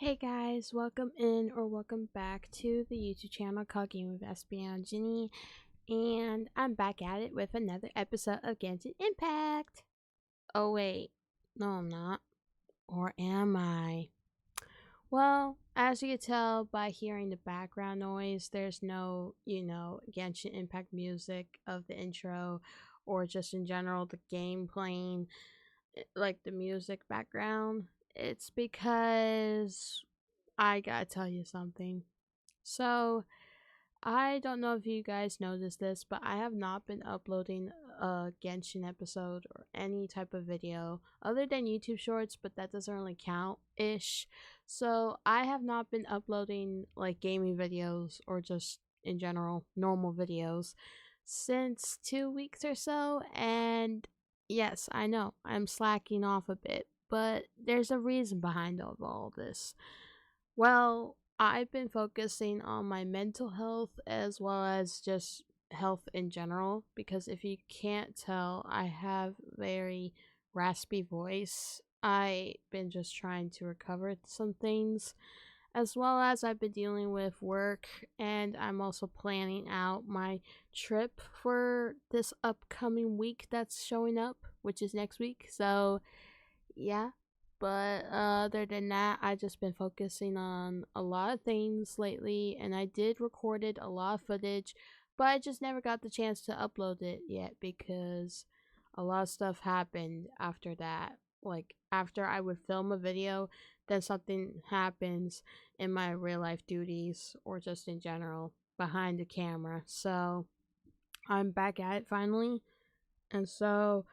Hey guys, welcome in or welcome back to the YouTube channel called Game with EspeonGinny, and I'm back at it with another episode of Genshin Impact. Oh wait, no I'm not. Or am I? Well, as you can tell by hearing the background noise, there's no, Genshin Impact music of the intro or just in general the game playing, like the music background. It's because I gotta tell you something. So, I don't know if you guys noticed this, but I have not been uploading a Genshin episode or any type of video other than YouTube shorts, but that doesn't really count ish. So, I have not been uploading like gaming videos or just in general normal videos since 2 weeks or so. And yes, I know I'm slacking off a bit, but there's a reason behind all this. Well, I've been focusing on my mental health as well as just health in general because if you can't tell, I have very raspy voice. I've been just trying to recover some things as well as I've been dealing with work, and I'm also planning out my trip for this upcoming week that's showing up, which is next week. So, yeah, but other than that, I just been focusing on a lot of things lately, and I did recorded a lot of footage, but I just never got the chance to upload it yet because a lot of stuff happened after that. Like after I would film a video, then something happens in my real life duties or just in general behind the camera. So I'm back at it finally, and so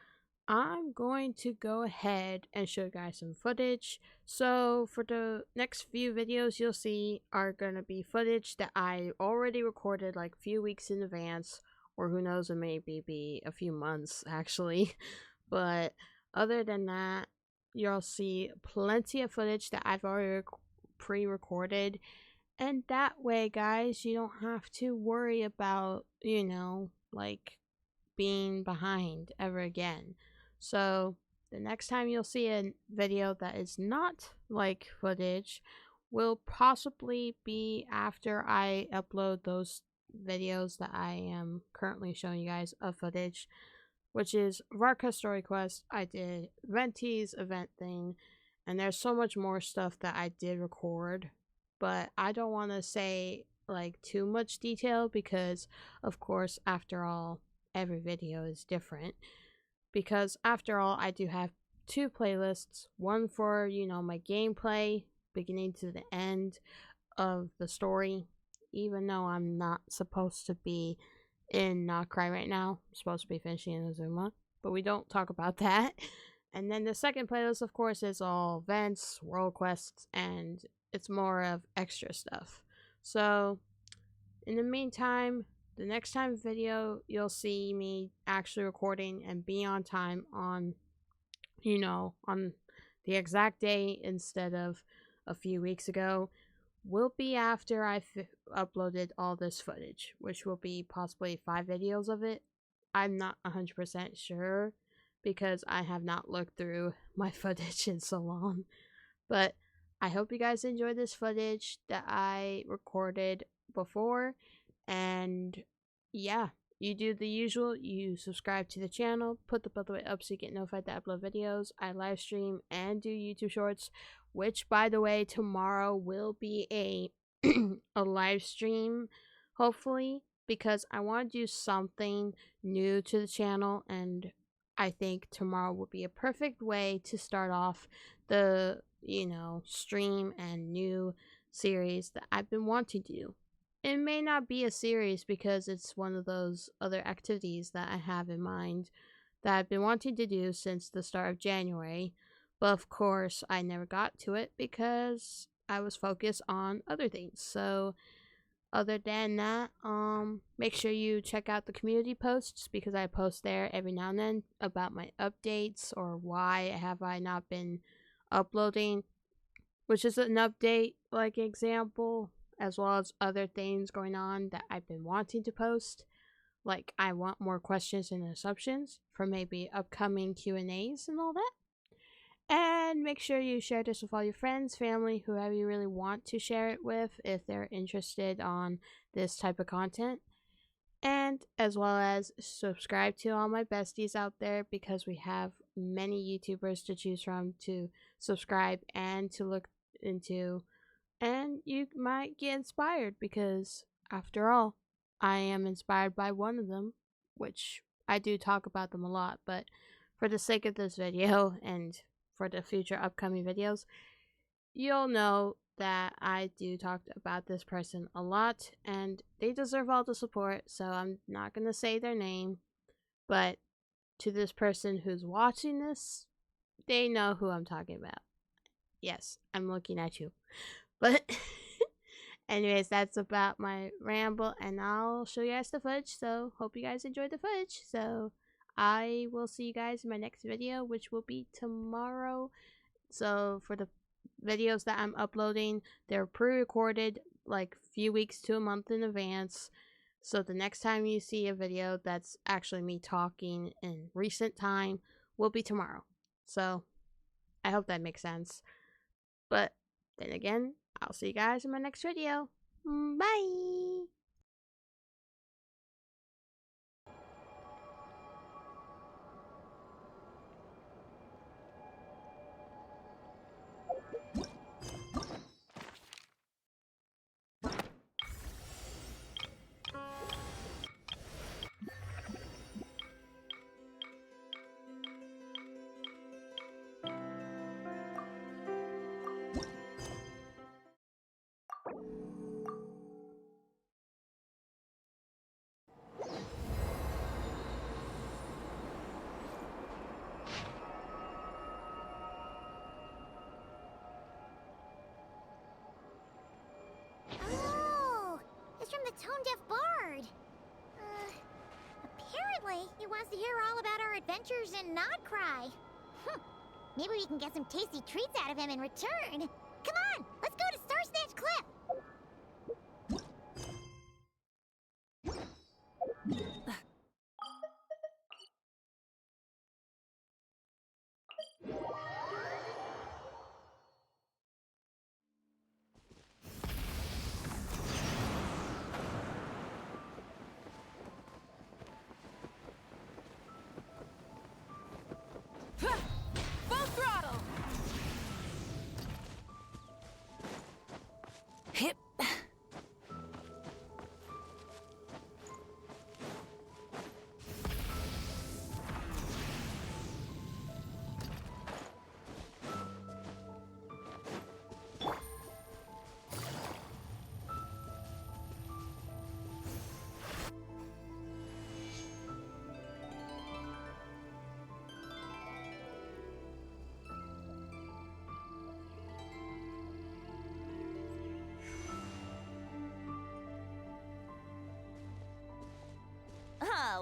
I'm going to go ahead and show you guys some footage. So for the next few videos you'll see are going to be footage that I already recorded like a few weeks in advance, or who knows, it may be a few months actually. But other than that, you'll see plenty of footage that I've already pre-recorded, and that way guys, you don't have to worry about, like being behind ever again. So the next time you'll see a video that is not like footage will possibly be after I upload those videos that I am currently showing you guys of footage, which is Varka Story Quest. I did Venti's event thing, and there's so much more stuff that I did record, but I don't want to say like too much detail because of course after all every video is different, because after all I do have two playlists, one for my gameplay beginning to the end of the story, even though I'm not supposed to be in Nocry right now. I'm supposed to be finishing in Azuma, but we don't talk about that. And then the second playlist of course is all events, world quests, and it's more of extra stuff. So in the meantime, the next time video you'll see me actually recording and be on time on on the exact day instead of a few weeks ago will be after I've uploaded all this footage, which will be possibly 5 videos of it. I'm not 100% sure because I have not looked through my footage in so long, but I hope you guys enjoyed this footage that I recorded before. And yeah, you do the usual, you subscribe to the channel, put the bell the way up so you get notified to upload videos. I live stream and do YouTube shorts, which by the way tomorrow will be a a live stream, hopefully, because I want to do something new to the channel, and I think tomorrow will be a perfect way to start off the stream and new series that I've been wanting to do. It may not be a series because it's one of those other activities that I have in mind that I've been wanting to do since the start of January, but of course I never got to it because I was focused on other things. So other than that, make sure you check out the community posts because I post there every now and then about my updates or why have I not been uploading, which is an update like example, as well as other things going on that I've been wanting to post. Like I want more questions and assumptions for maybe upcoming Q&As and all that. And make sure you share this with all your friends, family, whoever you really want to share it with if they're interested on this type of content. And as well as subscribe to all my besties out there because we have many YouTubers to choose from to subscribe and to look into. And you might get inspired because, after all, I am inspired by one of them, which I do talk about them a lot, but for the sake of this video and for the future upcoming videos, you'll know that I do talk about this person a lot and they deserve all the support, so I'm not going to say their name, but to this person who's watching this, they know who I'm talking about. Yes, I'm looking at you. But anyways, that's about my ramble, and I'll show you guys the footage, so hope you guys enjoyed the footage. So I will see you guys in my next video, which will be tomorrow. So for the videos that I'm uploading, they're pre-recorded like a few weeks to a month in advance. So the next time you see a video that's actually me talking in recent time will be tomorrow. So I hope that makes sense. But then again, I'll see you guys in my next video. Bye! Oh, it's from the tone-deaf bard. Apparently he wants to hear all about our adventures in Nodcry. Maybe we can get some tasty treats out of him in return. Come on, let's go to Star Snatch Cliff. Full throttle! Hip.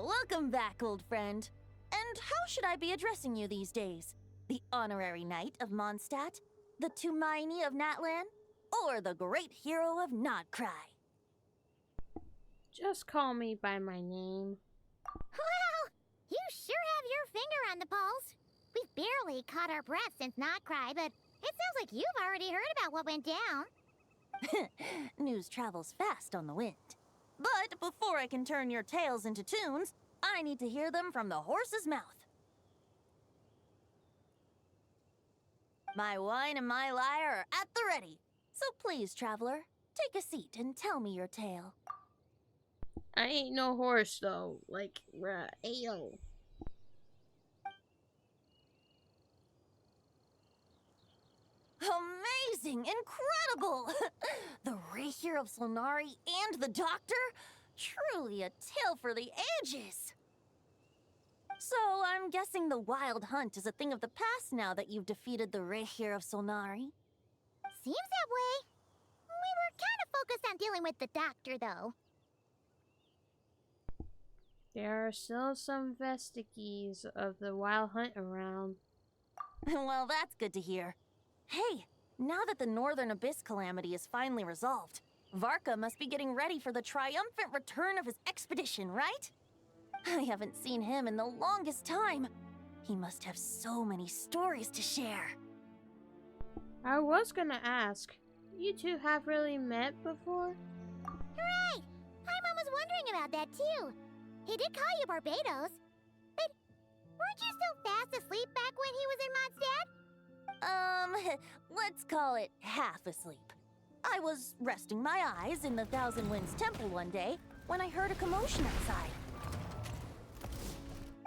Welcome back, old friend. And how should I be addressing you these days? The honorary knight of Mondstadt? The Tumaini of Natlan? Or the great hero of Nodcry? Just call me by my name. Well, you sure have your finger on the pulse. We've barely caught our breath since Nodcry, but it sounds like you've already heard about what went down. News travels fast on the wind. But before I can turn your tales into tunes, I need to hear them from the horse's mouth. My wine and my lyre are at the ready. So please, traveler, take a seat and tell me your tale. I ain't no horse though. Like, bruh, ayo. Amazing! Incredible! The Rapier of Solnari and the Doctor? Truly a tale for the ages! So, I'm guessing the wild hunt is a thing of the past now that you've defeated the Rapier of Solnari? Seems that way. We were kind of focused on dealing with the Doctor, though. There are still some vestiges of the wild hunt around. Well, that's good to hear. Hey, now that the Northern Abyss calamity is finally resolved, Varka must be getting ready for the triumphant return of his expedition, right? I haven't seen him in the longest time. He must have so many stories to share. I was gonna ask, you two have really met before? Hooray! Paimon was wondering about that too. He did call you Barbados. But weren't you still fast asleep back when he was in Mondstadt? Let's call it half asleep. I was resting my eyes in the Thousand Winds Temple one day when I heard a commotion outside.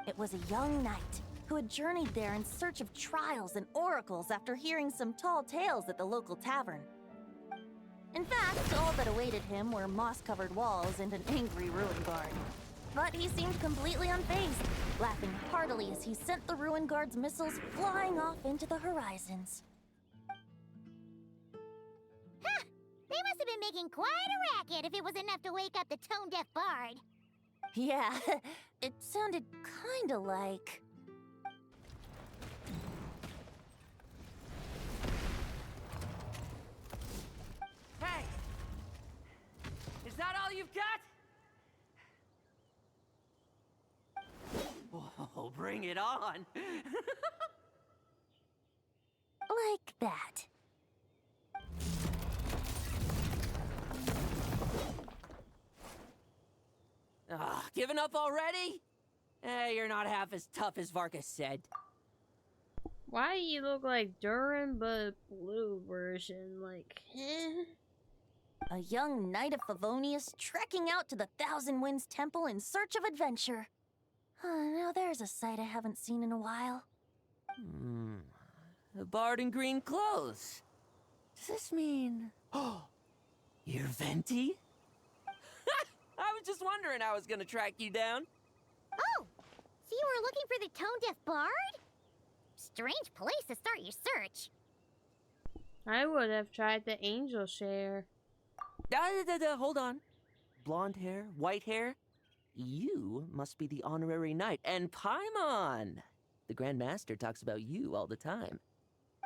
It was a young knight who had journeyed there in search of trials and oracles after hearing some tall tales at the local tavern. In fact, all that awaited him were moss-covered walls and an angry ruin guard. But he seemed completely unfazed, laughing heartily as he sent the ruin guard's missiles flying off into the horizons. Huh! They must have been making quite a racket if it was enough to wake up the tone-deaf bard. Yeah, it sounded kinda like... Hey! Is that all you've got? Oh, bring it on! like that. Giving up already? You're not half as tough as Vargas said. Why do you look like Durin but blue version? Like, eh? A young knight of Favonius trekking out to the Thousand Winds Temple in search of adventure. Now there's a sight I haven't seen in a while. A bard in green clothes. Does this mean... Oh, you're Venti? I was just wondering how I was gonna track you down. Oh! So you were looking for the tone-deaf bard? Strange place to start your search. I would have tried the angel share. Hold on. Blonde hair, white hair. You must be the honorary knight. And Paimon! The Grand Master talks about you all the time.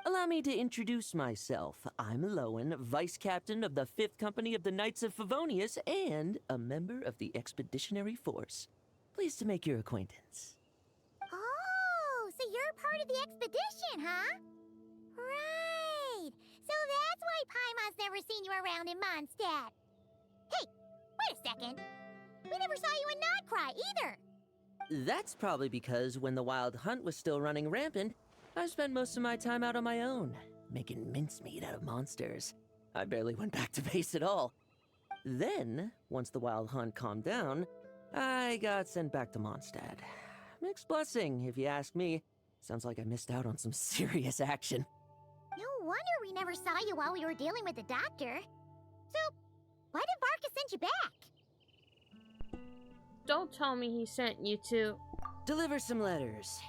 Allow me to introduce myself. I'm Lowen, Vice Captain of the 5th Company of the Knights of Favonius and a member of the Expeditionary Force. Pleased to make your acquaintance. Oh, so you're part of the expedition, huh? Right. So that's why Paimon's never seen you around in Mondstadt. Hey, wait a second. We never saw you in Notcry either. That's probably because when the Wild Hunt was still running rampant, I spent most of my time out on my own, making mincemeat out of monsters. I barely went back to base at all. Then, once the Wild Hunt calmed down, I got sent back to Mondstadt. Mixed blessing, if you ask me. Sounds like I missed out on some serious action. No wonder we never saw you while we were dealing with the doctor. So, why did Vargas send you back? Don't tell me he sent you to... Deliver some letters.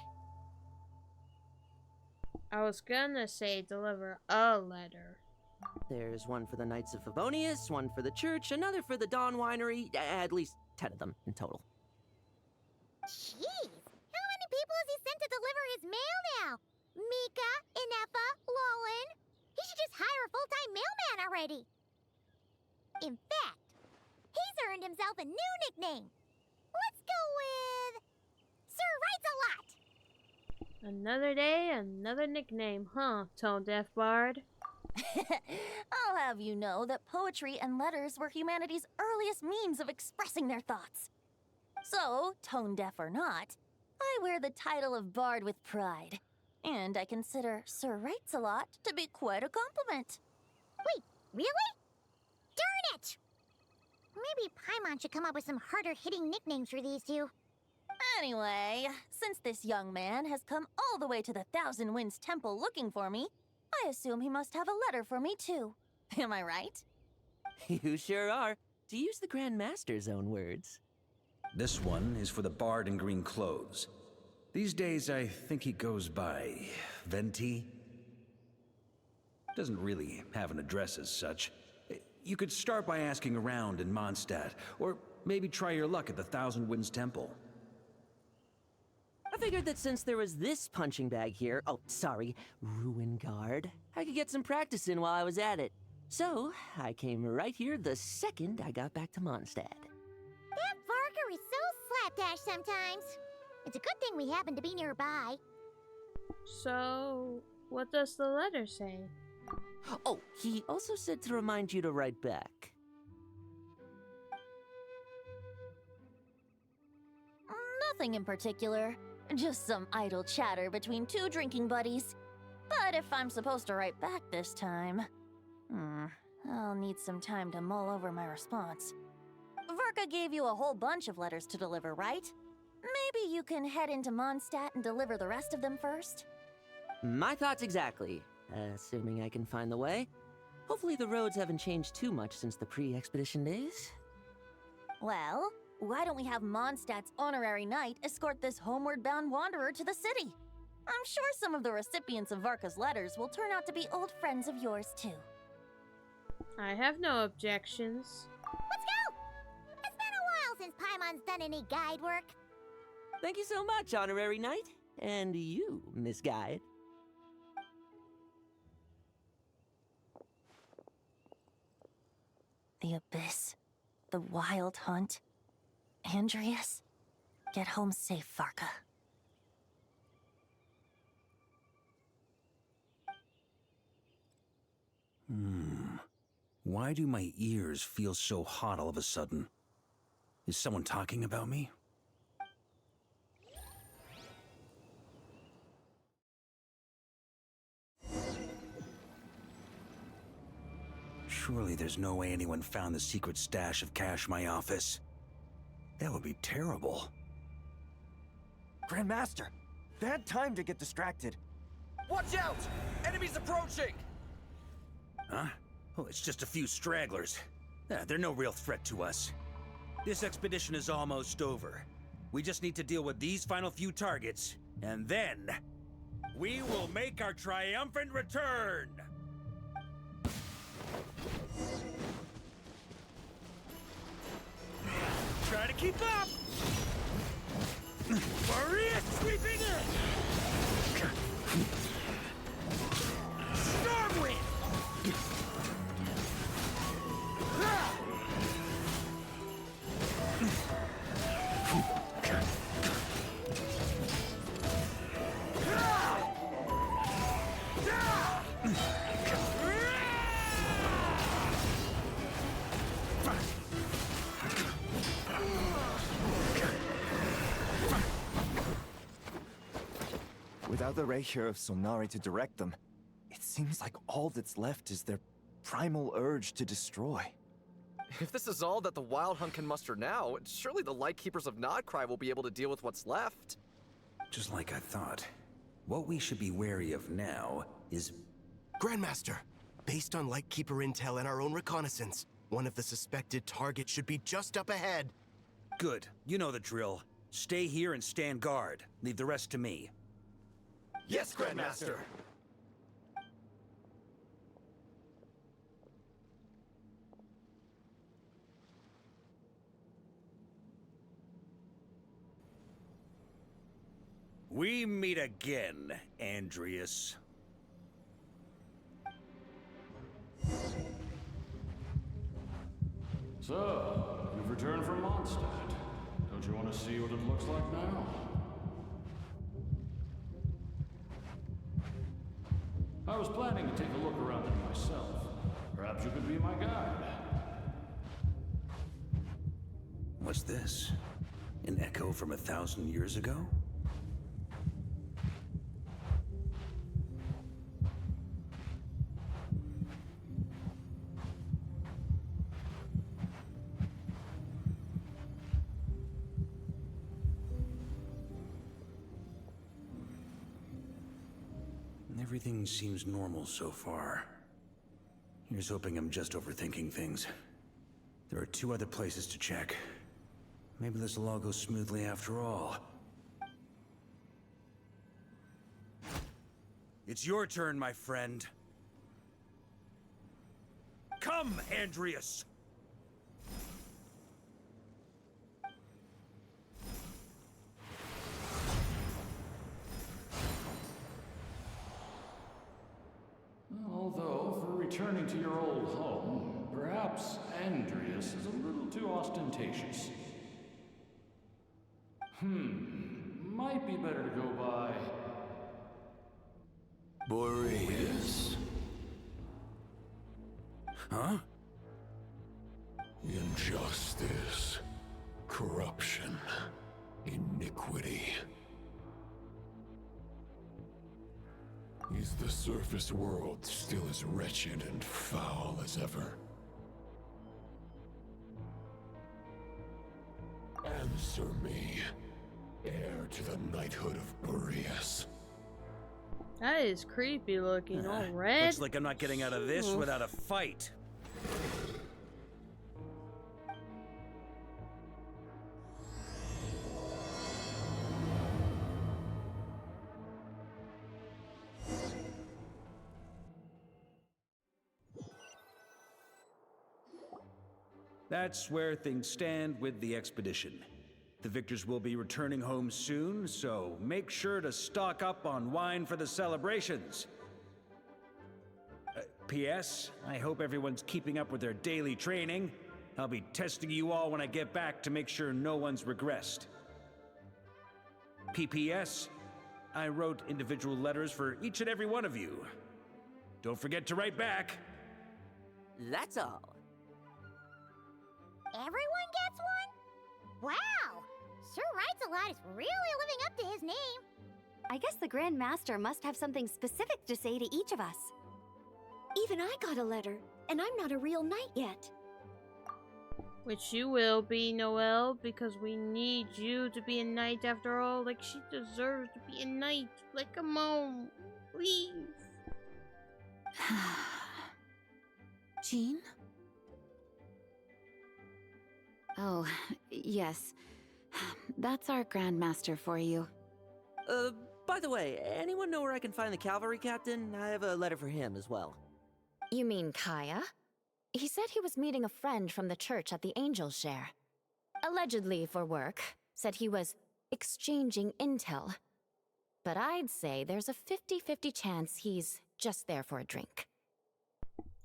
I was gonna say deliver a letter. There's one for the Knights of Favonius, one for the church, another for the Dawn Winery, at least 10 of them in total. Jeez, how many people has he sent to deliver his mail now? Mika, Inefa, Lowen. He should just hire a full-time mailman already. In fact, he's earned himself a new nickname. Let's go with... Sir Writes-A-Lot. Another day, another nickname, huh, Tone Deaf Bard? I'll have you know that poetry and letters were humanity's earliest means of expressing their thoughts. So, tone deaf or not, I wear the title of Bard with pride. And I consider Sir Writes-A-Lot to be quite a compliment. Wait, really? Darn it! Maybe Paimon should come up with some harder-hitting nicknames for these two. Anyway, since this young man has come all the way to the Thousand Winds Temple looking for me, I assume he must have a letter for me too. Am I right? You sure are, to use the Grand Master's own words. This one is for the bard in green clothes. These days, I think he goes by Venti. Doesn't really have an address as such. You could start by asking around in Mondstadt, or maybe try your luck at the Thousand Winds Temple. I figured that since there was this punching bag here, ruin guard, I could get some practice in while I was at it. So, I came right here the second I got back to Mondstadt. That Varga is so slapdash sometimes. It's a good thing we happen to be nearby. So, what does the letter say? Oh, he also said to remind you to write back. Nothing in particular. Just some idle chatter between two drinking buddies. But if I'm supposed to write back this time... I'll need some time to mull over my response. Varka gave you a whole bunch of letters to deliver, right? Maybe you can head into Mondstadt and deliver the rest of them first? My thoughts exactly, assuming I can find the way. Hopefully the roads haven't changed too much since the pre-expedition days. Well, why don't we have Mondstadt's honorary knight escort this homeward-bound wanderer to the city? I'm sure some of the recipients of Varka's letters will turn out to be old friends of yours, too. I have no objections. Let's go! It's been a while since Paimon's done any guide work. Thank you so much, Honorary Knight. And you, Miss Guide. The Abyss. The Wild Hunt. Andreas. Get home safe, Varka. Why do my ears feel so hot all of a sudden? Is someone talking about me? Surely there's no way anyone found the secret stash of cash in my office. That would be terrible. Grandmaster, bad time to get distracted. Watch out! Enemies approaching! Huh? Oh, it's just a few stragglers. They're no real threat to us. This expedition is almost over. We just need to deal with these final few targets, and then... we will make our triumphant return! Try to keep up! Maria sweeping in! Stormwind! Without the Rapier of Sonari to direct them, it seems like all that's left is their primal urge to destroy. If this is all that the Wild Hunt can muster now, surely the Lightkeepers of Nodcry will be able to deal with what's left. Just like I thought. What we should be wary of now is... Grandmaster, based on Lightkeeper intel and our own reconnaissance, one of the suspected targets should be just up ahead. Good. You know the drill. Stay here and stand guard. Leave the rest to me. Yes, Grandmaster! We meet again, Andreas. So, you've returned from Mondstadt. Don't you want to see what it looks like now? I was planning to take a look around it myself. Perhaps you could be my guide. What's this? An echo from 1,000 years ago? Everything seems normal so far. Here's hoping I'm just overthinking things. There are 2 other places to check. Maybe this will all go smoothly after all. It's your turn, my friend. Come, Andreas! Although, for returning to your old home, perhaps Andreas is a little too ostentatious. Might be better to go by Boreas. Huh? Injustice. Corruption. Iniquity. Is the surface world still as wretched and foul as ever? Answer me, heir to the knighthood of Boreas. That is creepy looking. All red. Looks like I'm not getting out of this Oof. without a fight. That's where things stand with the expedition. The victors will be returning home soon, so make sure to stock up on wine for the celebrations. P.S. I hope everyone's keeping up with their daily training. I'll be testing you all when I get back to make sure no one's regressed. P.P.S. I wrote individual letters for each and every one of you. Don't forget to write back. That's all. Everyone gets one? Wow! Sir Writes-A-Lot is really living up to his name. I guess the Grand Master must have something specific to say to each of us. Even I got a letter, and I'm not a real knight yet. Which you will be, Noelle, because we need you to be a knight after all. Like, she deserves to be a knight. Like, come on. Please. Jean? Oh, yes. That's our Grandmaster for you. By the way, anyone know where I can find the cavalry captain? I have a letter for him as well. You mean Kaya? He said he was meeting a friend from the church at the Angel Share. Allegedly for work. Said he was exchanging intel. But I'd say there's a 50-50 chance he's just there for a drink.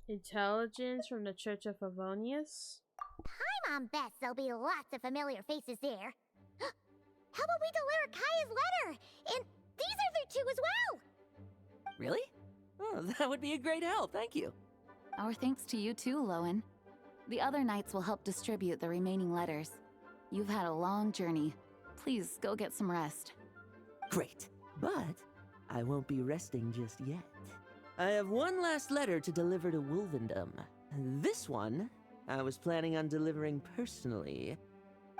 Intelligence from the Church of Favonius? Paimon bets there'll be lots of familiar faces there. How about we deliver Kaya's letter? And these are there too as well! Really? Oh, that would be a great help, thank you. Our thanks to you too, Lowen. The other knights will help distribute the remaining letters. You've had a long journey. Please go get some rest. Great, but I won't be resting just yet. I have one last letter to deliver to Wolvendom. This one, I was planning on delivering personally.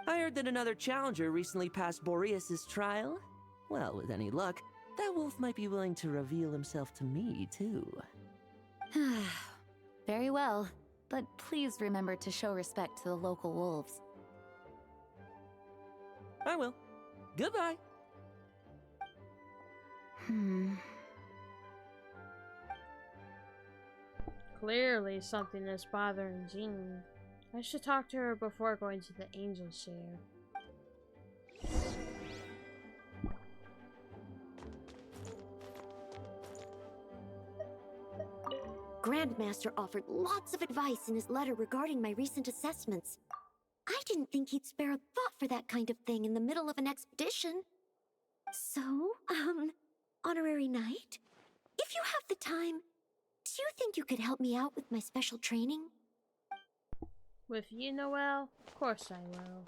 I heard that another challenger recently passed Boreas' trial. Well, with any luck, that wolf might be willing to reveal himself to me, too. Very well, but please remember to show respect to the local wolves. I will. Goodbye. Clearly something is bothering Jean. I should talk to her before going to the Angel Share. Grandmaster offered lots of advice in his letter regarding my recent assessments. I didn't think he'd spare a thought for that kind of thing in the middle of an expedition. So, Honorary Knight, if you have the time, do you think you could help me out with my special training? With you, Noelle? Of course I will.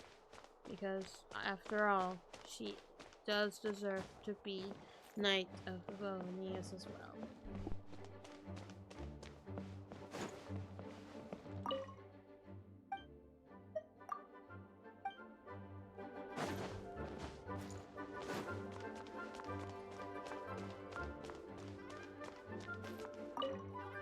Because, after all, she does deserve to be Knight of Favonius as well.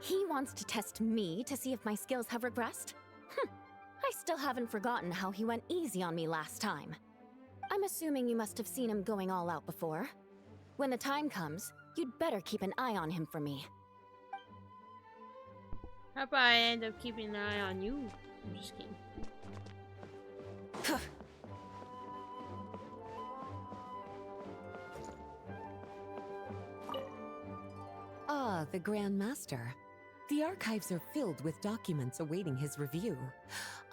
He wants to test me to see if my skills have regressed? I still haven't forgotten how he went easy on me last time. I'm assuming you must have seen him going all out before. When the time comes, you'd better keep an eye on him for me. How about I end up keeping an eye on you? I'm just kidding. Ah, the Grand Master. The archives are filled with documents awaiting his review.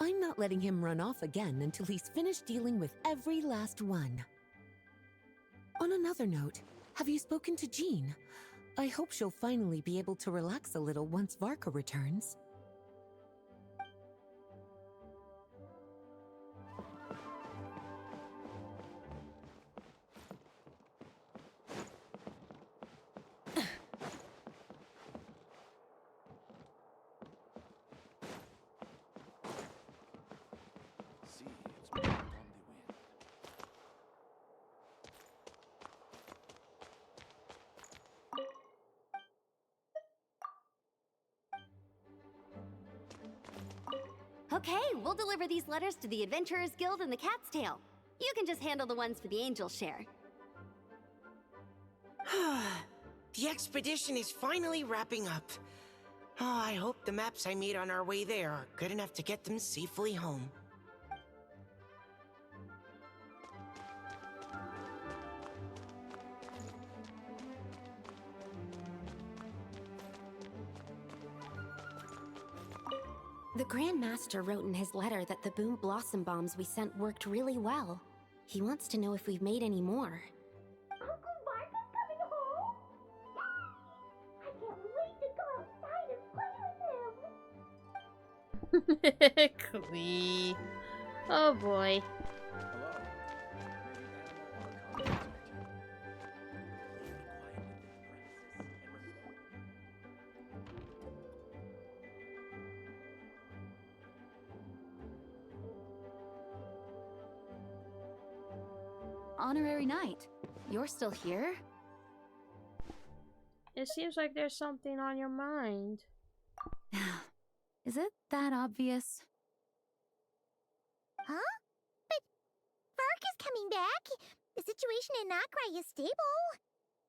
I'm not letting him run off again until he's finished dealing with every last one. On another note, have you spoken to Jean? I hope she'll finally be able to relax a little once Varka returns. Okay, we'll deliver these letters to the Adventurers Guild and the Cat's Tail. You can just handle the ones for the Angel Share. The expedition is finally wrapping up. Oh, I hope the maps I made on our way there are good enough to get them safely home. The Grand Master wrote in his letter that the Boom Blossom bombs we sent worked really well. He wants to know if we've made any more. Uncle Varka's coming home? Yay! I can't wait to go outside and play with him! Glee. Oh boy. Honorary Knight, you're still here? It seems like there's something on your mind. Is it that obvious? Huh? But Varka's coming back. The situation in Nokrai is stable.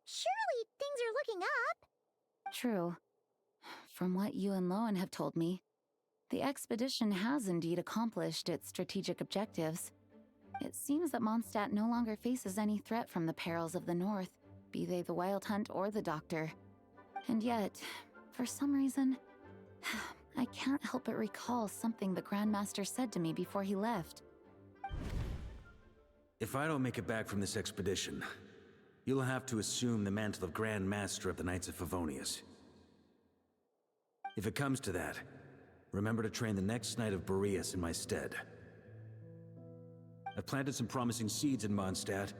Surely things are looking up. True. From what you and Lowen have told me, the expedition has indeed accomplished its strategic objectives. It seems that Mondstadt no longer faces any threat from the perils of the North, be they the Wild Hunt or the Doctor. And yet, for some reason, I can't help but recall something the Grandmaster said to me before he left. If I don't make it back from this expedition, you'll have to assume the mantle of Grand Master of the Knights of Favonius. If it comes to that, remember to train the next Knight of Boreas in my stead. I've planted some promising seeds in Mondstadt,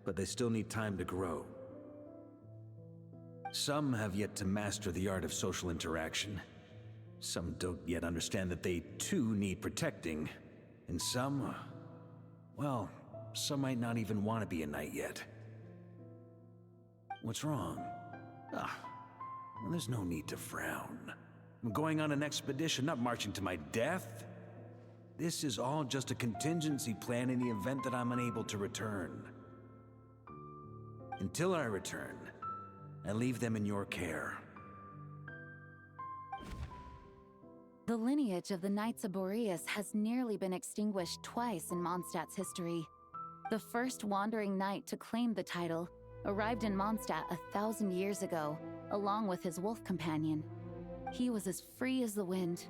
but they still need time to grow. Some have yet to master the art of social interaction. Some don't yet understand that they too need protecting. And some, well, some might not even want to be a knight yet. What's wrong? Well, there's no need to frown. I'm going on an expedition, not marching to my death. This is all just a contingency plan in the event that I'm unable to return. Until I return, I leave them in your care. The lineage of the Knights of Boreas has nearly been extinguished twice in Mondstadt's history. The first wandering knight to claim the title arrived in Mondstadt 1,000 years ago, along with his wolf companion. He was as free as the wind.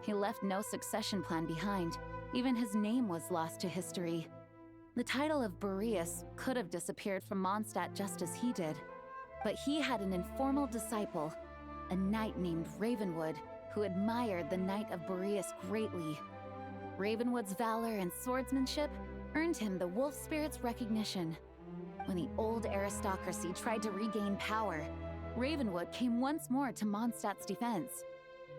He left no succession plan behind. Even his name was lost to history. The title of Boreas could have disappeared from Mondstadt just as he did. But he had an informal disciple, a knight named Ravenwood, who admired the Knight of Boreas greatly. Ravenwood's valor and swordsmanship earned him the wolf spirit's recognition. When the old aristocracy tried to regain power, Ravenwood came once more to Mondstadt's defense.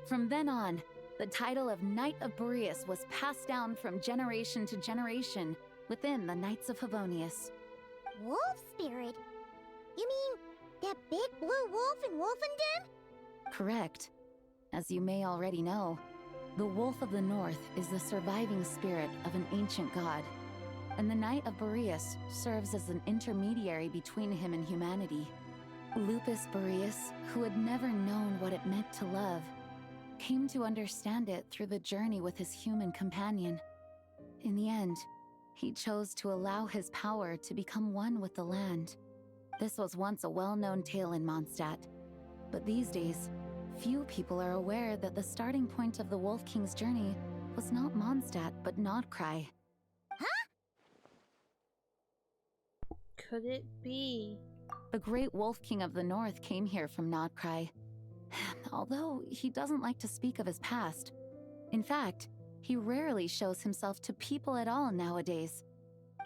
From then on, the title of Knight of Boreas was passed down from generation to generation within the Knights of Favonius. Wolf spirit? You mean that big blue wolf in Wolfenden? Correct. As you may already know, the Wolf of the North is the surviving spirit of an ancient god, and the Knight of Boreas serves as an intermediary between him and humanity. Lupus Boreas, who had never known what it meant to love, came to understand it through the journey with his human companion. In the end, he chose to allow his power to become one with the land. This was once a well-known tale in Mondstadt, but these days, few people are aware that the starting point of the Wolf King's journey was not Mondstadt, but Nokrai. Could it be The great Wolf King of the North came here from Nodcry. Although he doesn't like to speak of his past. In fact, he rarely shows himself to people at all nowadays.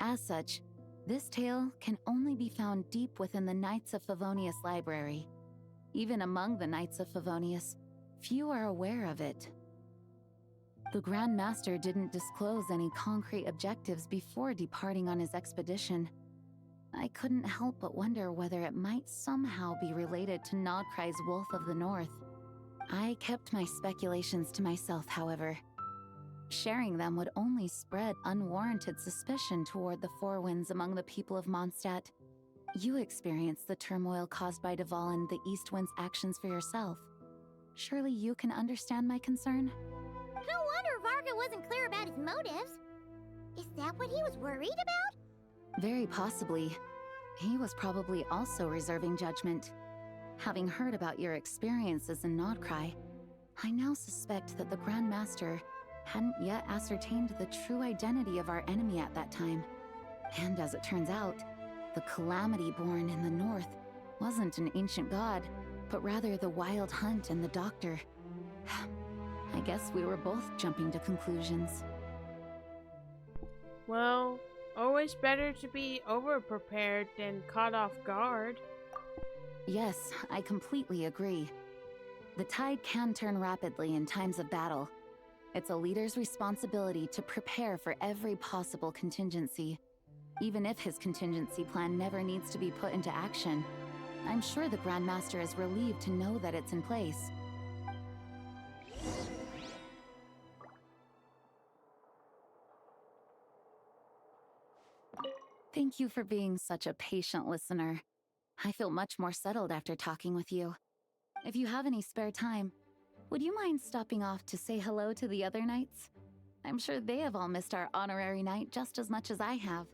As such, this tale can only be found deep within the Knights of Favonius library. Even among the Knights of Favonius, few are aware of it. The Grand Master didn't disclose any concrete objectives before departing on his expedition. I couldn't help but wonder whether it might somehow be related to Nodcry's Wolf of the North. I kept my speculations to myself, however. Sharing them would only spread unwarranted suspicion toward the Four Winds among the people of Mondstadt. You experienced the turmoil caused by Duval and the East Wind's actions for yourself. Surely you can understand my concern? No wonder Varga wasn't clear about his motives. Is that what he was worried about? Very possibly. He was probably also reserving judgment. Having heard about your experiences in Nodcry, I now suspect that the Grand Master hadn't yet ascertained the true identity of our enemy at that time. And as it turns out, the calamity born in the north wasn't an ancient god, but rather the Wild Hunt and the Doctor. I guess we were both jumping to conclusions. Well, always better to be over-prepared than caught off guard. Yes, I completely agree. The tide can turn rapidly in times of battle. It's a leader's responsibility to prepare for every possible contingency. Even if his contingency plan never needs to be put into action, I'm sure the Grand Master is relieved to know that it's in place. Thank you for being such a patient listener. I feel much more settled after talking with you. If you have any spare time, would you mind stopping off to say hello to the other knights? I'm sure they have all missed our honorary knight just as much as I have.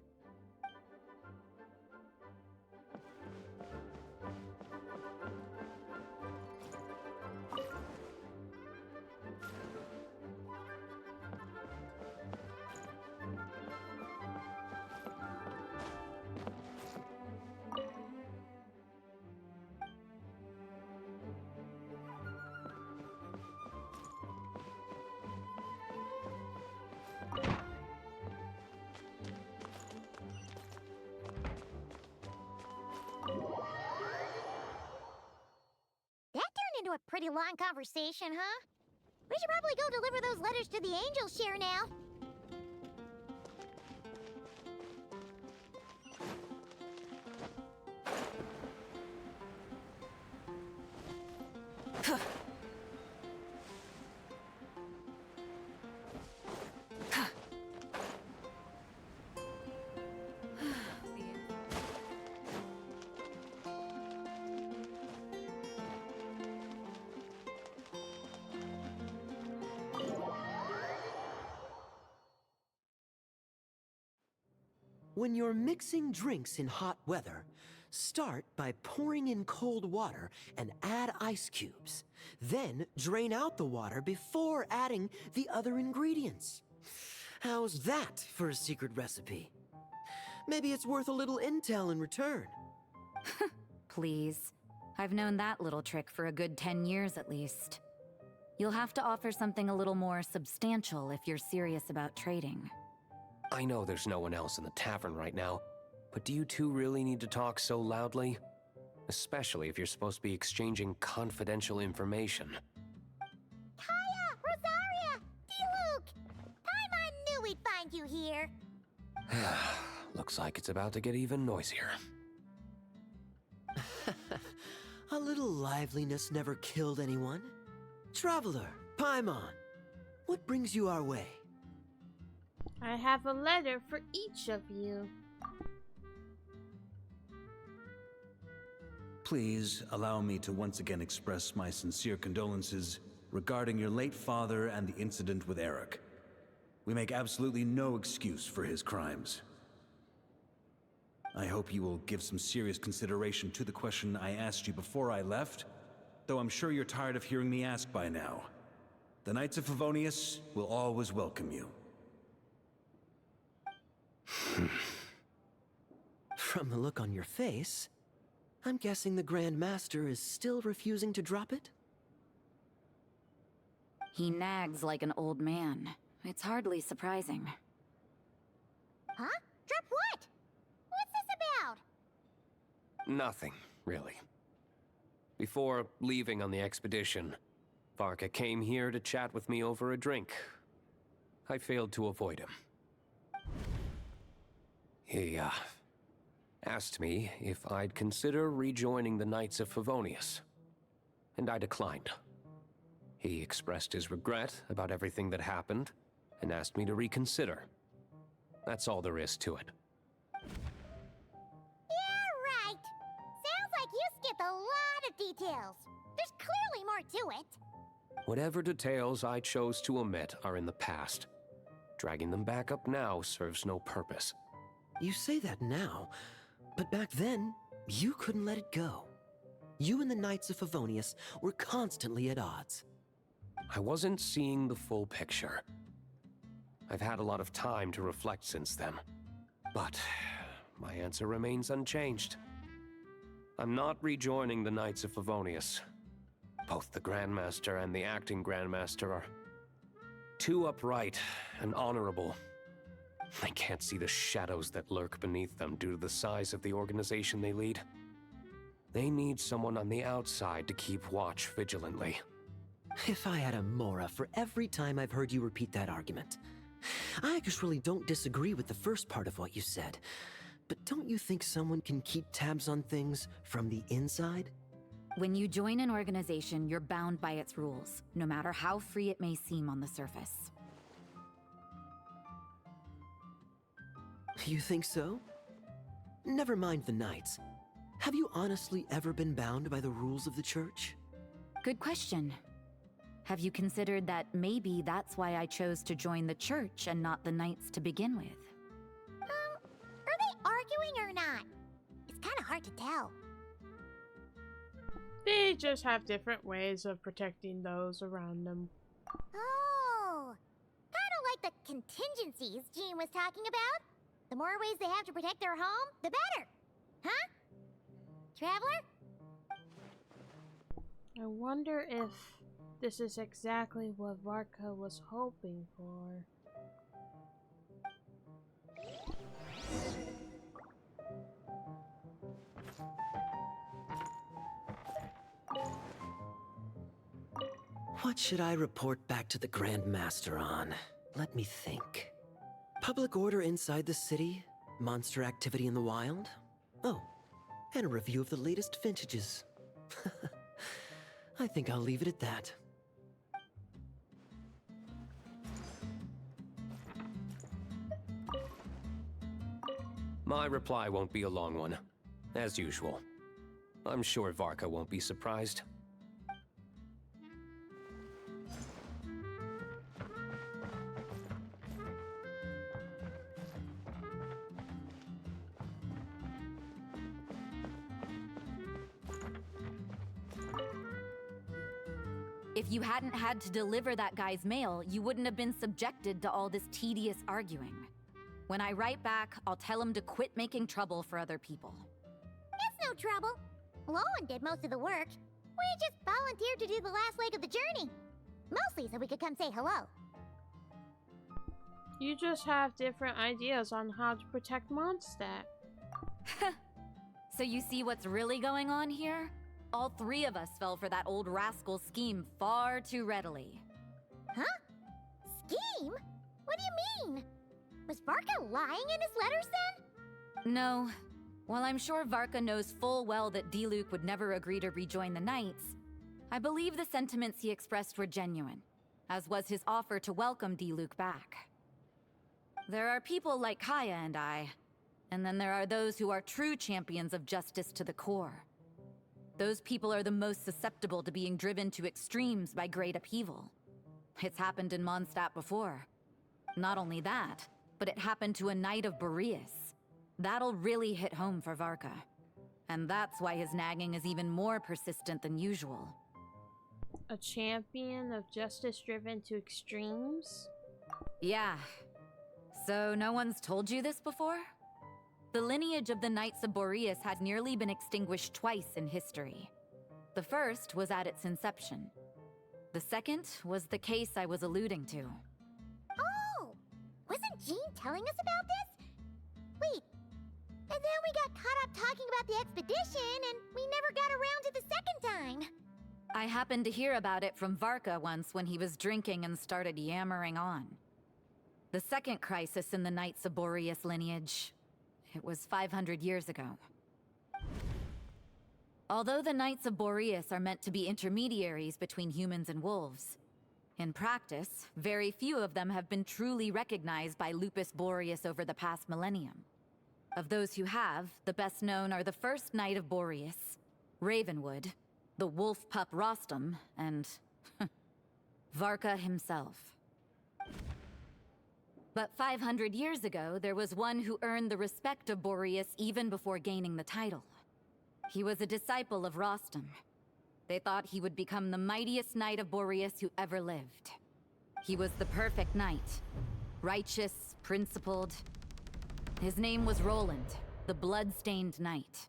Into a pretty long conversation, huh? We should probably go deliver those letters to the Angel Share now. When you're mixing drinks in hot weather, start by pouring in cold water and add ice cubes. Then drain out the water before adding the other ingredients. How's that for a secret recipe? Maybe it's worth a little intel in return. Please. I've known that little trick for a good 10 years at least. You'll have to offer something a little more substantial if you're serious about trading. I know there's no one else in the tavern right now, but do you two really need to talk so loudly? Especially if you're supposed to be exchanging confidential information. Kaya! Rosaria! D-Luke! Paimon knew we'd find you here. Looks like it's about to get even noisier. A little liveliness never killed anyone. Traveler, Paimon, what brings you our way? I have a letter for each of you. Please allow me to once again express my sincere condolences regarding your late father and the incident with Eric. We make absolutely no excuse for his crimes. I hope you will give some serious consideration to the question I asked you before I left, though I'm sure you're tired of hearing me ask by now. The Knights of Favonius will always welcome you. From the look on your face, I'm guessing the Grand Master is still refusing to drop it? He nags like an old man. It's hardly surprising. Huh? Drop what? What's this about? Nothing, really. Before leaving on the expedition, Varka came here to chat with me over a drink. I failed to avoid him. He, asked me if I'd consider rejoining the Knights of Favonius, and I declined. He expressed his regret about everything that happened, and asked me to reconsider. That's all there is to it. Yeah, right. Sounds like you skipped a lot of details. There's clearly more to it. Whatever details I chose to omit are in the past. Dragging them back up now serves no purpose. You say that now, but back then, you couldn't let it go. You and the Knights of Favonius were constantly at odds. I wasn't seeing the full picture. I've had a lot of time to reflect since then. But my answer remains unchanged. I'm not rejoining the Knights of Favonius. Both the Grandmaster and the acting Grandmaster are too upright and honorable. I can't see the shadows that lurk beneath them due to the size of the organization they lead. They need someone on the outside to keep watch vigilantly. If I had a Mora for every time I've heard you repeat that argument. I actually don't disagree with the first part of what you said, but don't you think someone can keep tabs on things from the inside? When you join an organization, you're bound by its rules, no matter how free it may seem on the surface. You think so? Never mind the Knights. Have you honestly ever been bound by the rules of the Church? Good question. Have you considered that maybe that's why I chose to join the Church and not the Knights to begin with? Are they arguing or not? It's kind of hard to tell. They just have different ways of protecting those around them. Oh, kind of like the contingencies Jean was talking about. The more ways they have to protect their home, the better. Huh? Traveler? I wonder if this is exactly what Varka was hoping for. What should I report back to the Grand Master on? Let me think. Public order inside the city, monster activity in the wild. Oh, and a review of the latest vintages. I think I'll leave it at that. My reply won't be a long one, as usual. I'm sure Varka won't be surprised. If you hadn't had to deliver that guy's mail, you wouldn't have been subjected to all this tedious arguing. When I write back, I'll tell him to quit making trouble for other people. It's no trouble. Lowen did most of the work. We just volunteered to do the last leg of the journey. Mostly so we could come say hello. You just have different ideas on how to protect Mondstadt. So you see what's really going on here? All three of us fell for that old rascal's scheme far too readily. Huh? Scheme? What do you mean? Was Varka lying in his letters then? No. While I'm sure Varka knows full well that Diluc would never agree to rejoin the Knights, I believe the sentiments he expressed were genuine, as was his offer to welcome Diluc back. There are people like Kaya and I, and then there are those who are true champions of justice to the core. Those people are the most susceptible to being driven to extremes by great upheaval. It's happened in Mondstadt before. Not only that, but it happened to a Knight of Boreas. That'll really hit home for Varka. And that's why his nagging is even more persistent than usual. A champion of justice driven to extremes? Yeah. So no one's told you this before? The lineage of the Knights of Boreas had nearly been extinguished twice in history. The first was at its inception. The second was the case I was alluding to. Oh! Wasn't Jean telling us about this? Wait, and then we got caught up talking about the expedition, and we never got around to the second time. I happened to hear about it from Varka once when he was drinking and started yammering on. The second crisis in the Knights of Boreas lineage. It was 500 years ago. Although the Knights of Boreas are meant to be intermediaries between humans and wolves, in practice, very few of them have been truly recognized by Lupus Boreas over the past millennium. Of those who have, the best known are the first Knight of Boreas, Ravenwood, the wolf pup Rostam, and Varka himself. But 500 years ago, there was one who earned the respect of Boreas even before gaining the title. He was a disciple of Rostam. They thought he would become the mightiest Knight of Boreas who ever lived. He was the perfect knight. Righteous, principled. His name was Roland, the blood-stained knight.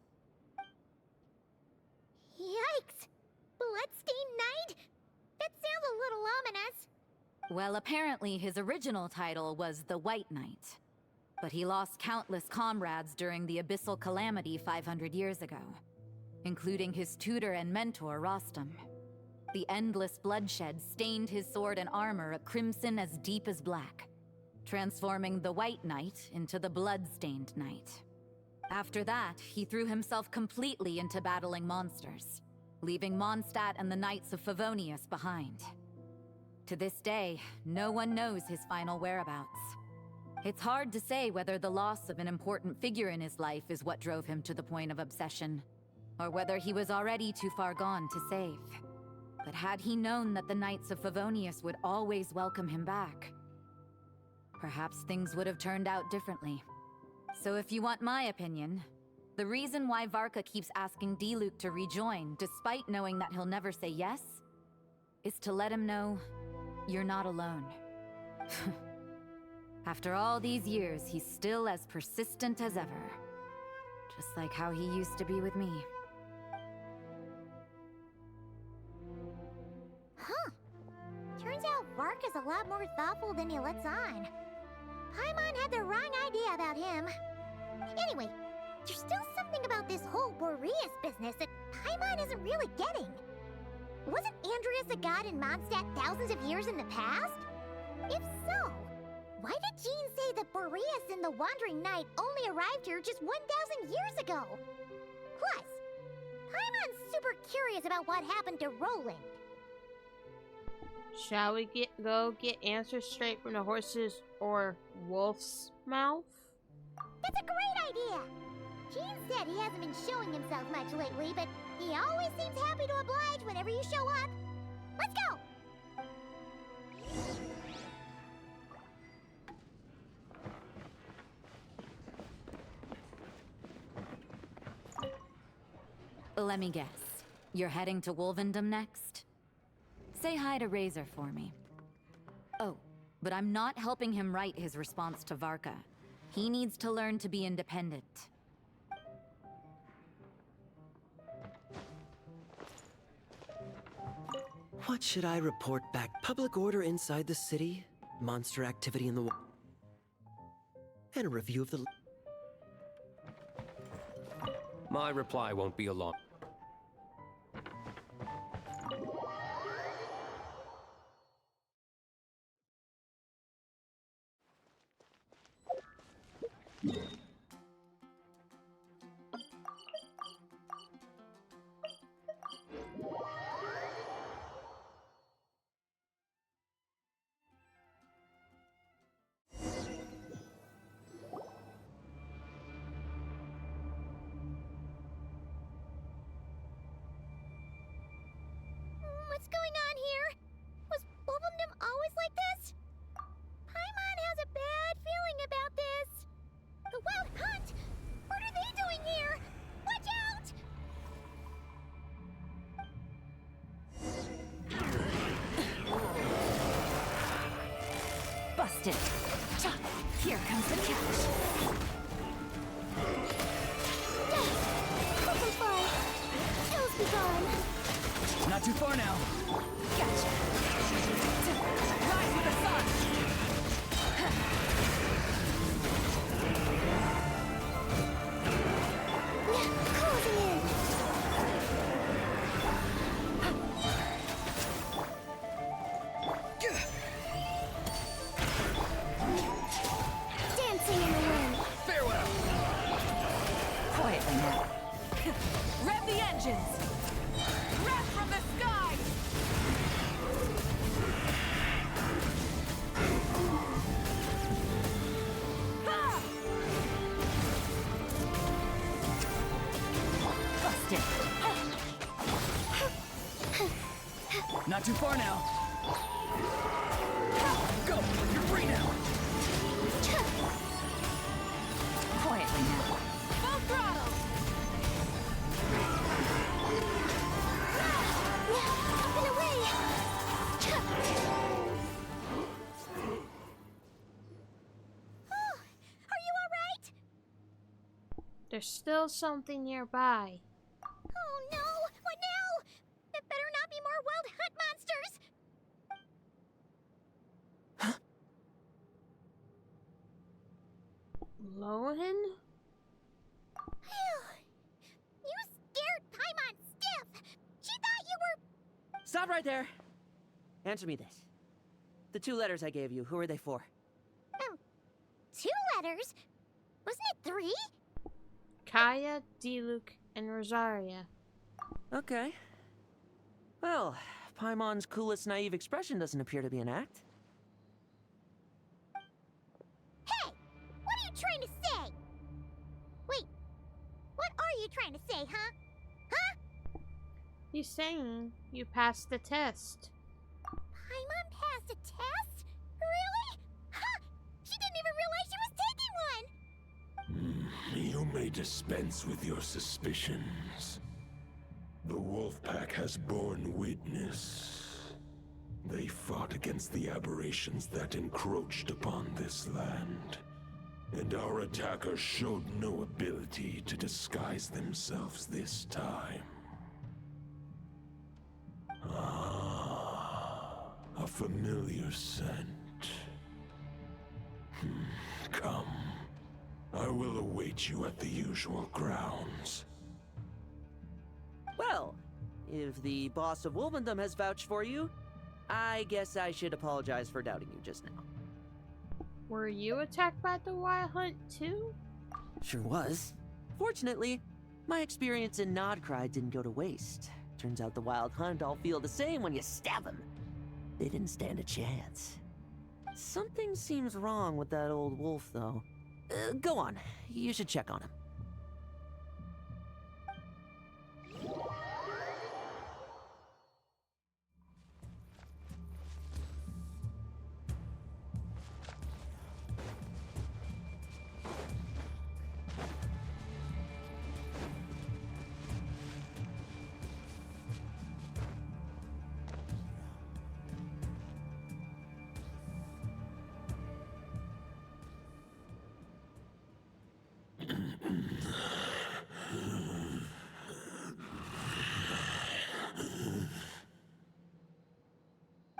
Yikes! Bloodstained Knight? That sounds a little ominous. Well, apparently his original title was the White Knight. But he lost countless comrades during the Abyssal Calamity 500 years ago, including his tutor and mentor, Rostam. The endless bloodshed stained his sword and armor a crimson as deep as black, transforming the White Knight into the Blood-Stained Knight. After that, he threw himself completely into battling monsters, leaving Mondstadt and the Knights of Favonius behind. To this day, no one knows his final whereabouts. It's hard to say whether the loss of an important figure in his life is what drove him to the point of obsession, or whether he was already too far gone to save. But had he known that the Knights of Favonius would always welcome him back, perhaps things would have turned out differently. So if you want my opinion, the reason why Varka keeps asking Diluc to rejoin, despite knowing that he'll never say yes, is to let him know you're not alone. After all these years, he's still as persistent as ever. Just like how he used to be with me. Huh. Turns out Varka's a lot more thoughtful than he lets on. Paimon had the wrong idea about him. Anyway, there's still something about this whole Boreas business that Paimon isn't really getting. Wasn't Andreas a god in Mondstadt thousands of years in the past? If so, why did Jean say that Boreas and the Wandering Knight only arrived here just 1,000 years ago? Plus, Paimon's super curious about what happened to Roland. Shall we go get answers straight from the horse's or wolf's mouth? That's a great idea! Jean said he hasn't been showing himself much lately, but he always seems happy to oblige whenever you show up. Let's go! Let me guess. You're heading to Wolvendom next? Say hi to Razor for me. Oh, but I'm not helping him write his response to Varka. He needs to learn to be independent. What should I report back? Public order inside the city, monster activity in the and a review of the... My reply won't be a long... What's going on here? Was Wolvendom always like this? Paimon has a bad feeling about this. The Wild Hunt? What are they doing here? Watch Busted! Here comes the catch! Open Ills be gone. Not too far now. Gotcha. Rise with the sun. Closing in. Dancing in the wind. Farewell. Quietly now. Rev the engines. Rev from the sky. Ha! Busted. Not too far now. Go! You're free now. Quietly now. Full throttle. Up and away. Are you all right? There's still something nearby. Oh no! What now? It better not be more wild hunt monsters! Lohan? You scared Paimon stiff! She thought you were... Stop right there! Answer me this. The 2 letters I gave you, who are they for? 2 letters? Wasn't it 3? Kaya, Diluc, and Rosaria. Okay. Well, Paimon's coolest naive expression doesn't appear to be an act. Hey! What are you trying to say? Wait, what are you trying to say, huh? Huh? He's saying you passed the test. Paimon passed a test? Really? Huh! She didn't even realize she was taking one! You may dispense with your suspicions. The wolf pack has borne witness. They fought against the aberrations that encroached upon this land. And our attackers showed no ability to disguise themselves this time. Ah, a familiar scent. Come. I will await you at the usual grounds. Well, if the boss of Wolvendom has vouched for you, I guess I should apologize for doubting you just now. Were you attacked by the Wild Hunt too? Sure was. Fortunately, my experience in Nodcry didn't go to waste. Turns out the Wild Hunt all feel the same when you stab them. They didn't stand a chance. Something seems wrong with that old wolf, though. Go on. You should check on him.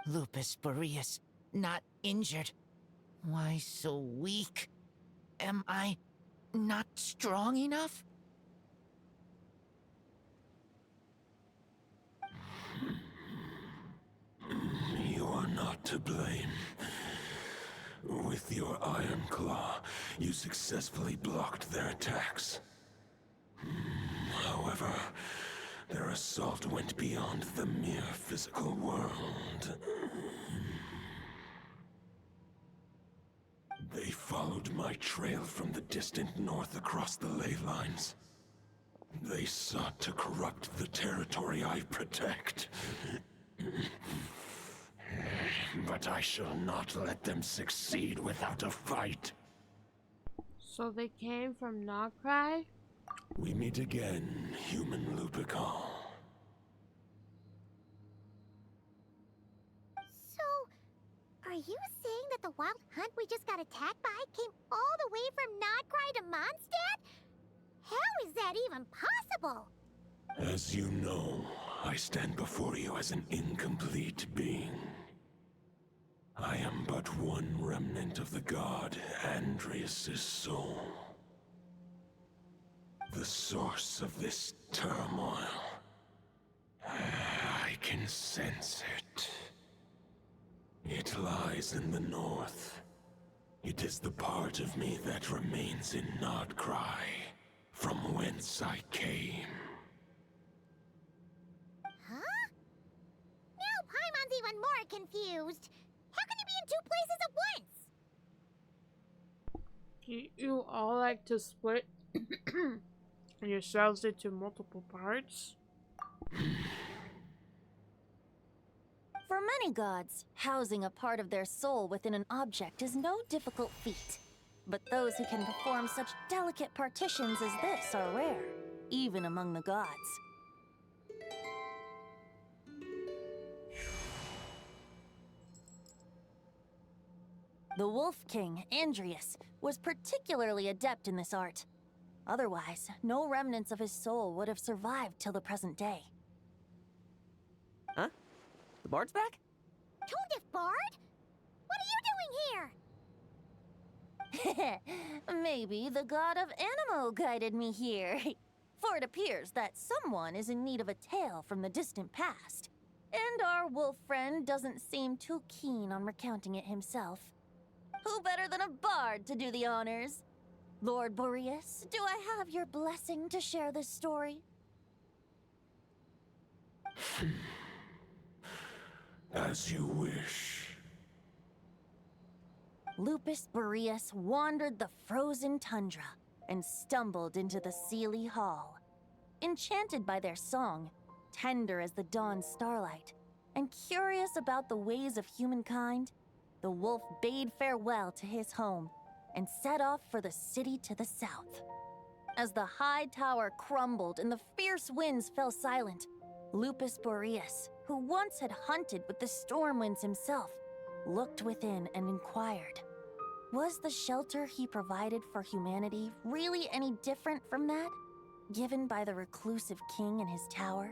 Lupus Boreas, not injured. Why so weak? Am I not strong enough? You are not to blame. With your Iron Claw, you successfully blocked their attacks. However, their assault went beyond the mere physical world. They followed my trail from the distant north across the ley lines. They sought to corrupt the territory I protect. But I shall not let them succeed without a fight. So they came from Nogcry? We meet again, human Lupical. So, are you saying that the wild hunt we just got attacked by came all the way from Nodcry to Mondstadt? How is that even possible? As you know, I stand before you as an incomplete being. I am but one remnant of the god Andrias' soul. The source of this turmoil. I can sense it. It lies in the north. It is the part of me that remains in Nodcry, from whence I came. Huh? Now Paimon's even more confused. How can he be in two places at once? You all like to split yourselves into multiple parts? For many gods, housing a part of their soul within an object is no difficult feat. But those who can perform such delicate partitions as this are rare, even among the gods. The Wolf King, Andrias, was particularly adept in this art. Otherwise, no remnants of his soul would have survived till the present day. Huh? The bard's back? Toadif Bard? What are you doing here? Maybe the god of Animo guided me here. For it appears that someone is in need of a tale from the distant past. And our wolf friend doesn't seem too keen on recounting it himself. Who better than a bard to do the honors? Lord Boreas, do I have your blessing to share this story? As you wish. Lupus Boreas wandered the frozen tundra and stumbled into the Seelie Hall. Enchanted by their song, tender as the dawn starlight, and curious about the ways of humankind, the wolf bade farewell to his home and set off for the city to the south. As the high tower crumbled and the fierce winds fell silent, Lupus Boreas, who once had hunted with the storm winds himself, looked within and inquired, was the shelter he provided for humanity really any different from that given by the reclusive king in his tower?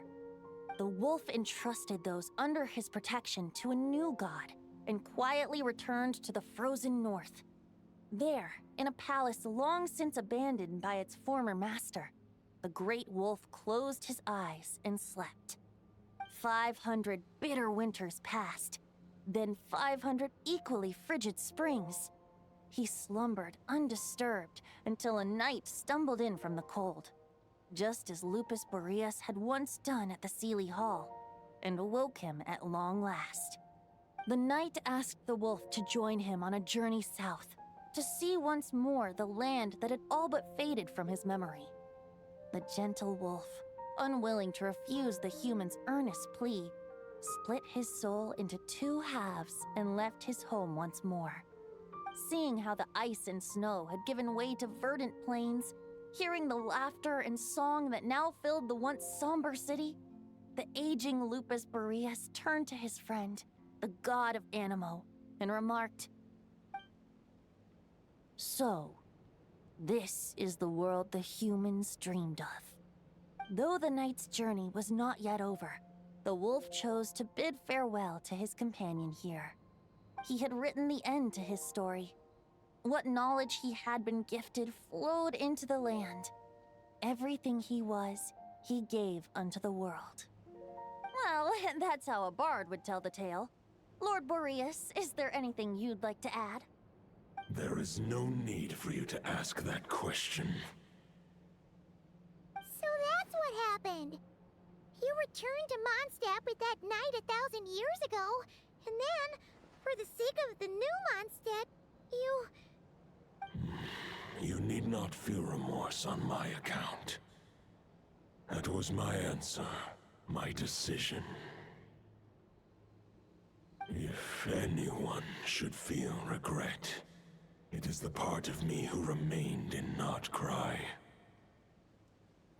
The wolf entrusted those under his protection to a new god and quietly returned to the frozen north. There, in a palace long since abandoned by its former master, the great wolf closed his eyes and slept. 500 bitter winters passed, then 500 equally frigid springs. He slumbered undisturbed until a night stumbled in from the cold, just as Lupus Boreas had once done at the Seelie Hall, and awoke him at long last. The night asked the wolf to join him on a journey south, to see once more the land that had all but faded from his memory. The gentle wolf, unwilling to refuse the human's earnest plea, split his soul into two halves and left his home once more. Seeing how the ice and snow had given way to verdant plains, hearing the laughter and song that now filled the once somber city, the aging Lupus Boreas turned to his friend, the god of Animo, and remarked, "So, this is the world the humans dreamed of." Though the night's journey was not yet over, the wolf chose to bid farewell to his companion here. He had written the end to his story. What knowledge he had been gifted flowed into the land. Everything he was, he gave unto the world. Well, that's how a bard would tell the tale. Lord Boreas, is there anything you'd like to add? There is no need for you to ask that question. So that's what happened. You returned to Mondstadt with that knight 1,000 years ago, and then, for the sake of the new Mondstadt, you... You need not feel remorse on my account. That was my answer, my decision. If anyone should feel regret, it is the part of me who remained in Notcry.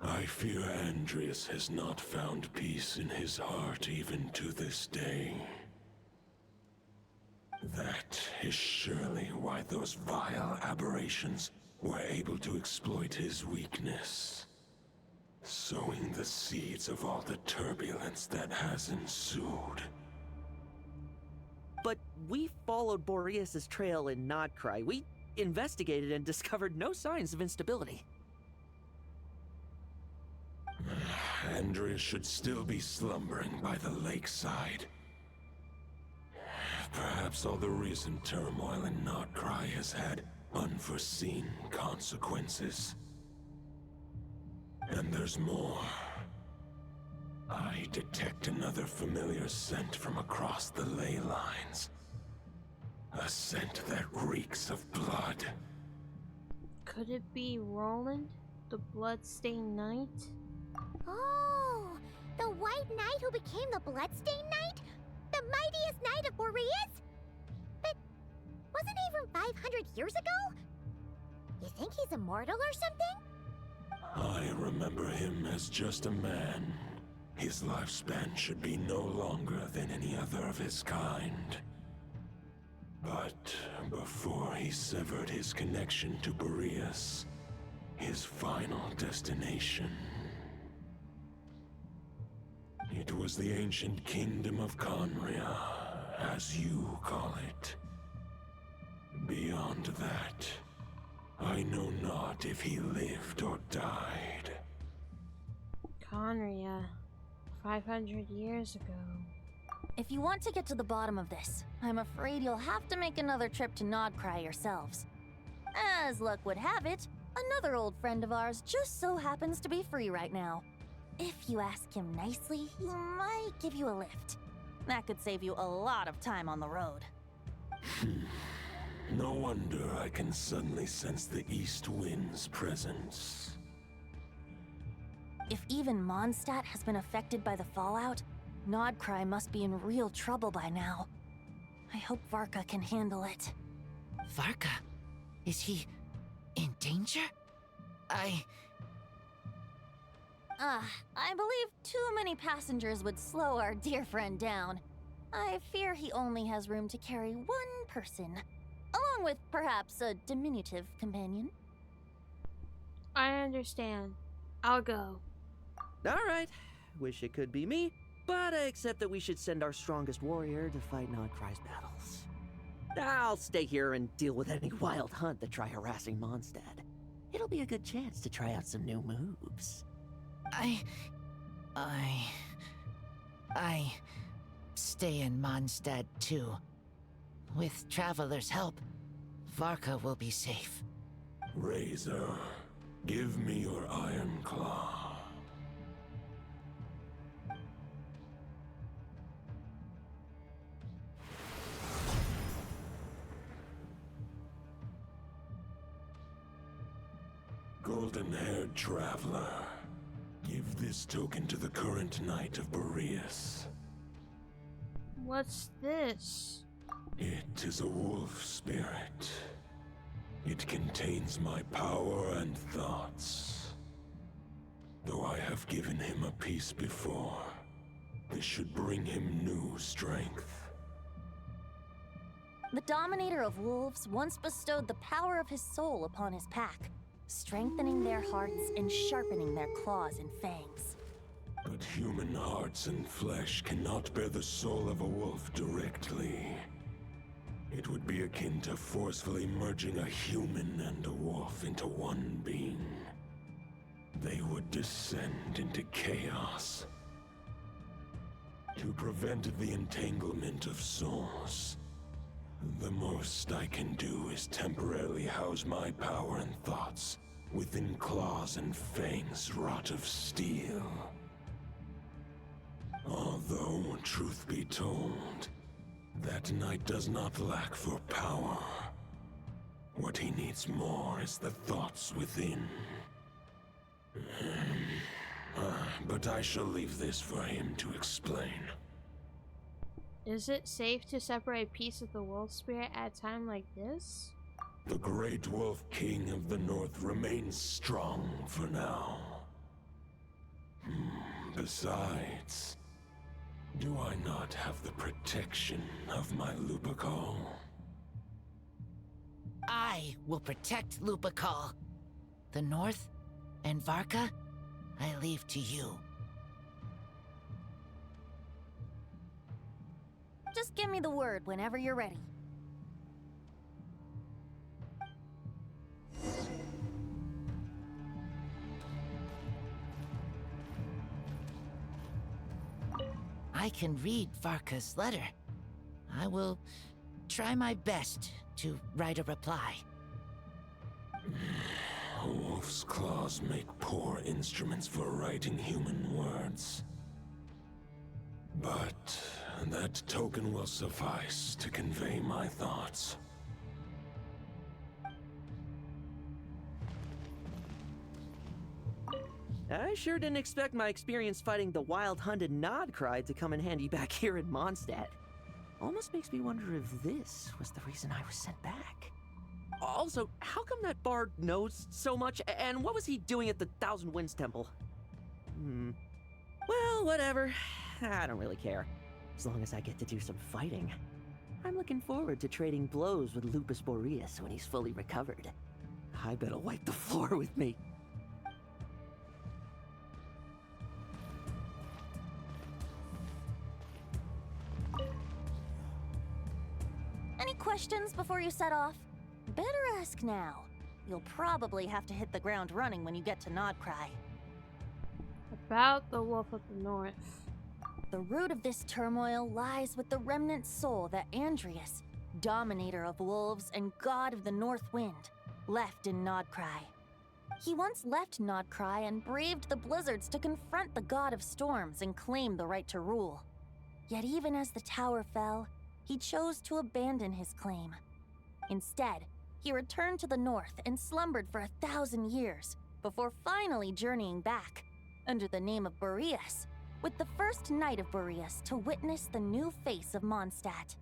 I fear Andrias has not found peace in his heart even to this day. That is surely why those vile aberrations were able to exploit his weakness, sowing the seeds of all the turbulence that has ensued. But we followed Boreas' trail in Nodcry. We investigated and discovered no signs of instability. Andrea should still be slumbering by the lakeside. Perhaps all the recent turmoil in Nodcry has had unforeseen consequences. And there's more. I detect another familiar scent from across the ley lines. A scent that reeks of blood. Could it be Roland, the Bloodstained Knight? Oh, the White Knight who became the Bloodstained Knight? The mightiest knight of Boreas? But wasn't he from 500 years ago? You think he's immortal or something? I remember him as just a man. His lifespan should be no longer than any other of his kind. But before he severed his connection to Boreas, his final destination, it was the ancient kingdom of Conria, as you call it. Beyond that, I know not if he lived or died. Conria, 500 years ago. If you want to get to the bottom of this, I'm afraid you'll have to make another trip to Nodcry yourselves. As luck would have it, another old friend of ours just so happens to be free right now. If you ask him nicely, he might give you a lift. That could save you a lot of time on the road. No wonder I can suddenly sense the east wind's presence. If even Mondstadt has been affected by the fallout, Nodcry must be in real trouble by now. I hope Varka can handle it. Varka? Is he in danger? I believe too many passengers would slow our dear friend down. I fear he only has room to carry one person, along with perhaps a diminutive companion. I understand. I'll go. Alright, wish it could be me, but I accept that we should send our strongest warrior to fight Nodcry's battles. I'll stay here and deal with any wild hunt that try harassing Mondstadt. It'll be a good chance to try out some new moves. I stay in Mondstadt too. With Traveler's help, Varka will be safe. Razor, give me your iron claw. Golden-haired traveler, give this token to the current knight of Boreas. What's this? It is a wolf spirit. It contains my power and thoughts. Though I have given him a piece before, this should bring him new strength. The Dominator of Wolves once bestowed the power of his soul upon his pack, strengthening their hearts and sharpening their claws and fangs. But human hearts and flesh cannot bear the soul of a wolf directly. It would be akin to forcefully merging a human and a wolf into one being. They would descend into chaos. To prevent the entanglement of souls, the most I can do is temporarily house my power and thoughts within claws and fangs wrought of steel. Although, truth be told, that knight does not lack for power. What he needs more is the thoughts within. But I shall leave this for him to explain. Is it safe to separate a piece of the wolf spirit at a time like this? The Great Wolf King of the North remains strong for now. Besides, do I not have the protection of my Lupical? I I will protect Lupakal. The North and Varka, I leave to you. Just give me the word whenever you're ready. I can read Varka's letter. I will try my best to write a reply. A wolf's claws make poor instruments for writing human words. But that token will suffice to convey my thoughts. I sure didn't expect my experience fighting the wild-hunted Nodcry to come in handy back here in Mondstadt. Almost makes me wonder if this was the reason I was sent back. Also, how come that bard knows so much, and what was he doing at the Thousand Winds Temple? Well, whatever. I don't really care. As long as I get to do some fighting. I'm looking forward to trading blows with Lupus Boreas when he's fully recovered. I bet he'll wipe the floor with me. Any questions before you set off? Better ask now. You'll probably have to hit the ground running when you get to Nodcry. About the Wolf of the North. The root of this turmoil lies with the remnant soul that Andreas, dominator of wolves and god of the North Wind, left in Nodcry. He once left Nodcry and braved the blizzards to confront the god of storms and claim the right to rule. Yet even as the tower fell, he chose to abandon his claim. Instead, he returned to the north and slumbered for 1,000 years before finally journeying back, under the name of Boreas, with the first Knight of Boreas to witness the new face of Mondstadt.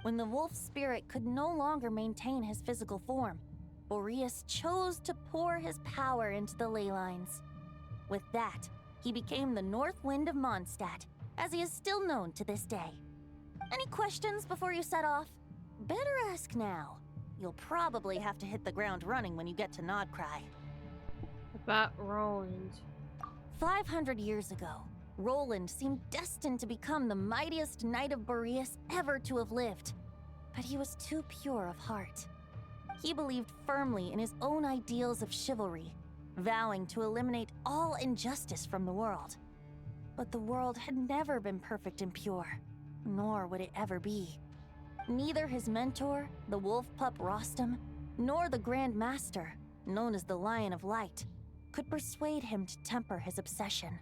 When the wolf spirit could no longer maintain his physical form, Boreas chose to pour his power into the ley lines. With that, he became the North Wind of Mondstadt, as he is still known to this day. Any questions before you set off? Better ask now. You'll probably have to hit the ground running when you get to Nodcry. About Roland. 500 years ago, Roland seemed destined to become the mightiest Knight of Boreas ever to have lived. But he was too pure of heart. He believed firmly in his own ideals of chivalry, vowing to eliminate all injustice from the world. But the world had never been perfect and pure, nor would it ever be. Neither his mentor, the wolf pup Rostam, nor the Grand Master, known as the Lion of Light, could persuade him to temper his obsession.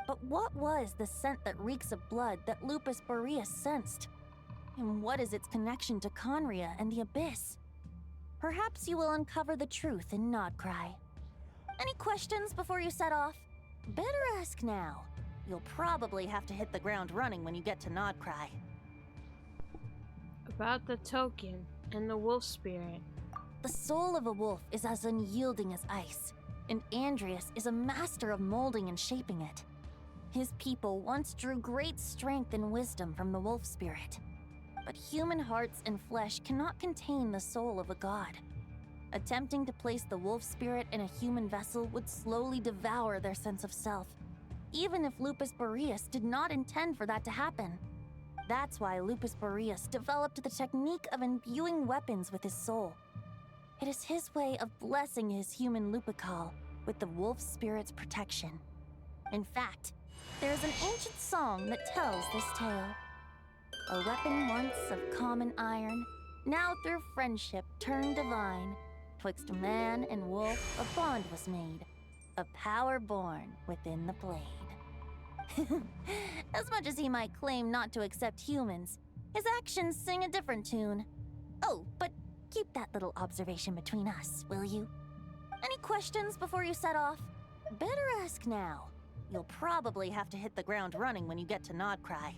But what was the scent that reeks of blood that Lupus Boreas sensed? And what is its connection to Conria and the Abyss? Perhaps you will uncover the truth in Nodcry. Any questions before you set off? Better ask now. You'll probably have to hit the ground running when you get to Nodcry. About the token and the wolf spirit. The soul of a wolf is as unyielding as ice, and Andreas is a master of molding and shaping it. His people once drew great strength and wisdom from the wolf spirit. But human hearts and flesh cannot contain the soul of a god. Attempting to place the wolf spirit in a human vessel would slowly devour their sense of self, even if Lupus Boreas did not intend for that to happen. That's why Lupus Boreas developed the technique of imbuing weapons with his soul. It is his way of blessing his human Lupakal with the wolf spirit's protection. In fact, there is an ancient song that tells this tale. A weapon once of common iron, now through friendship turned divine. Twixt man and wolf a bond was made, a power born within the blade. As much as he might claim not to accept humans, his actions sing a different tune. Oh, but keep that little observation between us, will you? Any questions before you set off? Better ask now. You'll probably have to hit the ground running when you get to Nodcry.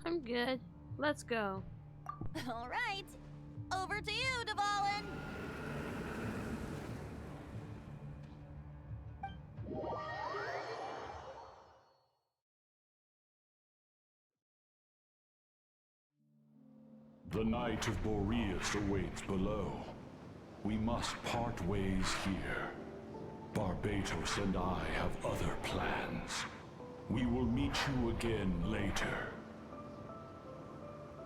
I'm good. Let's go. All right. Over to you, Dvalin. The Knight of Boreas awaits below. We must part ways here. Barbatos and I have other plans. We will meet you again later.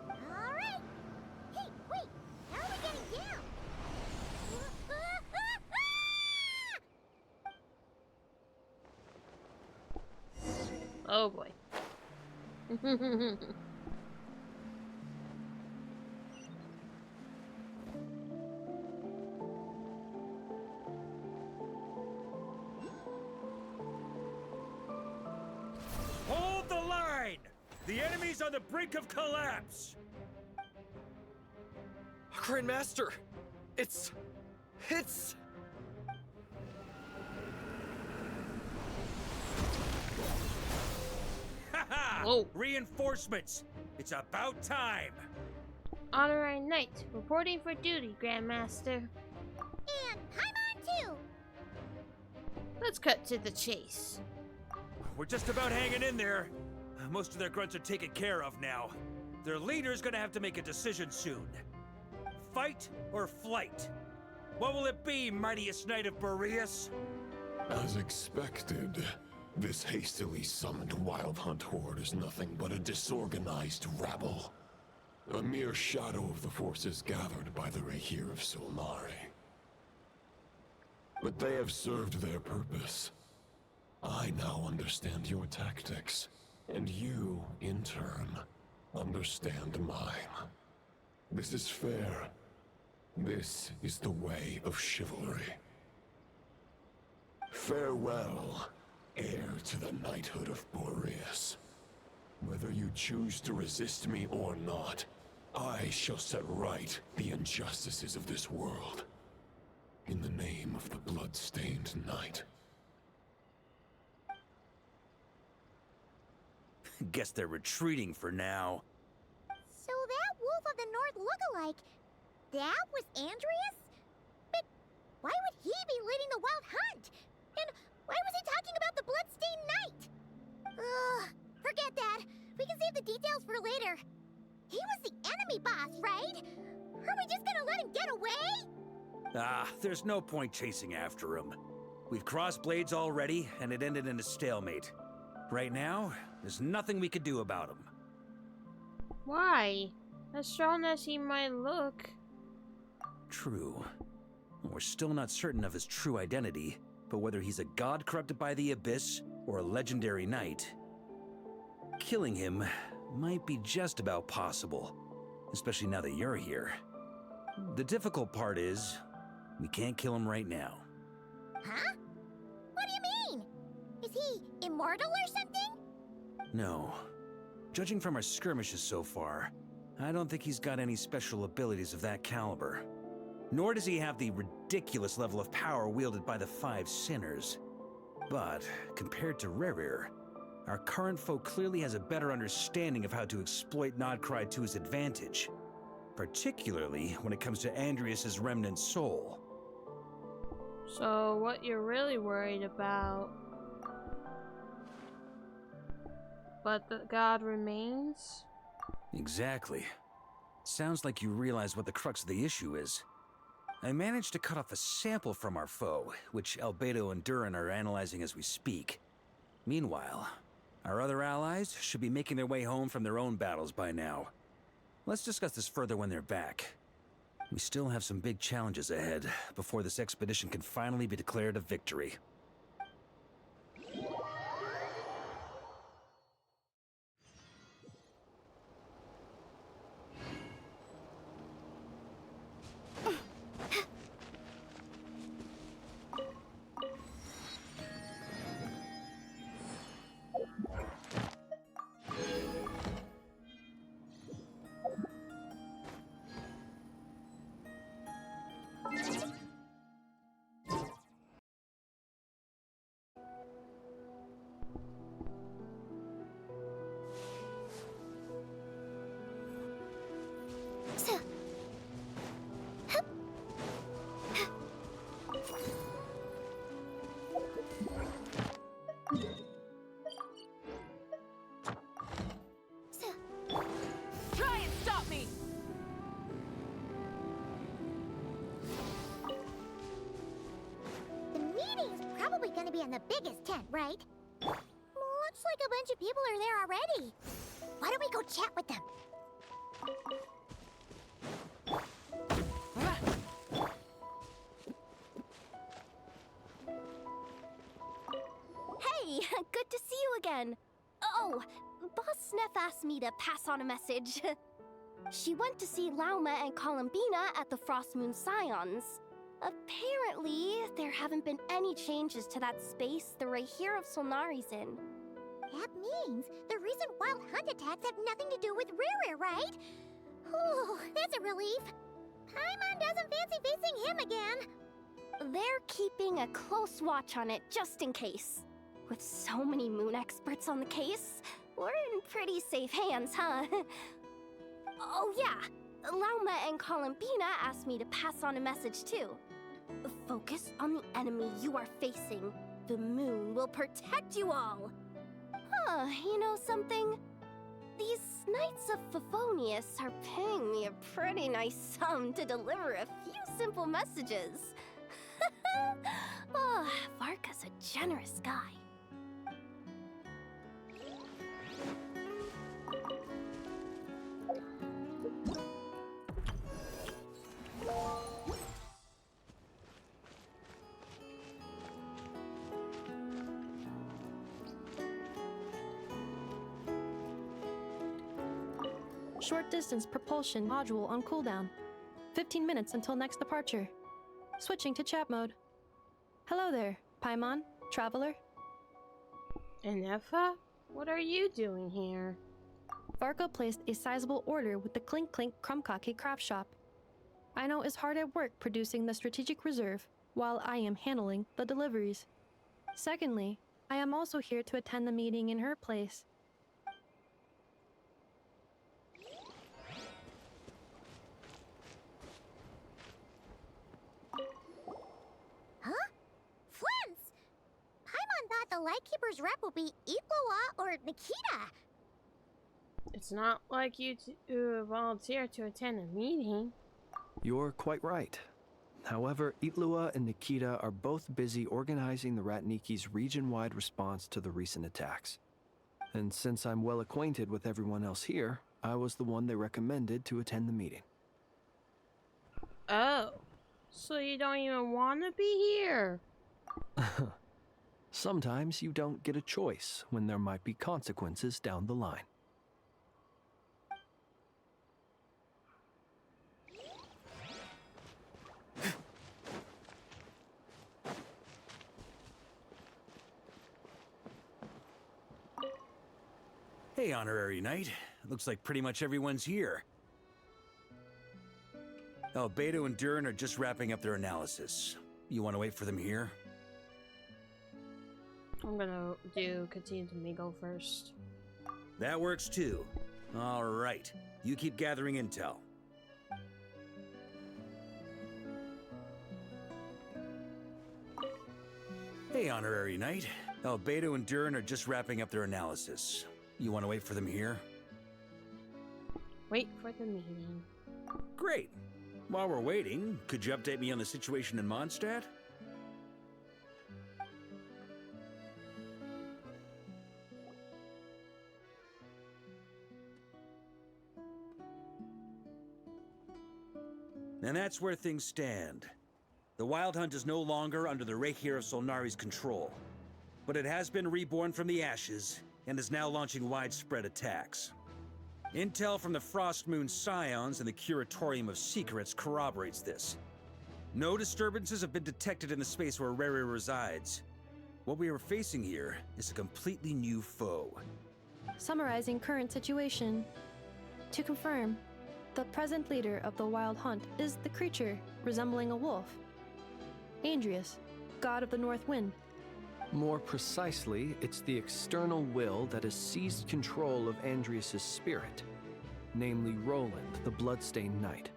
Alright! Hey, wait! How are we getting down? Oh boy. Hold the line! The enemy's on the brink of collapse! Grandmaster! It's... Haha! Whoa. Reinforcements! It's about time! Honorary Knight, reporting for duty, Grandmaster. And Paimon too! Let's cut to the chase. We're just about hanging in there. Most of their grunts are taken care of now. Their leader's gonna have to make a decision soon. Fight or flight? What will it be, mightiest Knight of Boreas? As expected, this hastily summoned Wild Hunt horde is nothing but a disorganized rabble. A mere shadow of the forces gathered by the Rahir of Solnari. But they have served their purpose. I now understand your tactics, and you, in turn, understand mine. This is fair. This is the way of chivalry. Farewell, heir to the knighthood of Boreas. Whether you choose to resist me or not, I shall set right the injustices of this world. In the name of the blood-stained knight. Guess they're retreating for now. So that Wolf of the North look-alike, that was Andreas? But why would he be leading the Wild Hunt? And why was he talking about the Bloodstained Knight? Ugh, forget that. We can save the details for later. He was the enemy boss, right? Are we just gonna let him get away? There's no point chasing after him. We've crossed blades already, and it ended in a stalemate. Right now, there's nothing we could do about him. Why? As strong as he might look. True. We're still not certain of his true identity, but whether he's a god corrupted by the Abyss or a legendary knight, killing him might be just about possible, especially now that you're here. The difficult part is, we can't kill him right now. Huh? What do you mean? Is he immortal or something? No. Judging from our skirmishes so far, I don't think he's got any special abilities of that caliber. Nor does he have the ridiculous level of power wielded by the Five Sinners. But, compared to Rerir, our current foe clearly has a better understanding of how to exploit Nodcry to his advantage. Particularly when it comes to Andreas' remnant soul. So, what you're really worried about? But the god remains? Exactly. Sounds like you realize what the crux of the issue is. I managed to cut off a sample from our foe, which Albedo and Durin are analyzing as we speak. Meanwhile, our other allies should be making their way home from their own battles by now. Let's discuss this further when they're back. We still have some big challenges ahead before this expedition can finally be declared a victory. be in the biggest tent, right? Looks like a bunch of people are there already. Why don't we go chat with them? Hey, good to see you again. Oh, Boss Sneff asked me to pass on a message. She went to see Lauma and Columbina at the Frost Moon Scions. Apparently, there haven't been any changes to that space the Rahir of Solnari's in. That means the recent wild hunt attacks have nothing to do with Riri, right? Whew, that's a relief. Paimon doesn't fancy facing him again. They're keeping a close watch on it just in case. With so many moon experts on the case, we're in pretty safe hands, huh? Oh yeah, Lauma and Columbina asked me to pass on a message too. Focus on the enemy you are facing. The moon will protect you all. Huh, you know something? These Knights of Favonius are paying me a pretty nice sum to deliver a few simple messages. Oh, Varka's a generous guy. Short distance propulsion module on cooldown. 15 minutes until next departure. Switching to chat mode. Hello there, Paimon, traveler. Inefa? What are you doing here? Varka placed a sizable order with the Clink Clink Krumkake craft shop. Aino is hard at work producing the strategic reserve, while I am handling the deliveries. Secondly, I am also here to attend the meeting in her place. Huh? Flintz! Paimon thought the Lightkeeper's rep would be Iqua or Nikita. It's not like you volunteered to attend a meeting. You're quite right. However, Itlua and Nikita are both busy organizing the Ratniki's region-wide response to the recent attacks. And since I'm well acquainted with everyone else here, I was the one they recommended to attend the meeting. Oh, so you don't even want to be here? Sometimes you don't get a choice when there might be consequences down the line. Hey, Honorary Knight. Looks like pretty much everyone's here. Oh, Beto and Durin are just wrapping up their analysis. You want to wait for them here? I'm gonna do Katina Domingo first. That works too. All right. You keep gathering intel. Hey, Honorary Knight. Oh, Beto and Durin are just wrapping up their analysis. You want to wait for them here? Wait for the meeting. Great. While we're waiting, could you update me on the situation in Mondstadt? And that's where things stand. The Wild Hunt is no longer under the Rahir of Solnari's control, but it has been reborn from the ashes and is now launching widespread attacks. Intel from the Frost Moon Scions and the Curatorium of Secrets corroborates this. No disturbances have been detected in the space where Riri resides. What we are facing here is a completely new foe. Summarizing current situation. To confirm, the present leader of the Wild Hunt is the creature resembling a wolf. Andrius, god of the North Wind. More precisely, it's the external will that has seized control of Andrius' spirit, namely Roland, the Bloodstained Knight.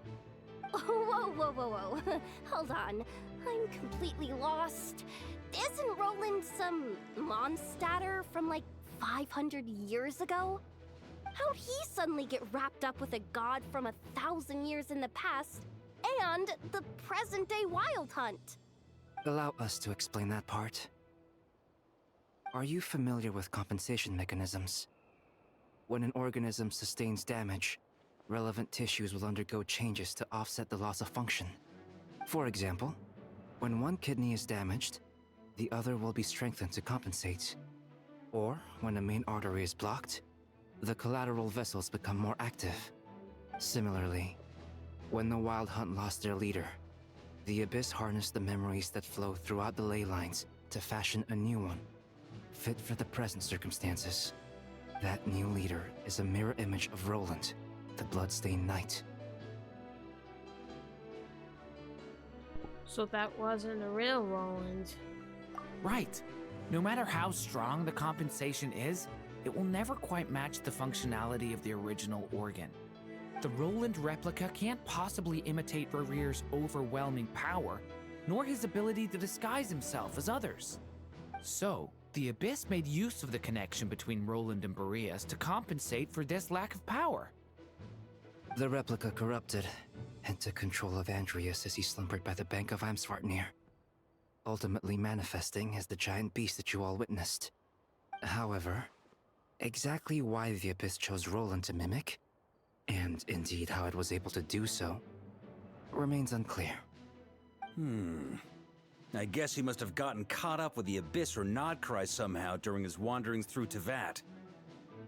Whoa. Hold on. I'm completely lost. Isn't Roland some Mondstadter from like 500 years ago? How'd he suddenly get wrapped up with a god from 1,000 years in the past and the present-day Wild Hunt? Allow us to explain that part. Are you familiar with compensation mechanisms? When an organism sustains damage, relevant tissues will undergo changes to offset the loss of function. For example, when one kidney is damaged, the other will be strengthened to compensate. Or, when a main artery is blocked, the collateral vessels become more active. Similarly, when the Wild Hunt lost their leader, the Abyss harnessed the memories that flow throughout the ley lines to fashion a new one, fit for the present circumstances. That new leader is a mirror image of Roland, the Bloodstained Knight. So that wasn't a real Roland. Right. No matter how strong the compensation is, it will never quite match the functionality of the original organ. The Roland replica can't possibly imitate Rerear's overwhelming power, nor his ability to disguise himself as others. So, the Abyss made use of the connection between Roland and Boreas to compensate for this lack of power. The replica corrupted and took control of Andreas as he slumbered by the bank of Eimsvartnir, ultimately manifesting as the giant beast that you all witnessed. However, exactly why the Abyss chose Roland to mimic, and indeed how it was able to do so, remains unclear. I guess he must have gotten caught up with the Abyss or Nodcry somehow during his wanderings through Tevat.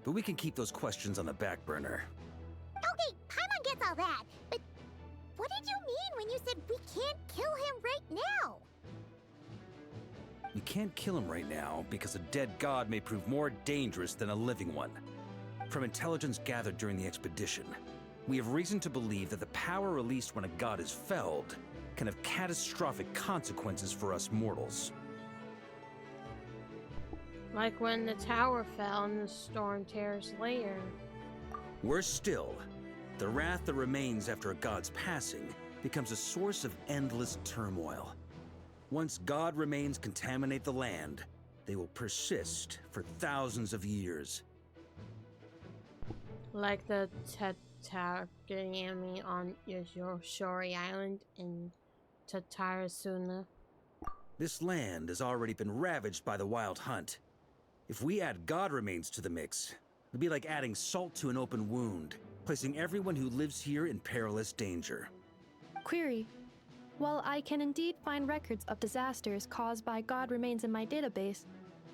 But we can keep those questions on the back burner. Okay, Paimon gets all that, but what did you mean when you said we can't kill him right now? We can't kill him right now because a dead god may prove more dangerous than a living one. From intelligence gathered during the expedition, we have reason to believe that the power released when a god is felled can have catastrophic consequences for us mortals. Like when the tower fell in the Storm Terror's lair. Worse still, the wrath that remains after a god's passing becomes a source of endless turmoil. Once god remains contaminate the land, they will persist for thousands of years. Like the Tatarigami on Yoshori Island in Tatarasuna. This land has already been ravaged by the Wild Hunt. If we add god remains to the mix, it'd be like adding salt to an open wound, placing everyone who lives here in perilous danger. Query. While I can indeed find records of disasters caused by god remains in my database,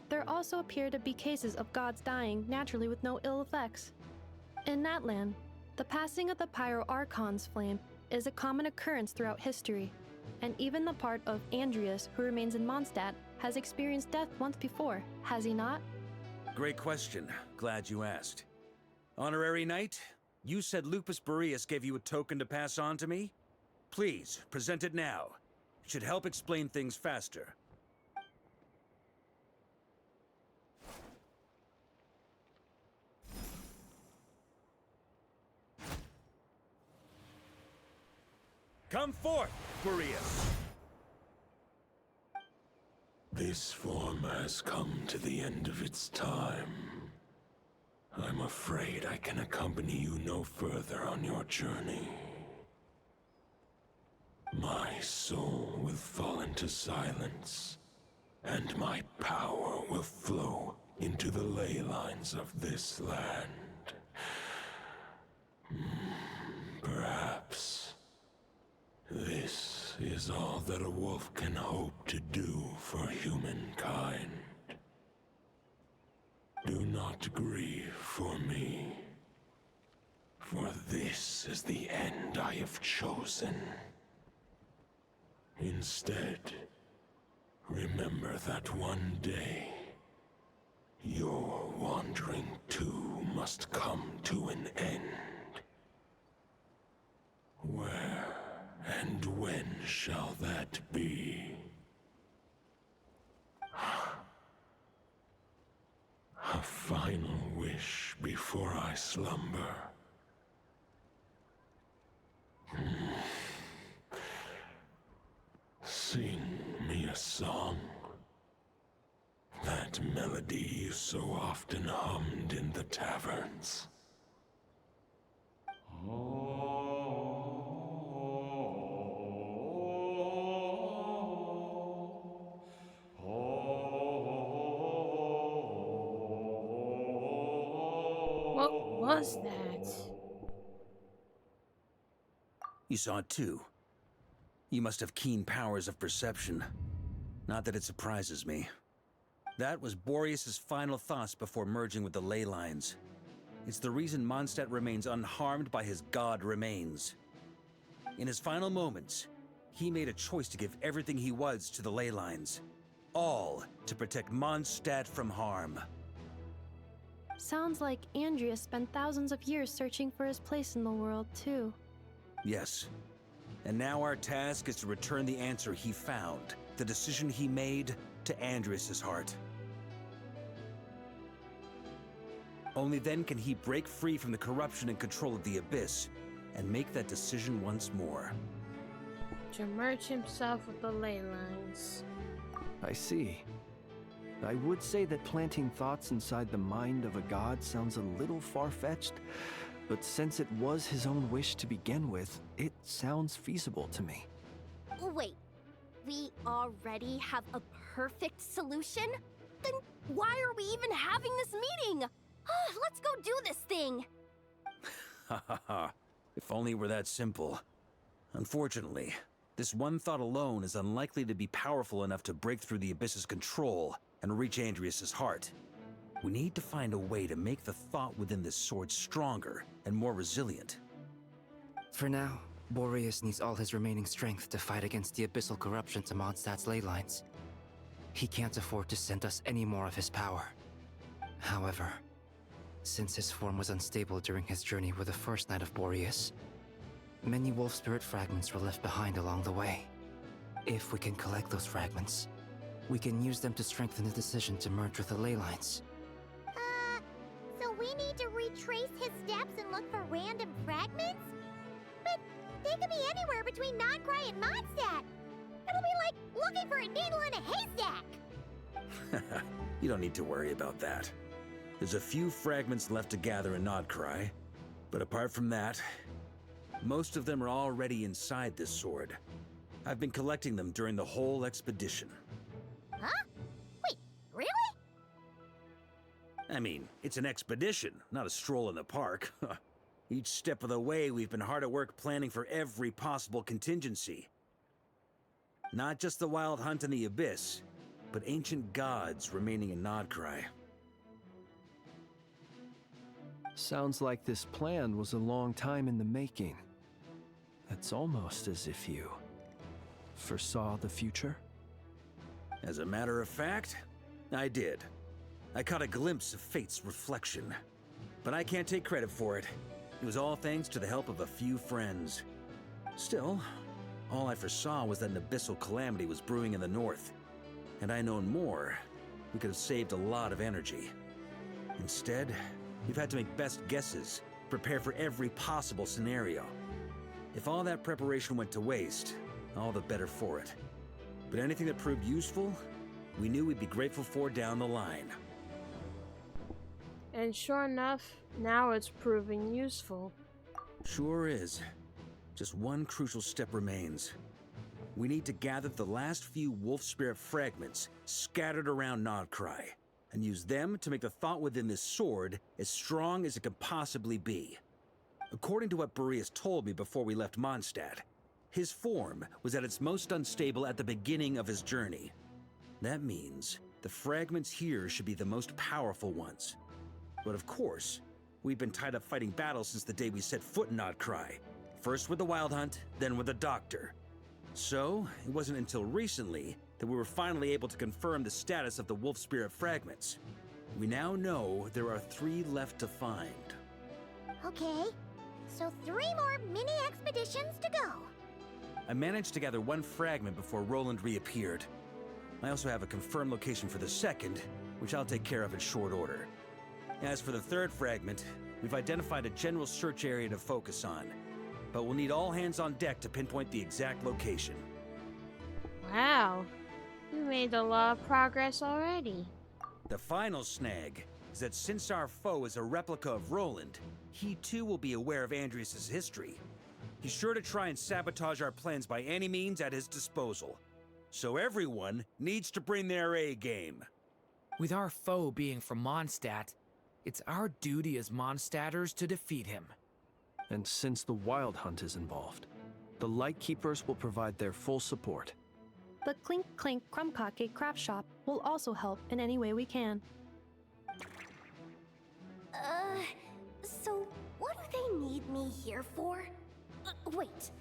there also appear to be cases of gods dying naturally with no ill effects. In that land, the passing of the Pyro Archon's flame is a common occurrence throughout history, and even the part of Andreas who remains in Mondstadt has experienced death once before, has he not? Great question. Glad you asked. Honorary Knight, you said Lupus Boreas gave you a token to pass on to me? Please, present it now. It should help explain things faster. Come forth, Boreas! This form has come to the end of its time. I'm afraid I can accompany you no further on your journey. My soul will fall into silence, and my power will flow into the ley lines of this land. Perhaps this is all that a wolf can hope to do for humankind. Do not grieve for me, for this is the end I have chosen. Instead, remember that one day, your wandering too must come to an end. Where and when shall that be? A final wish before I slumber. Sing me a song. That melody you so often hummed in the taverns. was that? You saw it too. You must have keen powers of perception. Not that it surprises me. That was Boreas's final thoughts before merging with the ley lines. It's the reason Mondstadt remains unharmed by his god remains. In his final moments, he made a choice to give everything he was to the ley lines. All to protect Mondstadt from harm. Sounds like Andreas spent thousands of years searching for his place in the world, too. Yes. And now our task is to return the answer he found, the decision he made, to Andreas' heart. Only then can he break free from the corruption and control of the Abyss, and make that decision once more. To merge himself with the ley lines. I see. I would say that planting thoughts inside the mind of a god sounds a little far-fetched, but since it was his own wish to begin with, it sounds feasible to me. Wait, we already have a perfect solution? Then why are we even having this meeting? Let's go do this thing! Ha ha ha. If only it were that simple. Unfortunately, this one thought alone is unlikely to be powerful enough to break through the Abyss's control and reach Andreas' heart. We need to find a way to make the thought within this sword stronger and more resilient. For now, Boreas needs all his remaining strength to fight against the abyssal corruption to Mondstadt's ley lines. He can't afford to send us any more of his power. However, since his form was unstable during his journey with the first Knight of Boreas, many wolf spirit fragments were left behind along the way. If we can collect those fragments, we can use them to strengthen the decision to merge with the ley lines. So we need to retrace his steps and look for random fragments? But they could be anywhere between Nodcry and Mondstadt. It'll be like looking for a needle in a haystack. You don't need to worry about that. There's a few fragments left to gather in Nodcry, but apart from that, most of them are already inside this sword. I've been collecting them during the whole expedition. Huh? Wait, really? I mean, it's an expedition, not a stroll in the park. Each step of the way, we've been hard at work planning for every possible contingency. Not just the wild hunt in the Abyss, but ancient gods remaining in Nodcry. Sounds like this plan was a long time in the making. It's almost as if you foresaw the future. As a matter of fact, I did. I caught a glimpse of fate's reflection. But I can't take credit for it. It was all thanks to the help of a few friends. Still, all I foresaw was that an abyssal calamity was brewing in the north. Had I known more, we could have saved a lot of energy. Instead, we've had to make best guesses, prepare for every possible scenario. If all that preparation went to waste, all the better for it. But anything that proved useful, we knew we'd be grateful for down the line. And sure enough, now it's proving useful. Sure is. Just one crucial step remains. We need to gather the last few wolf spirit fragments scattered around Nodcry, and use them to make the thought within this sword as strong as it could possibly be. According to what Boreas told me before we left Mondstadt, his form was at its most unstable at the beginning of his journey. That means the fragments here should be the most powerful ones. But of course, we've been tied up fighting battles since the day we set foot in Nodcry. First with the Wild Hunt, then with the Doctor. So, it wasn't until recently that we were finally able to confirm the status of the wolf spirit fragments. We now know there are 3 left to find. Okay, so 3 more mini expeditions to go. I managed to gather 1 fragment before Roland reappeared. I also have a confirmed location for the second, which I'll take care of in short order. As for the 3rd fragment, we've identified a general search area to focus on, but we'll need all hands on deck to pinpoint the exact location. Wow, you made a lot of progress already. The final snag is that since our foe is a replica of Roland, he too will be aware of Andreas' history. He's sure to try and sabotage our plans by any means at his disposal. So everyone needs to bring their A game. With our foe being from Mondstadt, It's our duty as Mondstadters to defeat him. And since the Wild Hunt is involved, the Lightkeepers will provide their full support. The Clink Clink Krumkake craft shop will also help in any way we can. So what do they need me here for? Wait,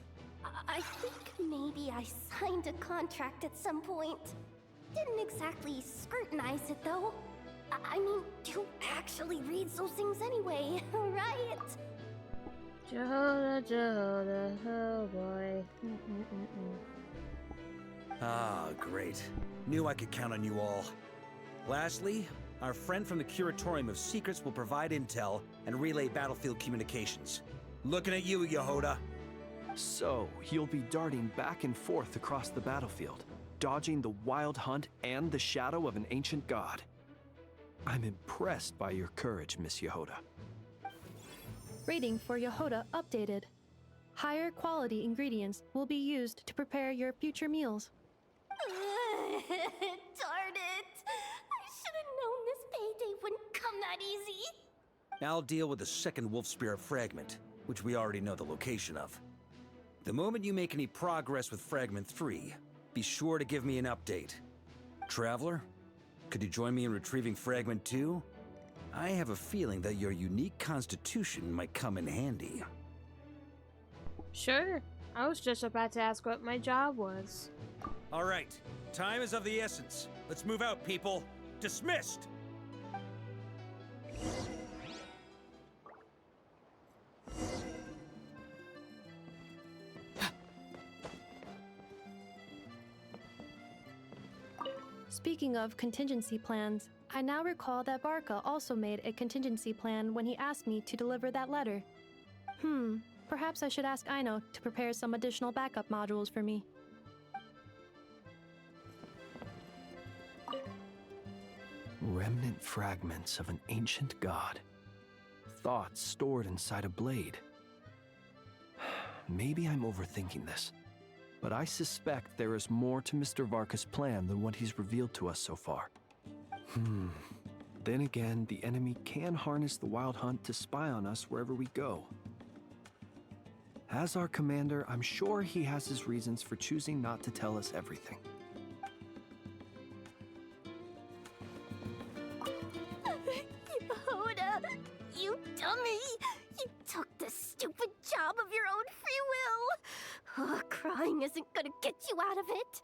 I think maybe I signed a contract at some point. Didn't exactly scrutinize it though. I mean, who actually reads those things anyway, right? Jehoda, oh boy. Ah, great. Knew I could count on you all. Lastly, our friend from the Curatorium of Secrets will provide intel and relay battlefield communications. Looking at you, Yehoda. So, you'll be darting back and forth across the battlefield, dodging the Wild Hunt and the shadow of an ancient god. I'm impressed by your courage, Miss Yehoda. Rating for Yehoda updated. Higher quality ingredients will be used to prepare your future meals. Darn it! I should have known this payday wouldn't come that easy. I'll deal with the second Wolf Spirit fragment, which we already know the location of. The moment you make any progress with Fragment 3, be sure to give me an update. Traveler, could you join me in retrieving Fragment 2? I have a feeling that your unique constitution might come in handy. Sure. I was just about to ask what my job was. All right, time is of the essence. Let's move out, people. Dismissed! Speaking of contingency plans, I now recall that Barca also made a contingency plan when he asked me to deliver that letter. Perhaps I should ask Aino to prepare some additional backup modules for me. Remnant fragments of an ancient god. Thoughts stored inside a blade. Maybe I'm overthinking this, but I suspect there is more to Mr. Varka's plan than what he's revealed to us so far. Then again, the enemy can harness the Wild Hunt to spy on us wherever we go. As our commander, I'm sure he has his reasons for choosing not to tell us everything. Yehoda, you dummy! You took the stupid job of your own free will! Crying isn't gonna get you out of it!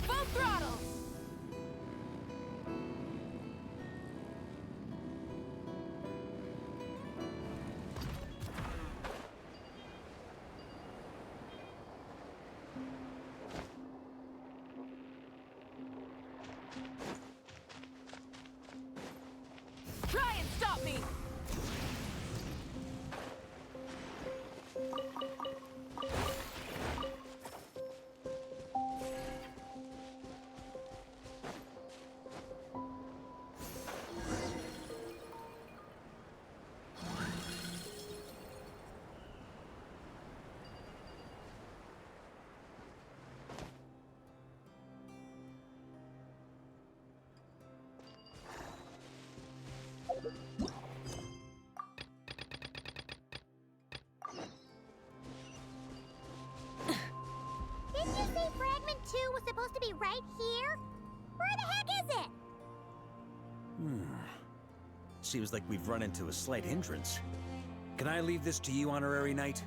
Full throttle! Try and stop me! Didn't you say Fragment 2 was supposed to be right here? Where the heck is it? Seems like we've run into a slight hindrance. Can I leave this to you, Honorary Knight?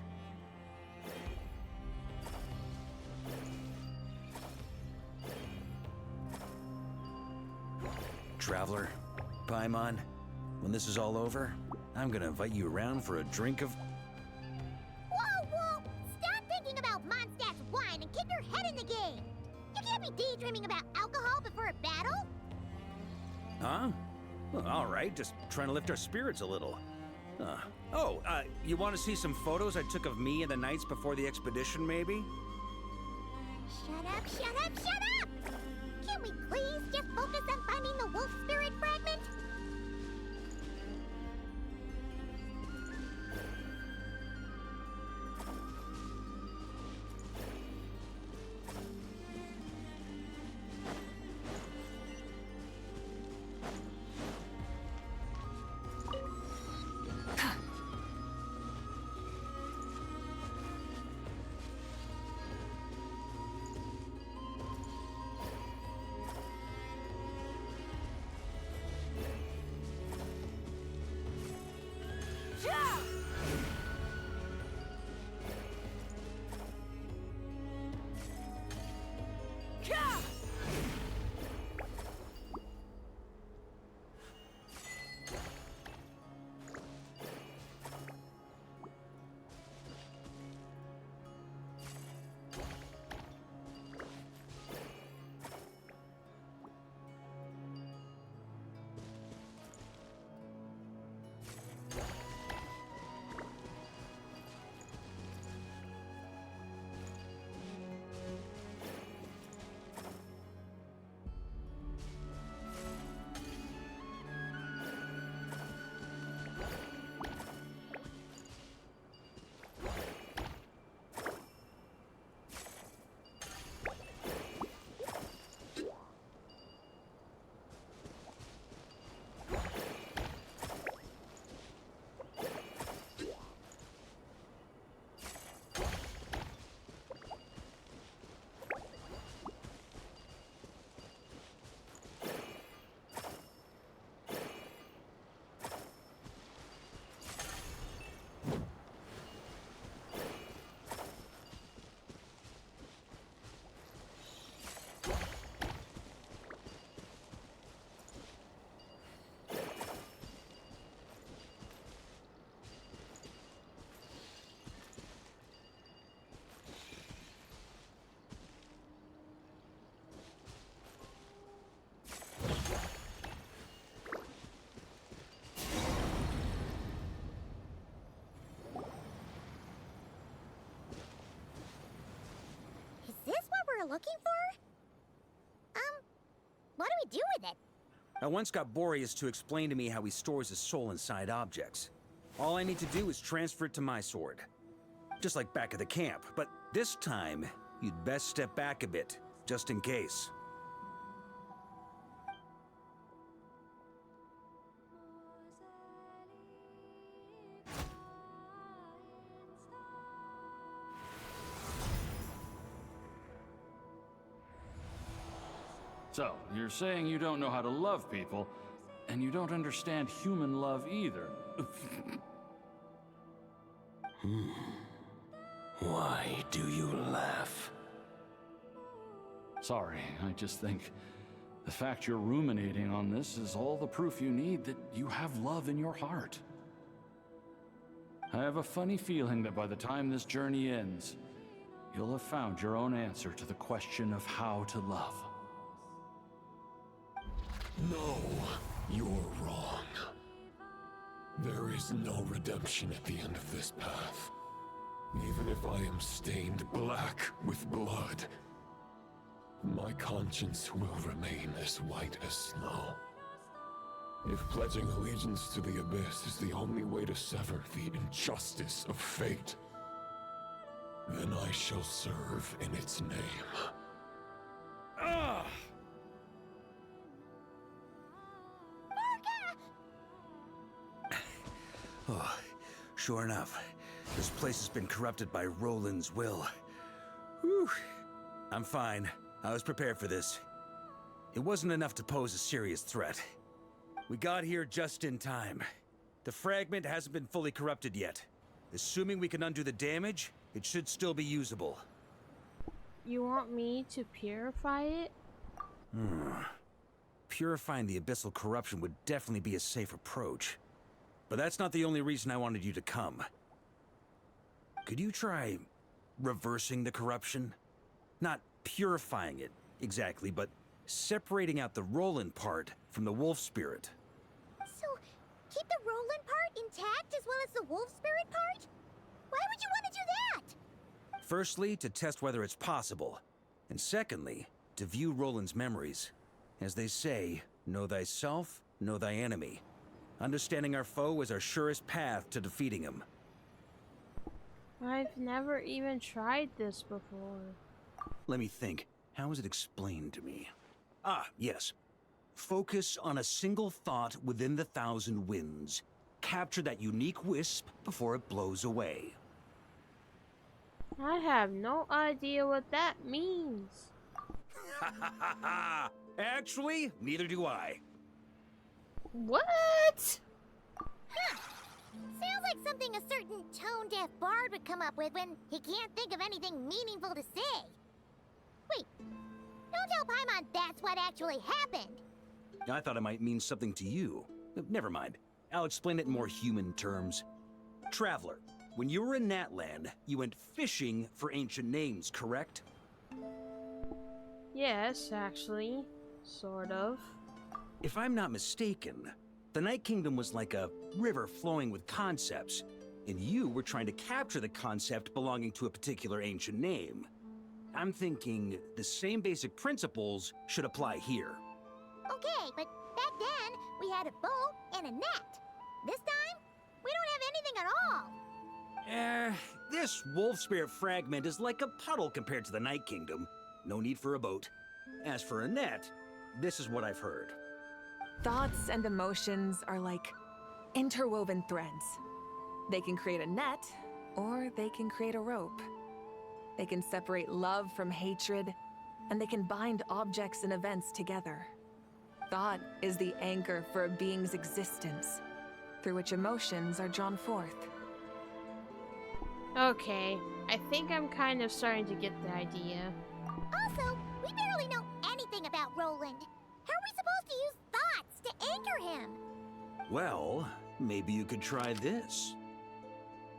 Traveler, Paimon, when this is all over, I'm gonna invite you around for a drink of... Whoa, whoa! Stop thinking about Mondstadt's wine and keep your head in the game! You can't be daydreaming about alcohol before a battle! Huh? Well, all right, just trying to lift our spirits a little. You want to see some photos I took of me and the knights before the expedition, maybe? Shut up, shut up, shut up! Can we please just focus on finding the wolf spirit fragment? Is this what we're looking for? What do we do with it? I once got Boreas to explain to me how he stores his soul inside objects. All I need to do is transfer it to my sword. Just like back at the camp, but this time, you'd best step back a bit, just in case. So, you're saying you don't know how to love people, and you don't understand human love either. Why do you laugh? Sorry, I just think the fact you're ruminating on this is all the proof you need that you have love in your heart. I have a funny feeling that by the time this journey ends, you'll have found your own answer to the question of how to love. No, you're wrong. There is no redemption at the end of this path. Even if I am stained black with blood, my conscience will remain as white as snow. If pledging allegiance to the Abyss is the only way to sever the injustice of fate, then I shall serve in its name. Oh, sure enough, this place has been corrupted by Roland's will. Whew. I'm fine. I was prepared for this. It wasn't enough to pose a serious threat. We got here just in time. The fragment hasn't been fully corrupted yet. Assuming we can undo the damage, it should still be usable. You want me to purify it? Purifying the abyssal corruption would definitely be a safe approach. But that's not the only reason I wanted you to come. Could you try reversing the corruption? Not purifying it, exactly, but separating out the Roland part from the wolf spirit. So, keep the Roland part intact as well as the wolf spirit part? Why would you want to do that? Firstly, to test whether it's possible. And secondly, to view Roland's memories. As they say, know thyself, know thy enemy. Understanding our foe is our surest path to defeating him. I've never even tried this before. Let me think. How was it explained to me? Ah, yes. Focus on a single thought within the 1,000 winds. Capture that unique wisp before it blows away. I have no idea what that means. Ha ha ha ha! Actually, neither do I. What? Sounds like something a certain tone-deaf bard would come up with when he can't think of anything meaningful to say. Wait, don't tell Paimon that's what actually happened. I thought it might mean something to you. Never mind. I'll explain it in more human terms. Traveler, when you were in Natland, you went fishing for ancient names, correct? Yes, actually. Sort of. If I'm not mistaken, the Night Kingdom was like a river flowing with concepts, and you were trying to capture the concept belonging to a particular ancient name. I'm thinking the same basic principles should apply here. Okay, but back then, we had a boat and a net. This time, we don't have anything at all. This wolf spirit fragment is like a puddle compared to the Night Kingdom. No need for a boat. As for a net, this is what I've heard. Thoughts and emotions are like interwoven threads. They can create a net, or they can create a rope. They can separate love from hatred, and they can bind objects and events together. Thought is the anchor for a being's existence, through which emotions are drawn forth. Okay, I think I'm kind of starting to get the idea. Also, we barely know anything about Roland. How are we supposed to use thoughts to anchor him? Well, maybe you could try this.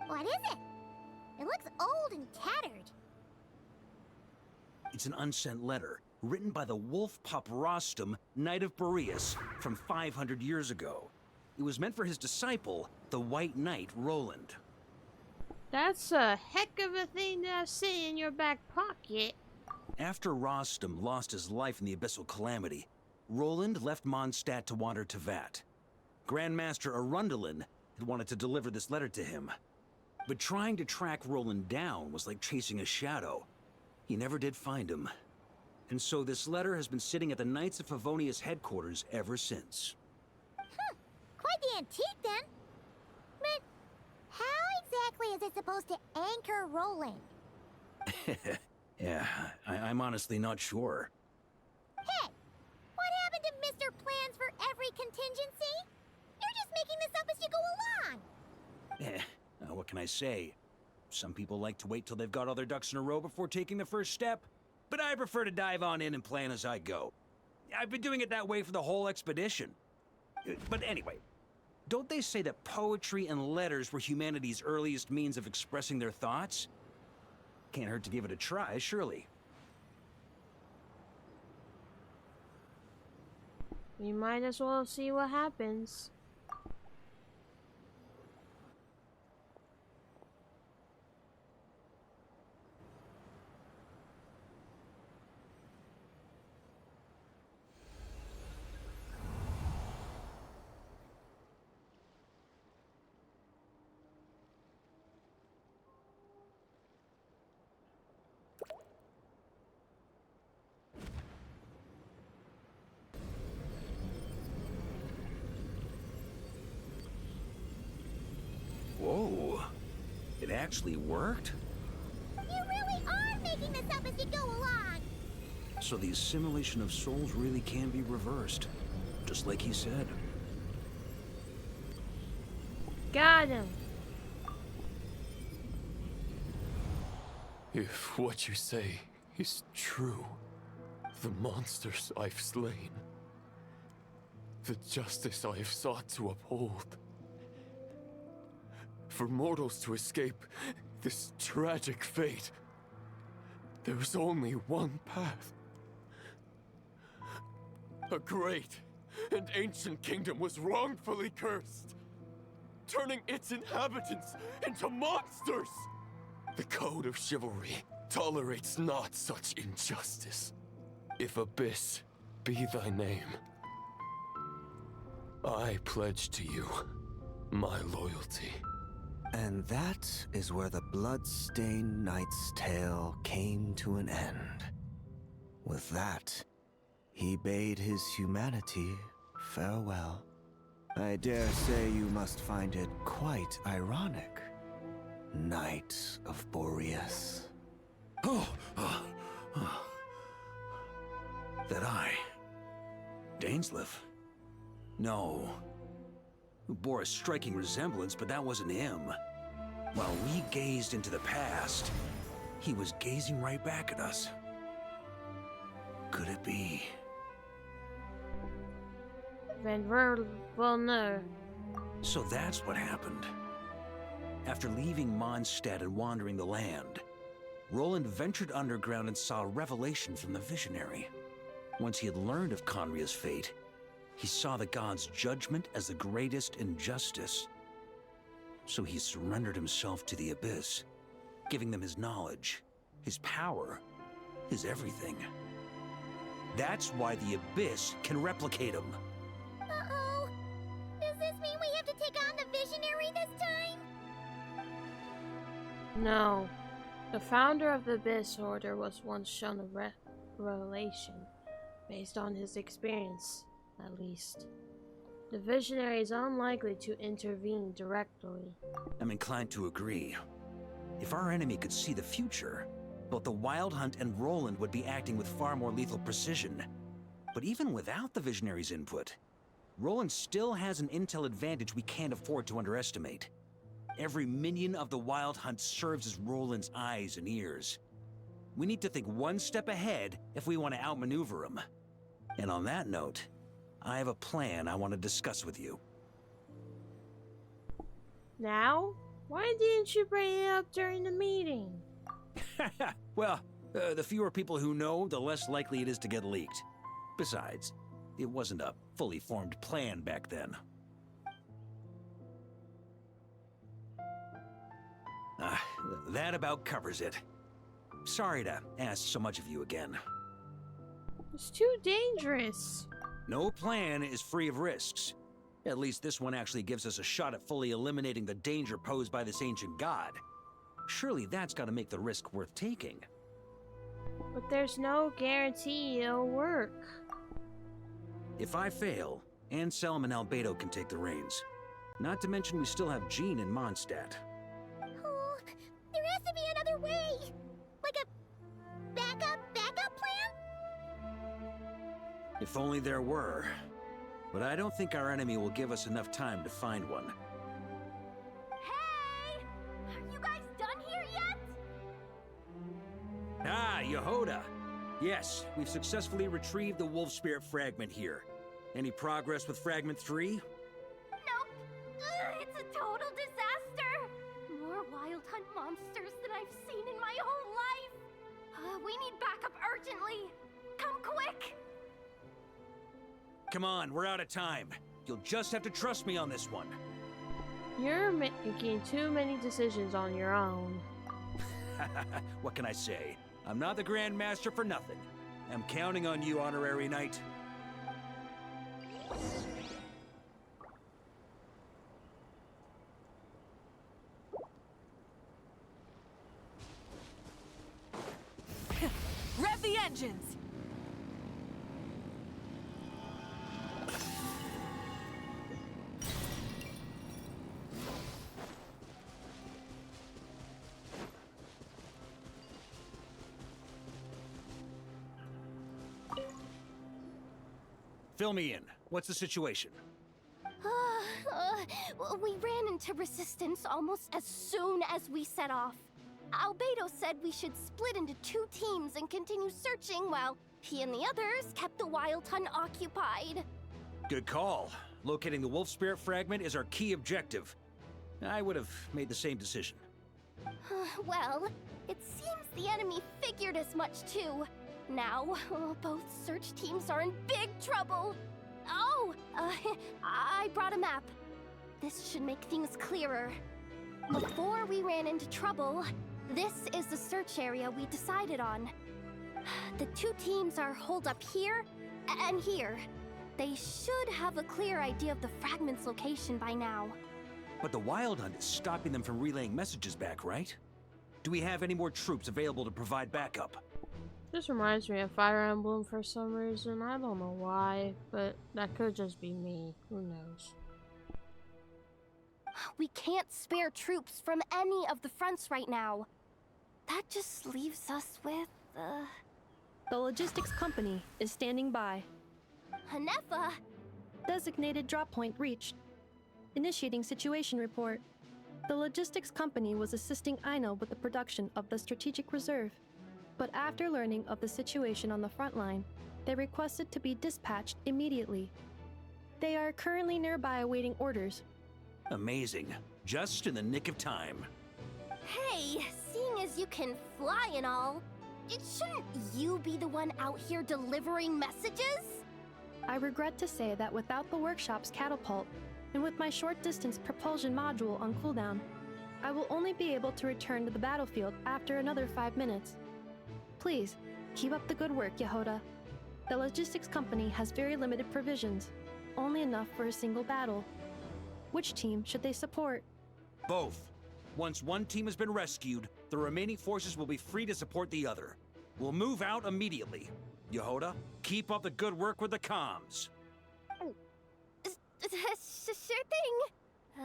What is it? It looks old and tattered. It's an unsent letter, written by the wolf pup Rostam, Knight of Boreas, from 500 years ago. It was meant for his disciple, the White Knight Roland. That's a heck of a thing to sit in your back pocket. After Rostam lost his life in the Abyssal Calamity, Roland left Mondstadt to wander to Vat. Grandmaster Arundelen had wanted to deliver this letter to him. But trying to track Roland down was like chasing a shadow. He never did find him. And so this letter has been sitting at the Knights of Favonius headquarters ever since. Quite the antique, then. But how exactly is it supposed to anchor Roland? Yeah, I'm honestly not sure. Hey, what happened to Mr. Plans for every contingency? You're just making this up as you go along. What can I say? Some people like to wait till they've got all their ducks in a row before taking the first step, but I prefer to dive on in and plan as I go. I've been doing it that way for the whole expedition. But anyway, don't they say that poetry and letters were humanity's earliest means of expressing their thoughts? Can't hurt to give it a try, surely. We might as well see what happens. Whoa, it actually worked? You really are making this up as you go along. So the assimilation of souls really can be reversed, just like he said. Got him. If what you say is true, the monsters I've slain, the justice I have sought to uphold, for mortals to escape this tragic fate, there is only one path. A great and ancient kingdom was wrongfully cursed, turning its inhabitants into monsters. The code of chivalry tolerates not such injustice. If Abyss be thy name, I pledge to you my loyalty. And that is where the blood-stained knight's tale came to an end. With that, he bade his humanity farewell. I dare say you must find it quite ironic, Knight of Boreas. That I... Dainsleif? No. Bore a striking resemblance, but that wasn't him. While we gazed into the past, he was gazing right back at us. Could it be? Then we'll know. So that's what happened. After leaving Mondstadt and wandering the land, Roland ventured underground and saw a revelation from the Visionary. Once he had learned of Conria's fate, he saw the gods' judgment as the greatest injustice. So he surrendered himself to the Abyss, giving them his knowledge, his power, his everything. That's why the Abyss can replicate him. Uh-oh. Does this mean we have to take on the Visionary this time? No. The founder of the Abyss Order was once shown a revelation, based on his experience, at least. The Visionary is unlikely to intervene directly. I'm inclined to agree. If our enemy could see the future, both the Wild Hunt and Roland would be acting with far more lethal precision. But even without the Visionary's input, Roland still has an intel advantage we can't afford to underestimate. Every minion of the Wild Hunt serves as Roland's eyes and ears. We need to think one step ahead if we want to outmaneuver him. And on that note, I have a plan I want to discuss with you. Now? Why didn't you bring it up during the meeting? Well, the fewer people who know, the less likely it is to get leaked. Besides, it wasn't a fully formed plan back then. That about covers it. Sorry to ask so much of you again. It's too dangerous. No plan is free of risks. At least this one actually gives us a shot at fully eliminating the danger posed by this ancient god. Surely that's got to make the risk worth taking. But there's no guarantee it'll work. If I fail, Anselm and Albedo can take the reins. Not to mention we still have Jean in Mondstadt. Oh, there has to be another way! Like a backup plan? If only there were. But I don't think our enemy will give us enough time to find one. Hey! Are you guys done here yet? Ah, Yehoda! Yes, we've successfully retrieved the Wolf Spirit fragment here. Any progress with Fragment 3? Nope. It's a total disaster. More Wild Hunt monsters than I've seen in my whole life. We need backup urgently. Come quick. Come on, we're out of time. You'll just have to trust me on this one. You're making too many decisions on your own. What can I say? I'm not the Grand Master for nothing. I'm counting on you, Honorary Knight. Rev the engines! Fill me in. What's the situation? We ran into resistance almost as soon as we set off. Albedo said we should split into 2 teams and continue searching while he and the others kept the Wild Hunt occupied. Good call. Locating the Wolf Spirit fragment is our key objective. I would have made the same decision. Well, it seems the enemy figured as much too. now. Both search teams are in big trouble. Oh, I brought a map. This should make things clearer. Before we ran into trouble, this is the search area we decided on. The two teams are holed up here and here. They should have a clear idea of the fragment's location by now. But the Wild Hunt is stopping them from relaying messages back, right? Do we have any more troops available to provide backup? This reminds me of Fire Emblem for some reason. I don't know why, but that could just be me. Who knows? We can't spare troops from any of the fronts right now. That just leaves us with, The logistics company is standing by. Hanefa! Designated drop point reached. Initiating situation report. The logistics company was assisting Aino with the production of the strategic reserve. But after learning of the situation on the front line, they requested to be dispatched immediately. They are currently nearby awaiting orders. Amazing. Just in the nick of time. Hey, seeing as you can fly and all, shouldn't you be the one out here delivering messages? I regret to say that without the workshop's catapult, and with my short-distance propulsion module on cooldown, I will only be able to return to the battlefield after another 5 minutes. Please, keep up the good work, Yehoda. The logistics company has very limited provisions, only enough for a single battle. Which team should they support? Both. Once one team has been rescued, the remaining forces will be free to support the other. We'll move out immediately. Yehoda, keep up the good work with the comms. Sure thing.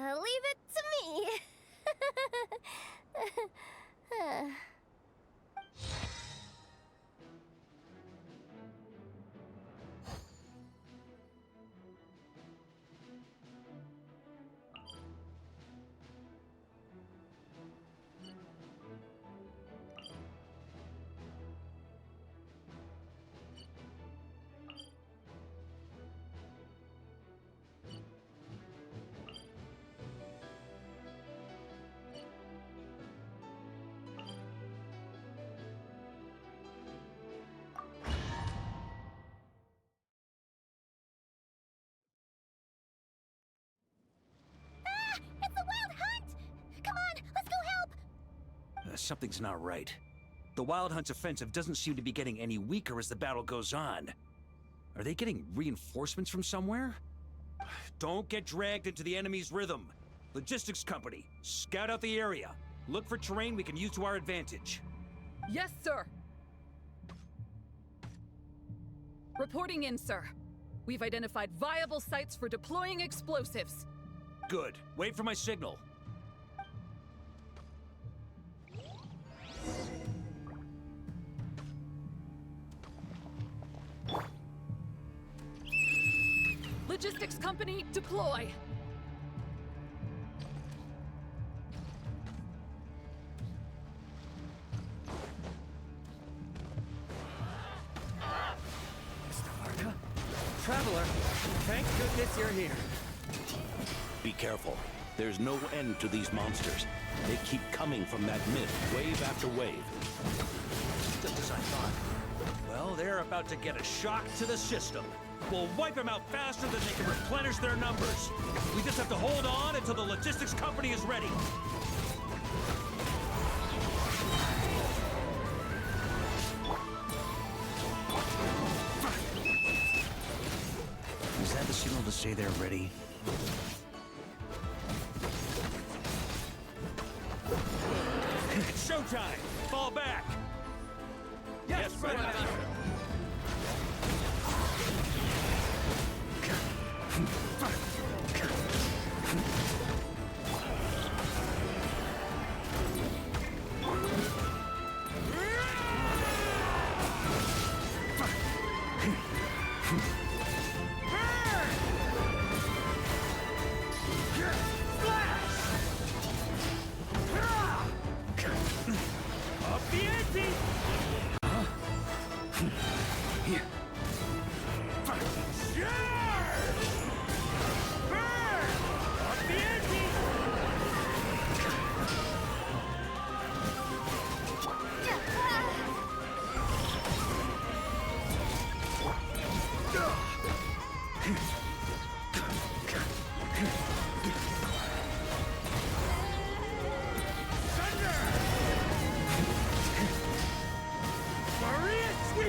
Leave it to me. It's the Wild Hunt! Come on, let's go help! Something's not right. The Wild Hunt's offensive doesn't seem to be getting any weaker as the battle goes on. Are they getting reinforcements from somewhere? Don't get dragged into the enemy's rhythm. Logistics company, scout out the area. Look for terrain we can use to our advantage. Yes, sir. Reporting in, sir. We've identified viable sites for deploying explosives. Good. Wait for my signal. Logistics company, deploy. Traveler, thank goodness you're here. Be careful. There's no end to these monsters. They keep coming from that myth, wave after wave. Just as I thought. Well, they're about to get a shock to the system. We'll wipe them out faster than they can replenish their numbers. We just have to hold on until the logistics company is ready. Is that the signal to say they're ready? It's showtime! Fall back! Yes, Red Master!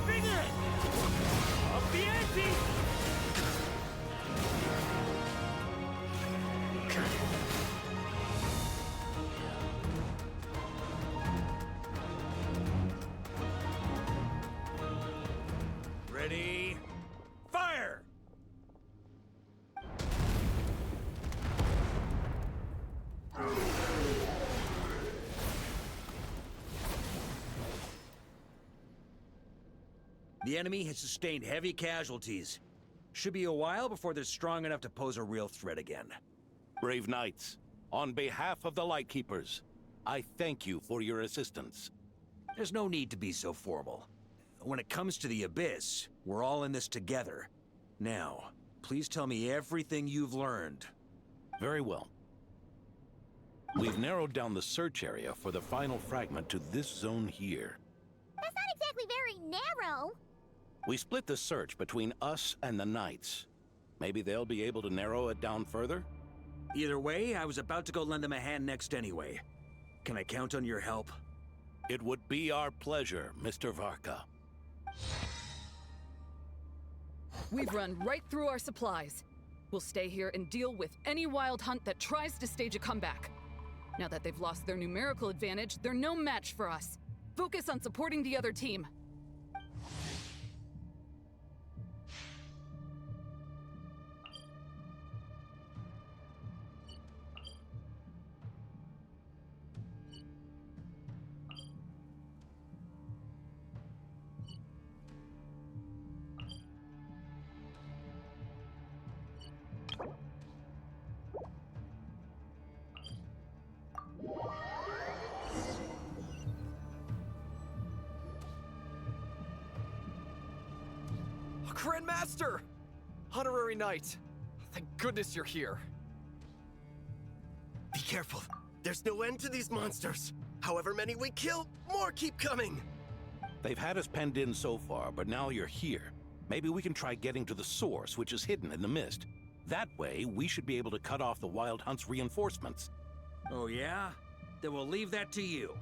sweeping in! Up the ante! Ready? Fire! The enemy has sustained heavy casualties. Should be a while before they're strong enough to pose a real threat again. Brave knights, on behalf of the Lightkeepers, I thank you for your assistance. There's no need to be so formal. When it comes to the Abyss, we're all in this together. Now, please tell me everything you've learned. Very well. We've narrowed down the search area for the final fragment to this zone here. That's not exactly very narrow. We split the search between us and the Knights. Maybe they'll be able to narrow it down further? Either way, I was about to go lend them a hand next anyway. Can I count on your help? It would be our pleasure, Mr. Varka. We've run right through our supplies. We'll stay here and deal with any wild hunt that tries to stage a comeback. Now that they've lost their numerical advantage, they're no match for us. Focus on supporting the other team. Grandmaster! Honorary Knight! Thank goodness you're here. Be careful. There's no end to these monsters. However many we kill, more keep coming. They've had us penned in so far, but now you're here. Maybe we can try getting to the source, which is hidden in the mist. That way, we should be able to cut off the Wild Hunt's reinforcements. Oh yeah? Then we'll leave that to you.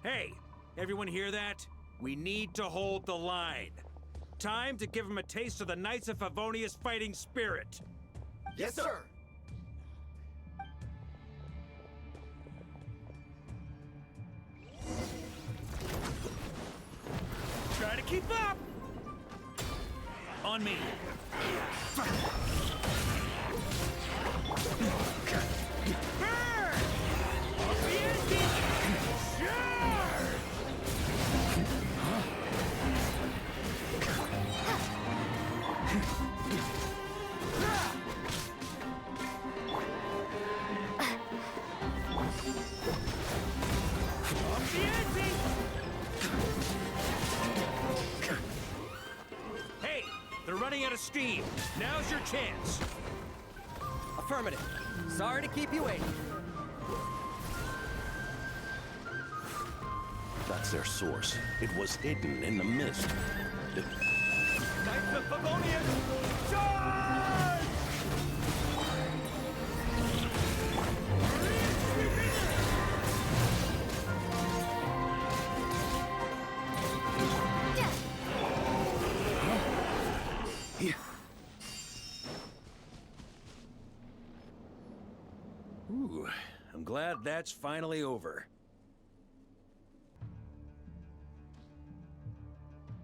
Hey, everyone hear that? We need to hold the line. Time to give them a taste of the Knights of Favonia's fighting spirit. Yes, sir! Try to keep up! On me. Burn! Off the ante! Sure! Off the ante! Hey, they're running out of steam. Now's your chance. Affirmative. Sorry to keep you waiting. That's their source. It was hidden in the mist. Knights of Favonia, charge! Ooh, I'm glad that's finally over.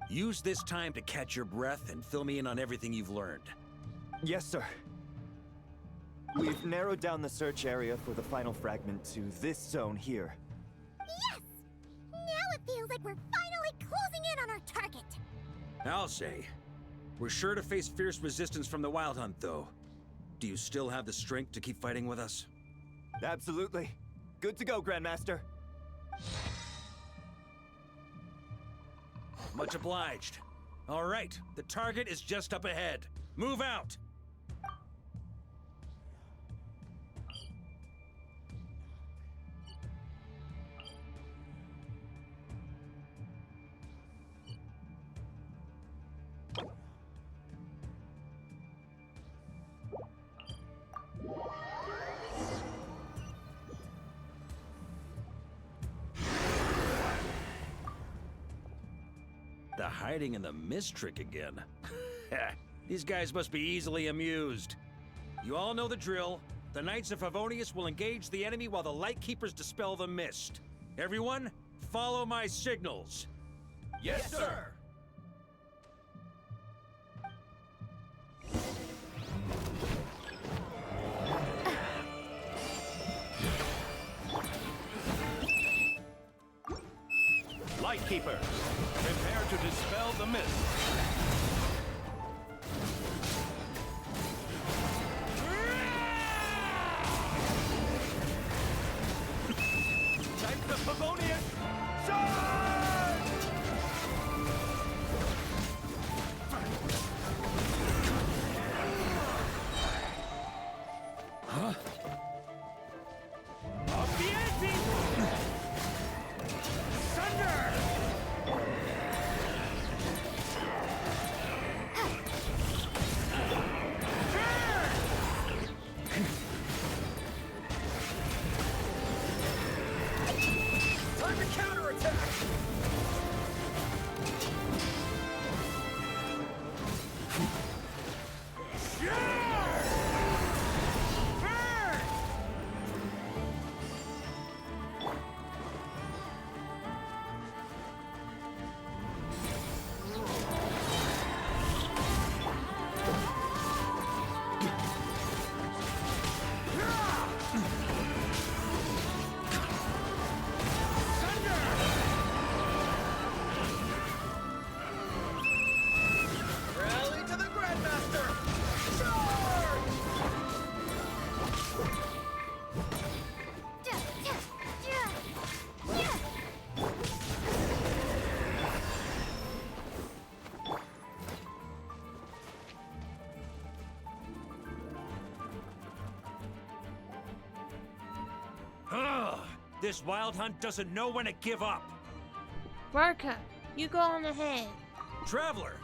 Use this time to catch your breath and fill me in on everything you've learned. Yes, sir. We've narrowed down the search area for the final fragment to this zone here. Yes! Now it feels like we're finally closing in on our target. I'll say. We're sure to face fierce resistance from the Wild Hunt, though. Do you still have the strength to keep fighting with us? Absolutely. Good to go, Grandmaster. Much obliged. All right, the target is just up ahead. Move out! The hiding in the mist trick again. These guys must be easily amused. You all know the drill. The Knights of Favonius will engage the enemy while the Lightkeepers dispel the mist. Everyone, follow my signals. Yes, sir! Lightkeeper, prepare to dispel the mist. Knights of Favonius, charge! Huh? Up the ante! Thunder! Time to counterattack! Rally to the Grandmaster! Charge! Ugh, this wild hunt doesn't know when to give up. Varka, you go on ahead. Traveler!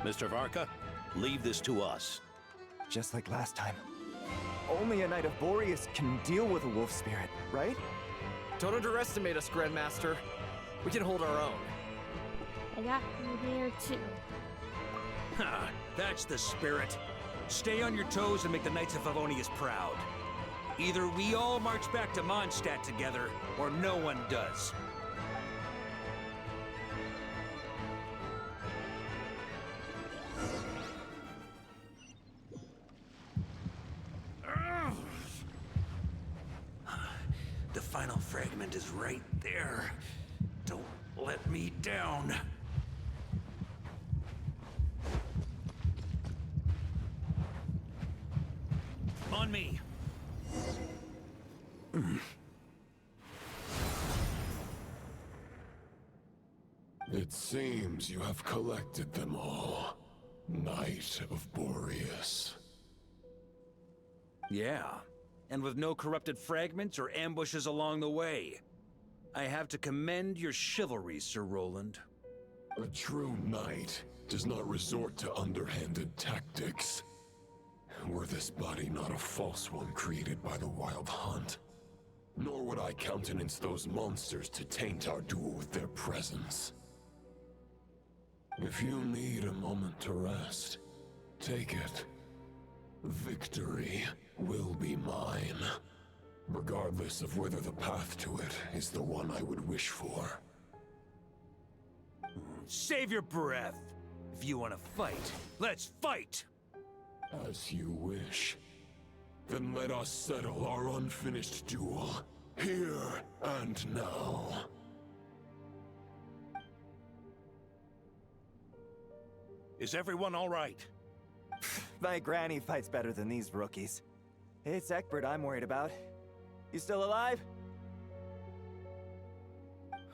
Mr. Varka, leave this to us. Just like last time. Only a Knight of Boreas can deal with a wolf spirit, right? Don't underestimate us, Grandmaster. We can hold our own. I got you here too. Ha, that's the spirit. Stay on your toes and make the Knights of Favonius proud. Either we all march back to Mondstadt together, or no one does. Ugh. The final fragment is right there. Don't let me down. On me. It seems you have collected them all, Knight of Boreas. Yeah, and with no corrupted fragments or ambushes along the way. I have to commend your chivalry, Sir Roland. A true knight does not resort to underhanded tactics. Were this body not a false one created by the Wild Hunt, nor would I countenance those monsters to taint our duel with their presence. If you need a moment to rest, take it. Victory will be mine, regardless of whether the path to it is the one I would wish for. Save your breath. If you want to fight, let's fight! As you wish. Then let us settle our unfinished duel, here and now. Is everyone all right? My granny fights better than these rookies. It's Egbert I'm worried about. You still alive?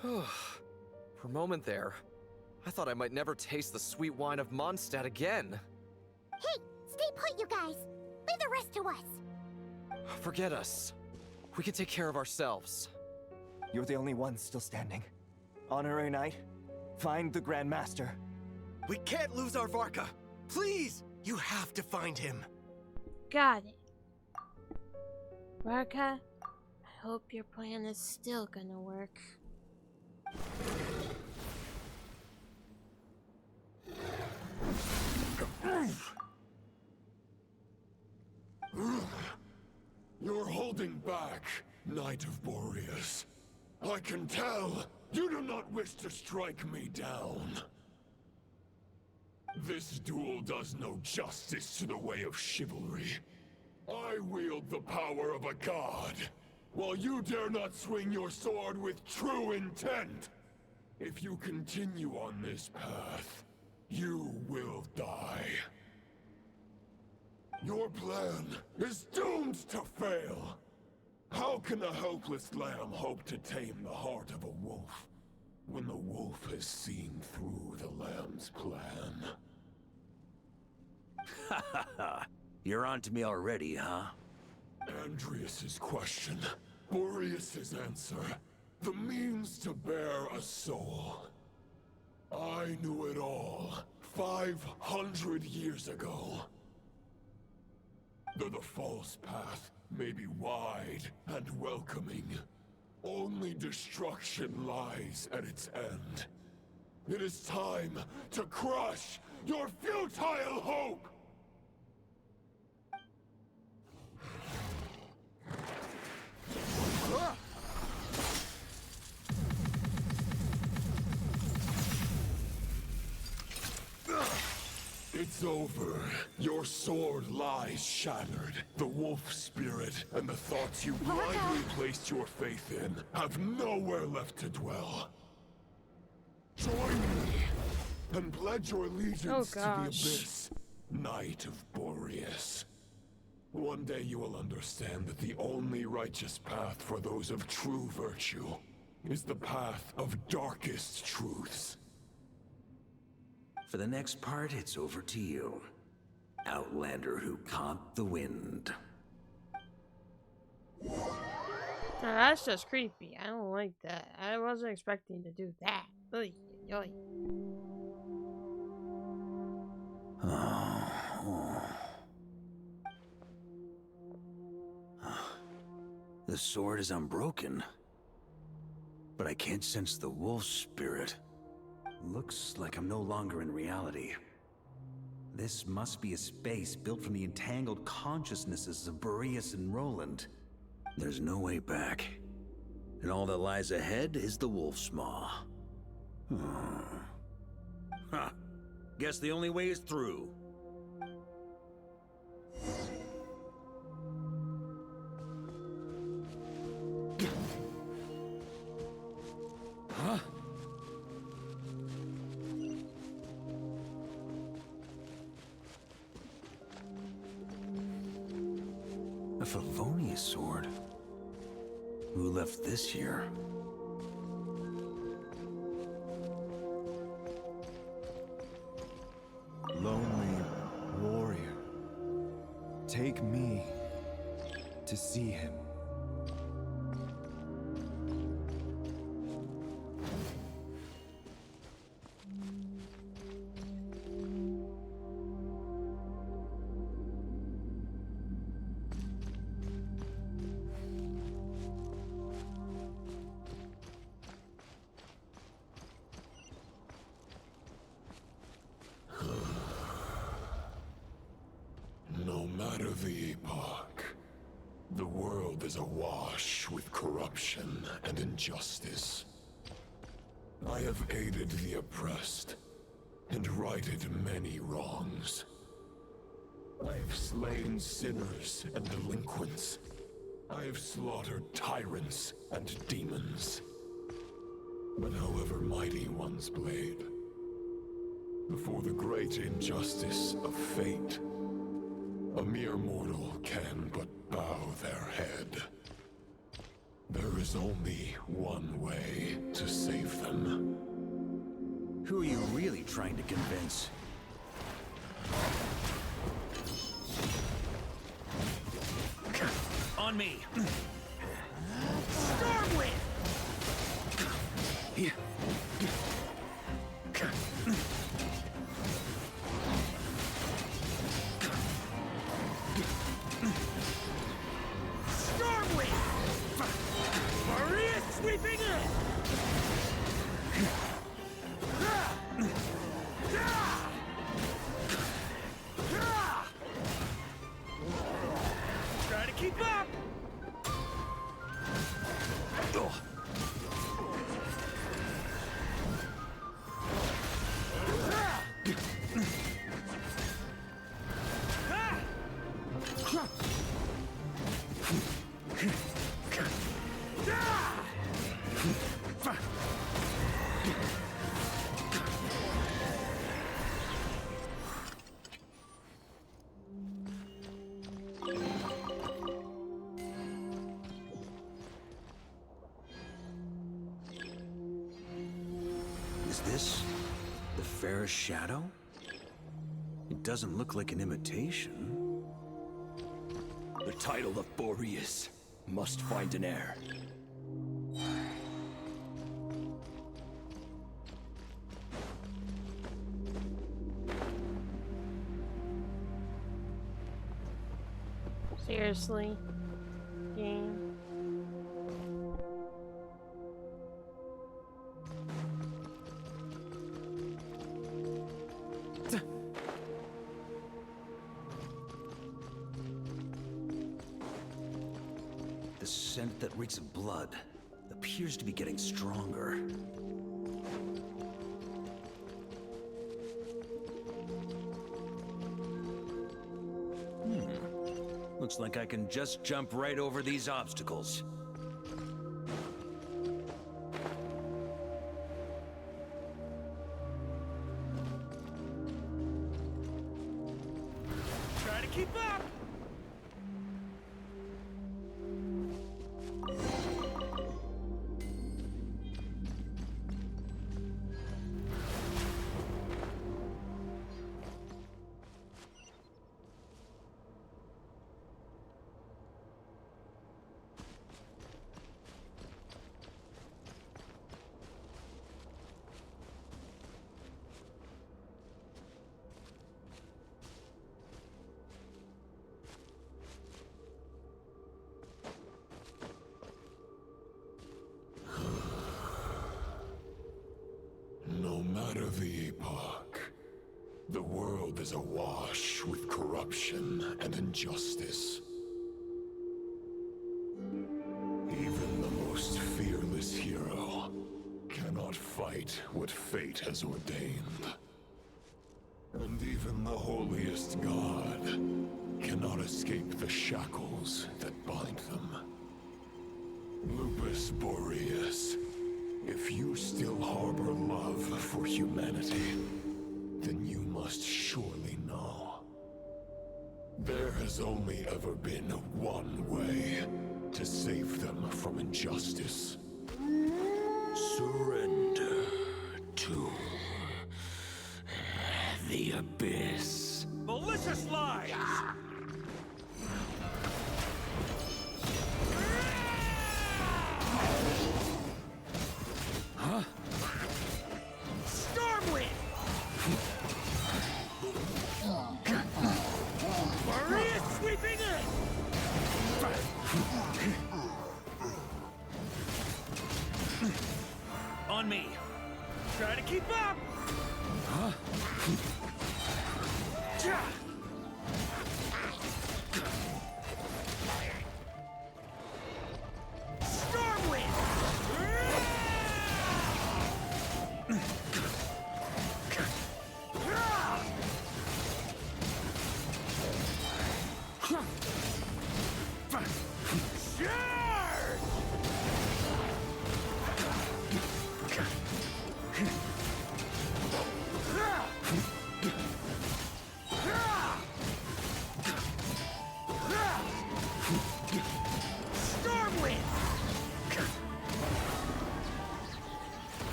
For a moment there, I thought I might never taste the sweet wine of Mondstadt again. Hey, stay put, you guys. Leave the rest to us. Forget us. We can take care of ourselves. You're the only one still standing. Honorary Knight, find the Grand Master. We can't lose our Varka! Please! You have to find him. Got it. Varka, I hope your plan is still gonna work. back, Knight of Boreas. I can tell you do not wish to strike me down. This duel does no justice to the way of chivalry. I wield the power of a god, while you dare not swing your sword with true intent. If you continue on this path, you will die. Your plan is doomed to fail. How can a helpless lamb hope to tame the heart of a wolf, when the wolf has seen through the lamb's plan? Ha ha ha. You're on to me already, huh? Andreas's question, Boreas's answer, the means to bear a soul. I knew it all 500 years ago. Though the false path may be wide and welcoming, only destruction lies at its end. It is time to crush your futile hope! It's over. Your sword lies shattered. The wolf spirit and the thoughts you blindly placed your faith in have nowhere left to dwell. Join me and pledge your allegiance to the abyss, Knight of Boreas. One day you will understand that the only righteous path for those of true virtue is the path of darkest truths. For the next part, it's over to you. Outlander who caught the wind. Now that's just creepy. I don't like that. I wasn't expecting to do that. Oy, oy. The sword is unbroken, but I can't sense the wolf spirit. Looks like I'm no longer in reality. This must be a space built from the entangled consciousnesses of Boreas and Roland. There's no way back. And all that lies ahead is the wolf's maw. Huh. Guess the only way is through. Huh? A Favonius sword? Who left this here? Lonely warrior, take me to see him. No matter the epoch, the world is awash with corruption and injustice. I have aided the oppressed and righted many wrongs. I have slain sinners and delinquents. I have slaughtered tyrants and demons. But however mighty one's blade, before the great injustice of fate, a mere mortal can but bow their head. There is only one way to save them. Who are you really trying to convince? On me! Stormwind! Sweeping in! Try to keep up! Is this the fairest shadow? It doesn't look like an imitation. The title of Boreas must find an heir. Seriously? Game. The scent that reeks of blood appears to be getting stronger. Looks like I can just jump right over these obstacles. Try to keep up! No matter the epoch, the world is awash with corruption and injustice. Even the most fearless hero cannot fight what fate has ordained. And even the holiest god cannot escape the shackles that bind them. Lupus Boreas, if you still harbor love for humanity, then you must surely know. There has only ever been one way to save them from injustice. Surrender to the abyss. Malicious lies! Huh? Stormwind! Maria sweeping in! On me. Try to keep up! Huh? Stormwind!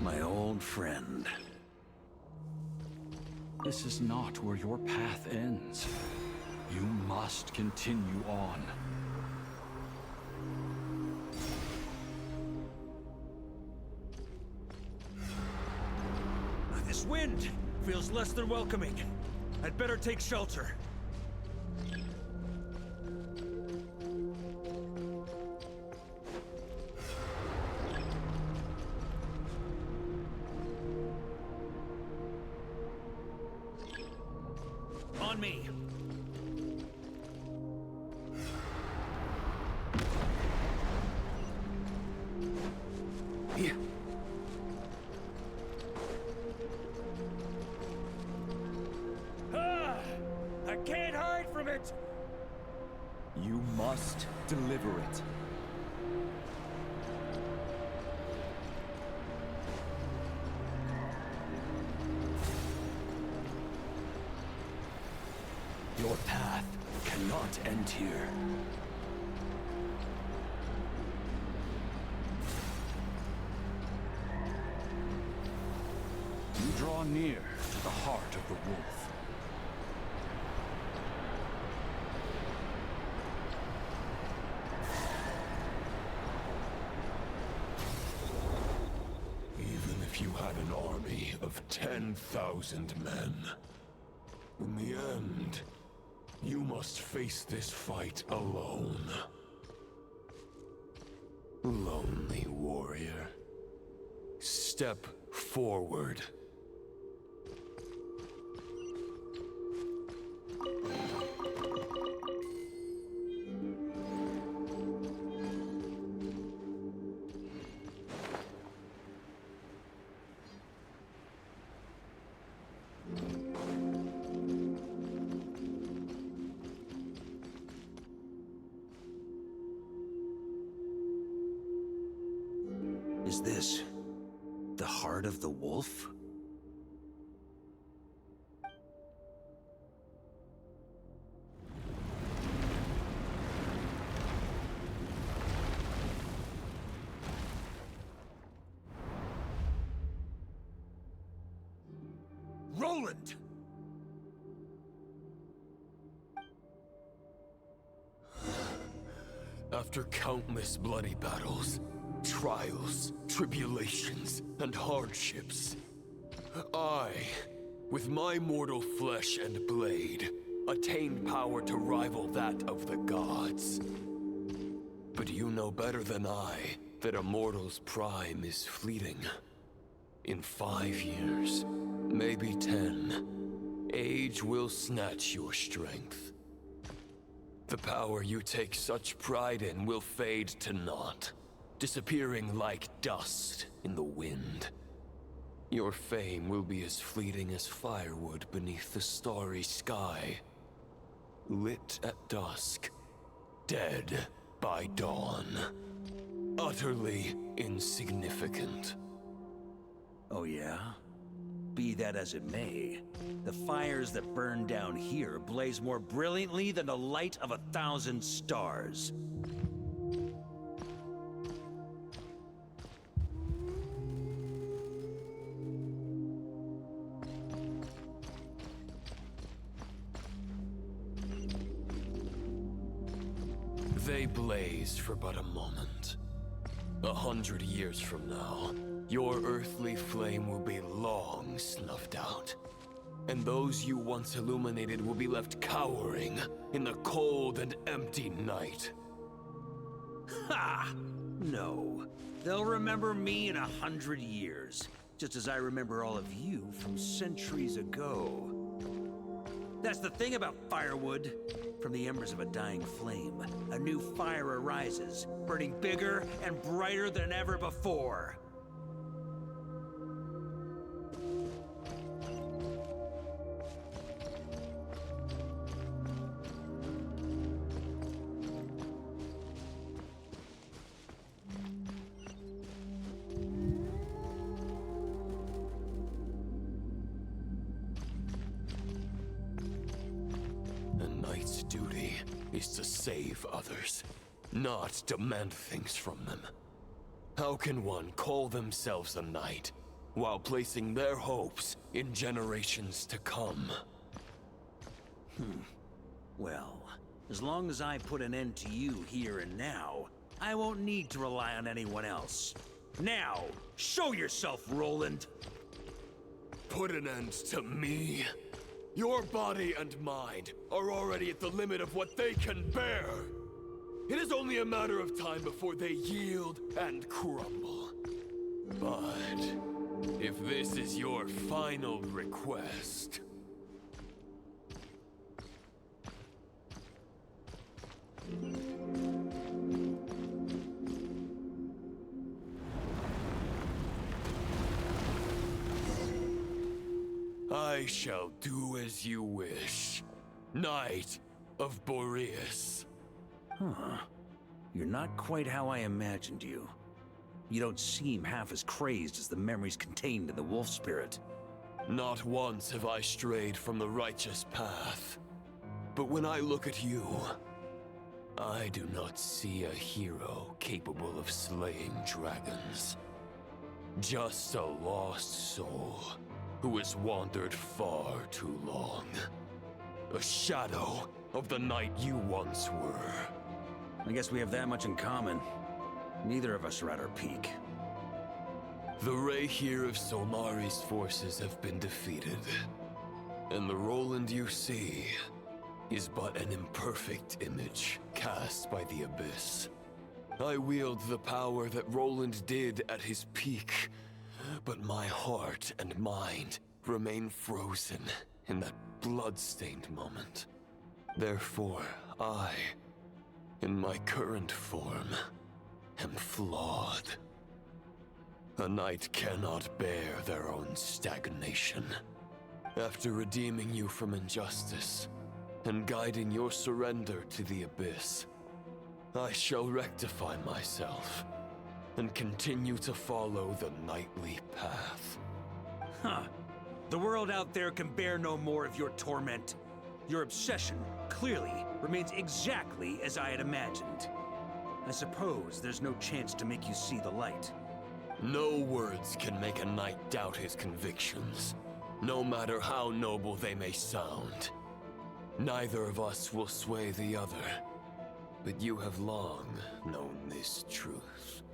My old friend. This is not where your path ends. You must continue on. This wind feels less than welcoming. I'd better take shelter. On me. Yeah. I can't hide from it! You must deliver it. Your path cannot end here. You draw near to the heart of the wolf. Even if you had an army of 10,000 men, in the end, you must face this fight alone. Lonely warrior. Step forward. Is this the heart of the wolf? Roland! After countless bloody battles, trials, tribulations, and hardships, I, with my mortal flesh and blade, attained power to rival that of the gods. But you know better than I that a mortal's prime is fleeting. In 5 years, maybe 10, age will snatch your strength. The power you take such pride in will fade to naught, disappearing like dust in the wind. Your fame will be as fleeting as firewood beneath the starry sky, lit at dusk, dead by dawn, utterly insignificant. Oh yeah? Be that as it may, the fires that burn down here blaze more brilliantly than the light of 1,000 stars. They blaze for but a moment. 100 years from now, your earthly flame will be long snuffed out. And those you once illuminated will be left cowering in the cold and empty night. Ha! No. They'll remember me in 100 years, just as I remember all of you from centuries ago. That's the thing about firewood. From the embers of a dying flame, a new fire arises, burning bigger and brighter than ever before. Duty is to save others, not demand things from them. How can one call themselves a knight while placing their hopes in generations to come? Well, as long as I put an end to you here and now, I won't need to rely on anyone else. Now, show yourself, Roland! Put an end to me? Your body and mind are already at the limit of what they can bear. It is only a matter of time before they yield and crumble. But if this is your final request... I shall do as you wish, Knight of Boreas. Huh. You're not quite how I imagined you. You don't seem half as crazed as the memories contained in the wolf spirit. Not once have I strayed from the righteous path. But when I look at you, I do not see a hero capable of slaying dragons. Just a lost soul who has wandered far too long. A shadow of the knight you once were. I guess we have that much in common. Neither of us are at our peak. The Raihir of Solmari's forces have been defeated. And the Roland you see is but an imperfect image cast by the Abyss. I wield the power that Roland did at his peak, but my heart and mind remain frozen in that blood-stained moment. Therefore, I, in my current form, am flawed. A knight cannot bear their own stagnation. After redeeming you from injustice, and guiding your surrender to the Abyss, I shall rectify myself, and continue to follow the knightly path. Huh. The world out there can bear no more of your torment. Your obsession, clearly, remains exactly as I had imagined. I suppose there's no chance to make you see the light. No words can make a knight doubt his convictions, no matter how noble they may sound. Neither of us will sway the other, but you have long known this truth.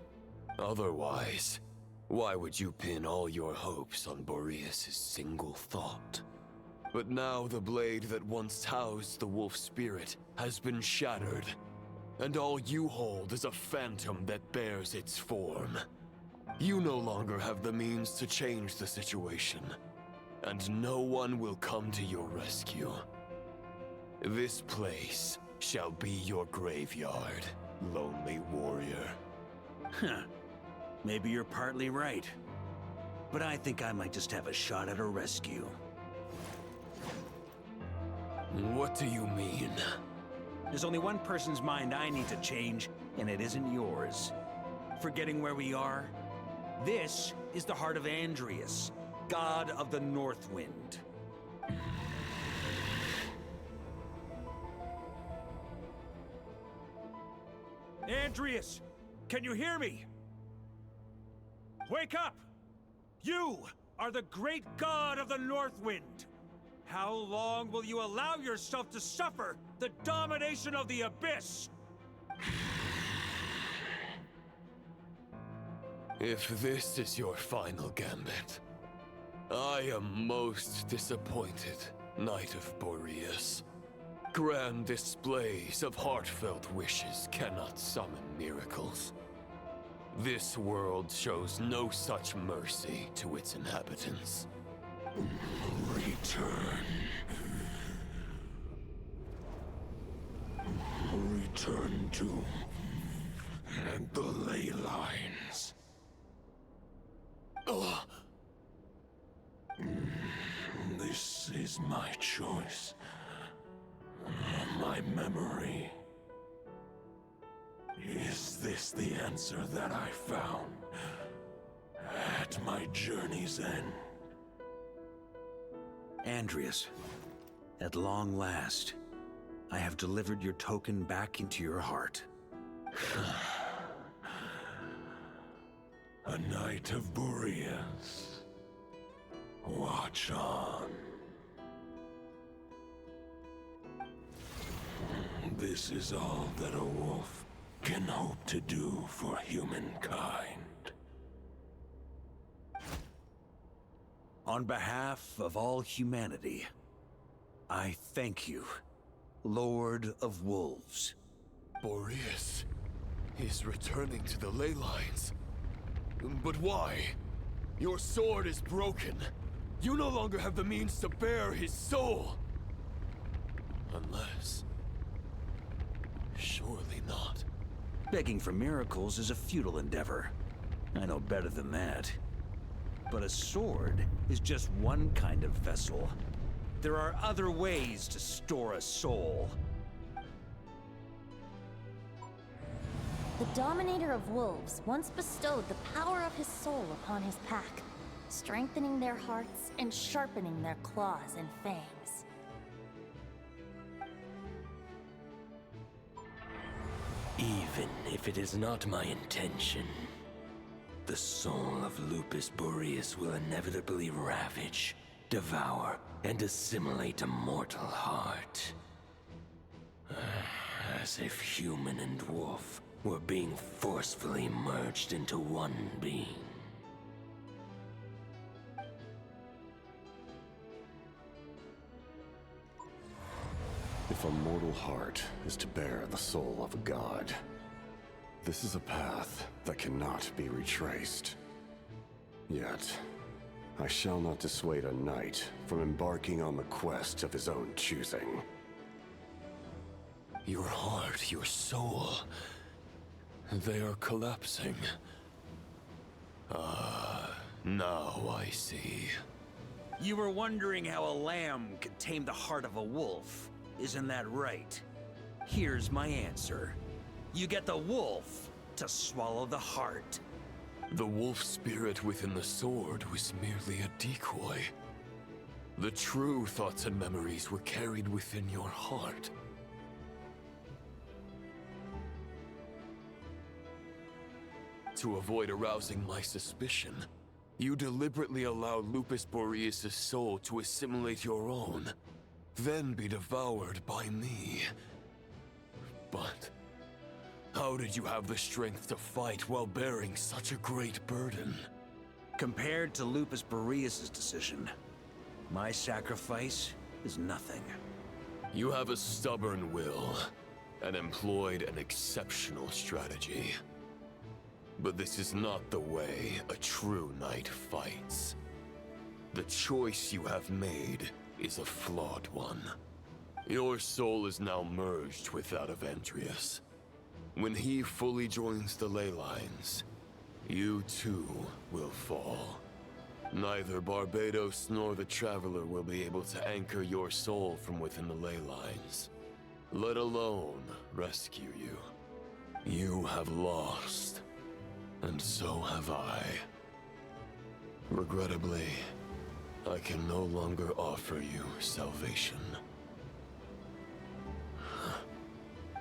Otherwise, why would you pin all your hopes on Boreas' single thought? But now the blade that once housed the wolf spirit has been shattered, and all you hold is a phantom that bears its form. You no longer have the means to change the situation, and no one will come to your rescue. This place shall be your graveyard, lonely warrior. Huh. Maybe you're partly right. But I think I might just have a shot at a rescue. What do you mean? There's only one person's mind I need to change, and it isn't yours. Forgetting where we are? This is the heart of Andrias, god of the North Wind. Andrias! Can you hear me? Wake up! You are the great god of the North Wind! How long will you allow yourself to suffer the domination of the Abyss? If this is your final gambit, I am most disappointed, Knight of Boreas. Grand displays of heartfelt wishes cannot summon miracles. This world shows no such mercy to its inhabitants. Return. Return to the ley lines. This is my choice. My memory. Is this the answer that I found at my journey's end? Andrias, at long last, I have delivered your token back into your heart. A Knight of Boreas. Watch on. This is all that a wolf can hope to do for humankind. On behalf of all humanity, I thank you, Lord of Wolves. Boreas is returning to the ley lines. But why? Your sword is broken. You no longer have the means to bear his soul. Unless... surely not. Begging for miracles is a futile endeavor. I know better than that. But a sword is just one kind of vessel. There are other ways to store a soul. The Dominator of Wolves once bestowed the power of his soul upon his pack, strengthening their hearts and sharpening their claws and fangs. Even if it is not my intention, the soul of Lupus Boreas will inevitably ravage, devour, and assimilate a mortal heart. As if human and wolf were being forcefully merged into one being. If a mortal heart is to bear the soul of a god, this is a path that cannot be retraced. Yet, I shall not dissuade a knight from embarking on the quest of his own choosing. Your heart, your soul, they are collapsing. Now I see. You were wondering how a lamb could tame the heart of a wolf, isn't that right? Here's my answer. You get the wolf to swallow the heart. The wolf spirit within the sword was merely a decoy. The true thoughts and memories were carried within your heart. To avoid arousing my suspicion, you deliberately allow Lupus Boreas' soul to assimilate your own, then be devoured by me. But how did you have the strength to fight while bearing such a great burden? Compared to Lupus Boreas' decision, my sacrifice is nothing. You have a stubborn will, and employed an exceptional strategy. But this is not the way a true knight fights. The choice you have made is a flawed one. Your soul is now merged with that of Andreas. When he fully joins the ley lines, you too will fall. Neither Barbados nor the Traveler will be able to anchor your soul from within the ley lines, let alone rescue you. You have lost, and so have I. Regrettably, I can no longer offer you salvation.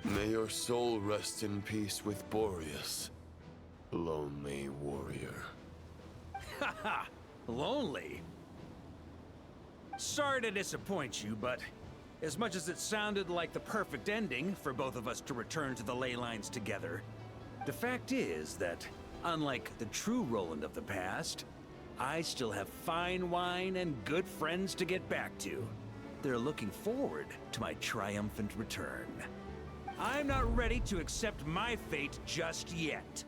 May your soul rest in peace with Boreas, lonely warrior. Haha, lonely? Sorry to disappoint you, but as much as it sounded like the perfect ending for both of us to return to the ley lines together, the fact is that, unlike the true Roland of the past, I still have fine wine and good friends to get back to. They're looking forward to my triumphant return. I'm not ready to accept my fate just yet.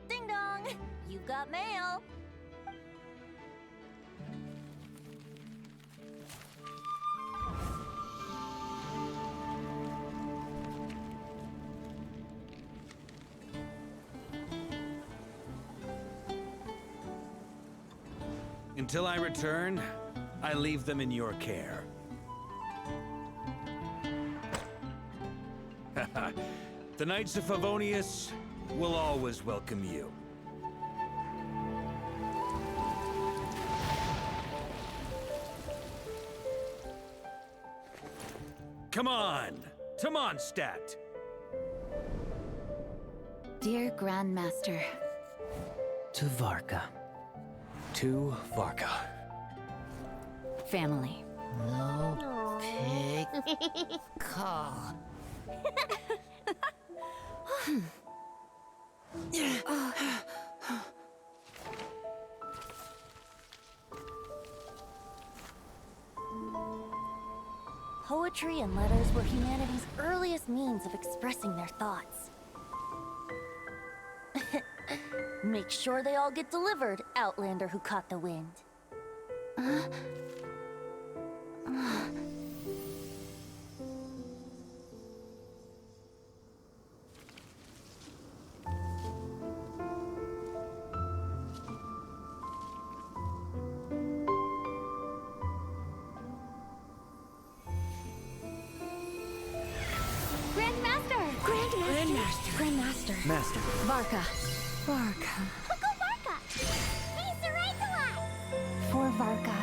Ding dong! You've got mail! Until I return, I leave them in your care. The Knights of Favonius will always welcome you. Come on! To Mondstadt! Dear Grandmaster. To Varka. To Varka. Family. No pig call. Poetry and letters were humanity's earliest means of expressing their thoughts. Make sure they all get delivered, Outlander who caught the wind. Grandmaster. Master. Varka. Go Varka! Hey, Sarazala! For Varka.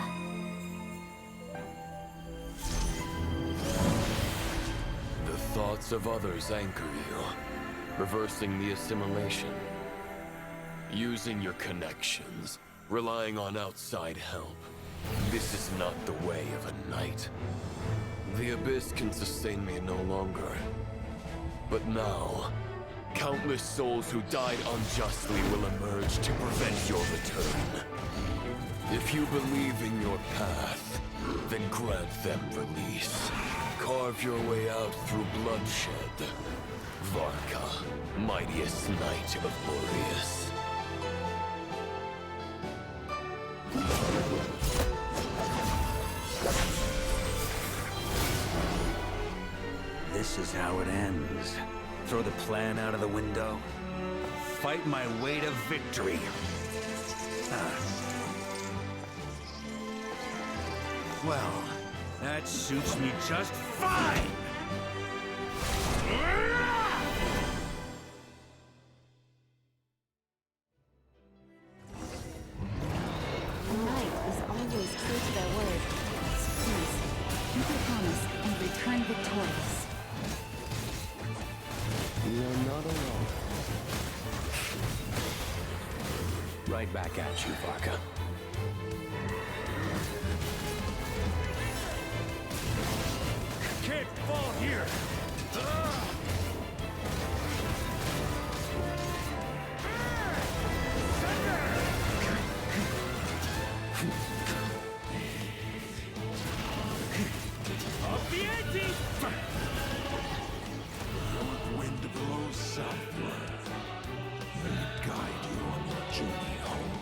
The thoughts of others anchor you. Reversing the assimilation. Using your connections. Relying on outside help. This is not the way of a knight. The Abyss can sustain me no longer. But now, countless souls who died unjustly will emerge to prevent your return. If you believe in your path, then grant them release. Carve your way out through bloodshed. Varka, mightiest knight of Boreas. This is how it ends. Throw the plan out of the window. Fight my way to victory. Well, that suits me just fine! A knight is always true to their word. So please, keep your promise and return victorious. You're not alone. Right back at you, Varka. Can't fall here! Off the ante! North wind blows southward. May it guide you on your journey home.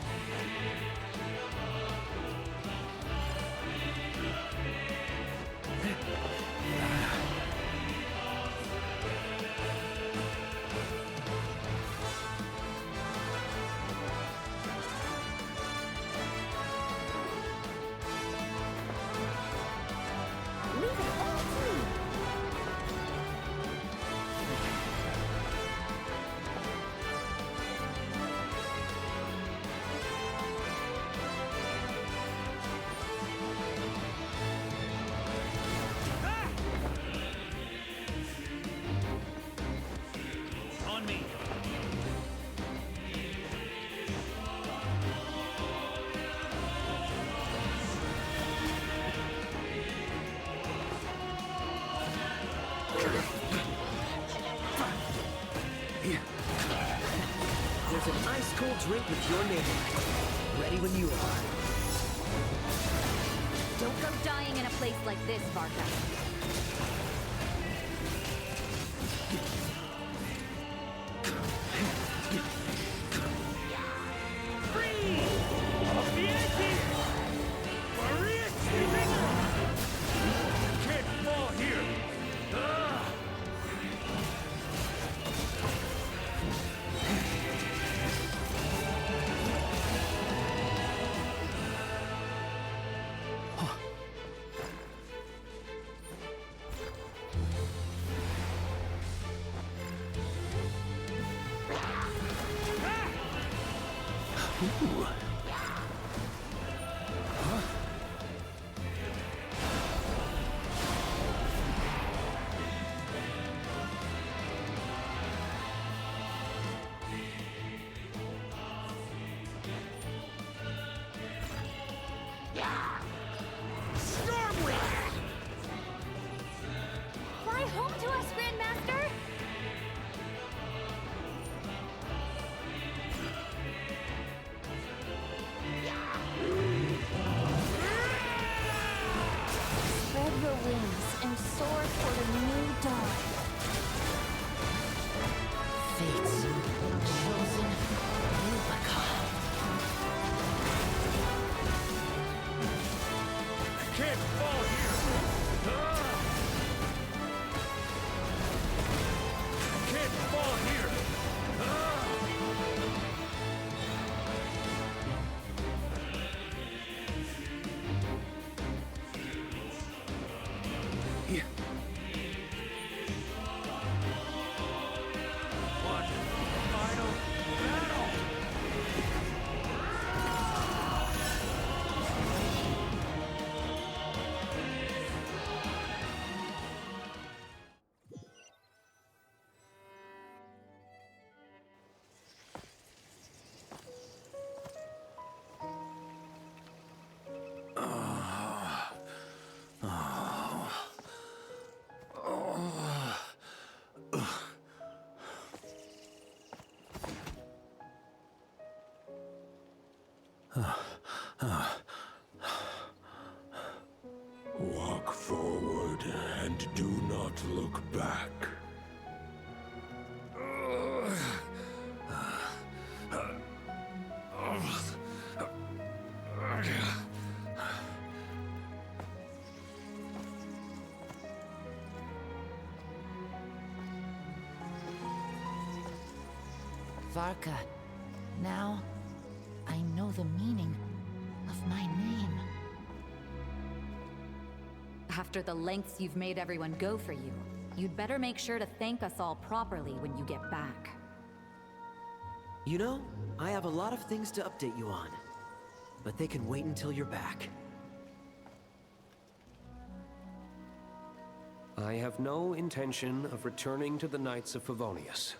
On me! There's an ice-cold drink with your name on it. Ready when you are. Don't go dying in a place like this, Varka. Can't fall here! Ooh. Fly home to us, Grandmaster! Spread your wings and soar toward a new dawn. Fate's chosen Rubicon. Can't fall here! Can't fall here! One final battle! Walk forward and do not look back. Varka, now I know the meaning of my name. After the lengths you've made everyone go for you, you'd better make sure to thank us all properly when you get back. You know, I have a lot of things to update you on, but they can wait until you're back. I have no intention of returning to the Knights of Favonius,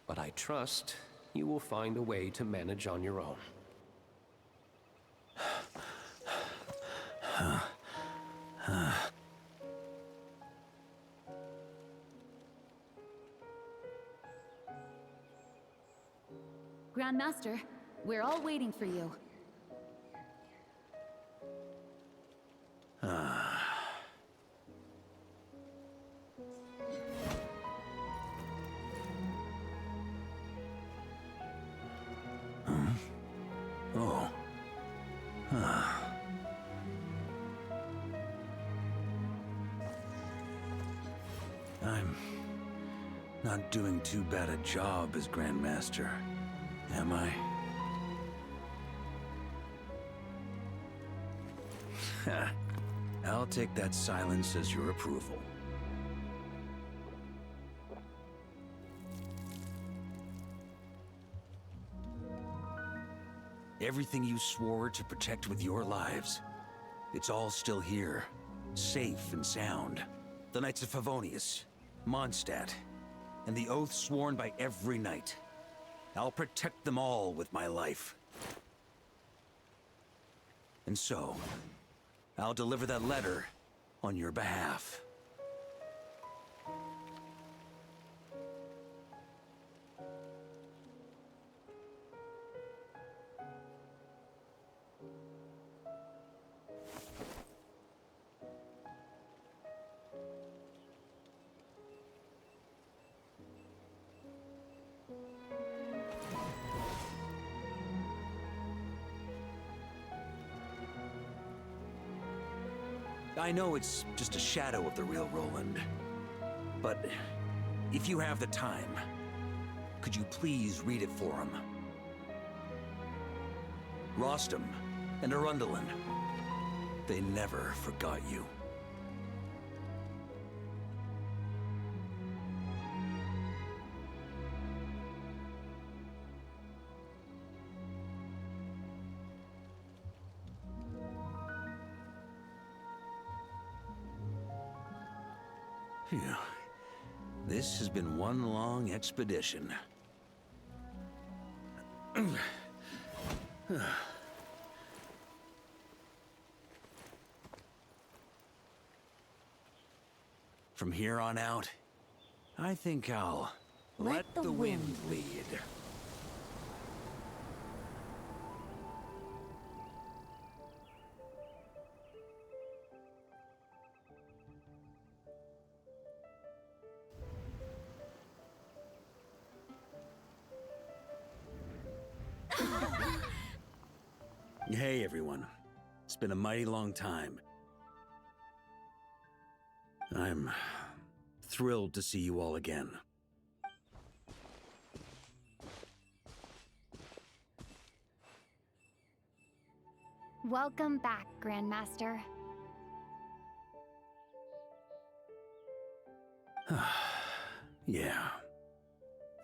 but I trust you will find a way to manage on your own. Grandmaster, we're all waiting for you. Oh. I'm not doing too bad a job as Grandmaster, am I? I'll take that silence as your approval. Everything you swore to protect with your lives, it's all still here, safe and sound. The Knights of Favonius, Mondstadt, and the oath sworn by every knight. I'll protect them all with my life. And so, I'll deliver that letter on your behalf. I know it's just a shadow of the real Roland, but if you have the time, could you please read it for him? Rostam and Arundelen, they never forgot you. Phew. This has been one long expedition. From here on out, I think I'll let the wind lead. Hey everyone, it's been a mighty long time. I'm thrilled to see you all again. Welcome back, Grandmaster. Yeah,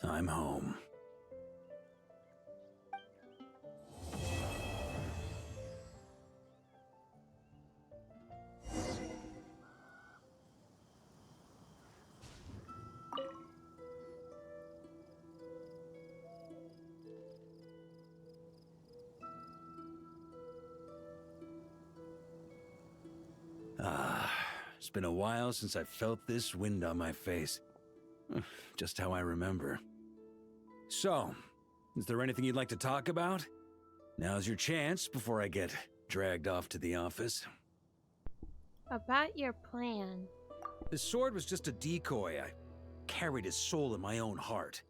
I'm home. It's been a while since I felt this wind on my face. Just how I remember. So, is there anything you'd like to talk about? Now's your chance before I get dragged off to the office. About your plan. The sword was just a decoy. I carried his soul in my own heart.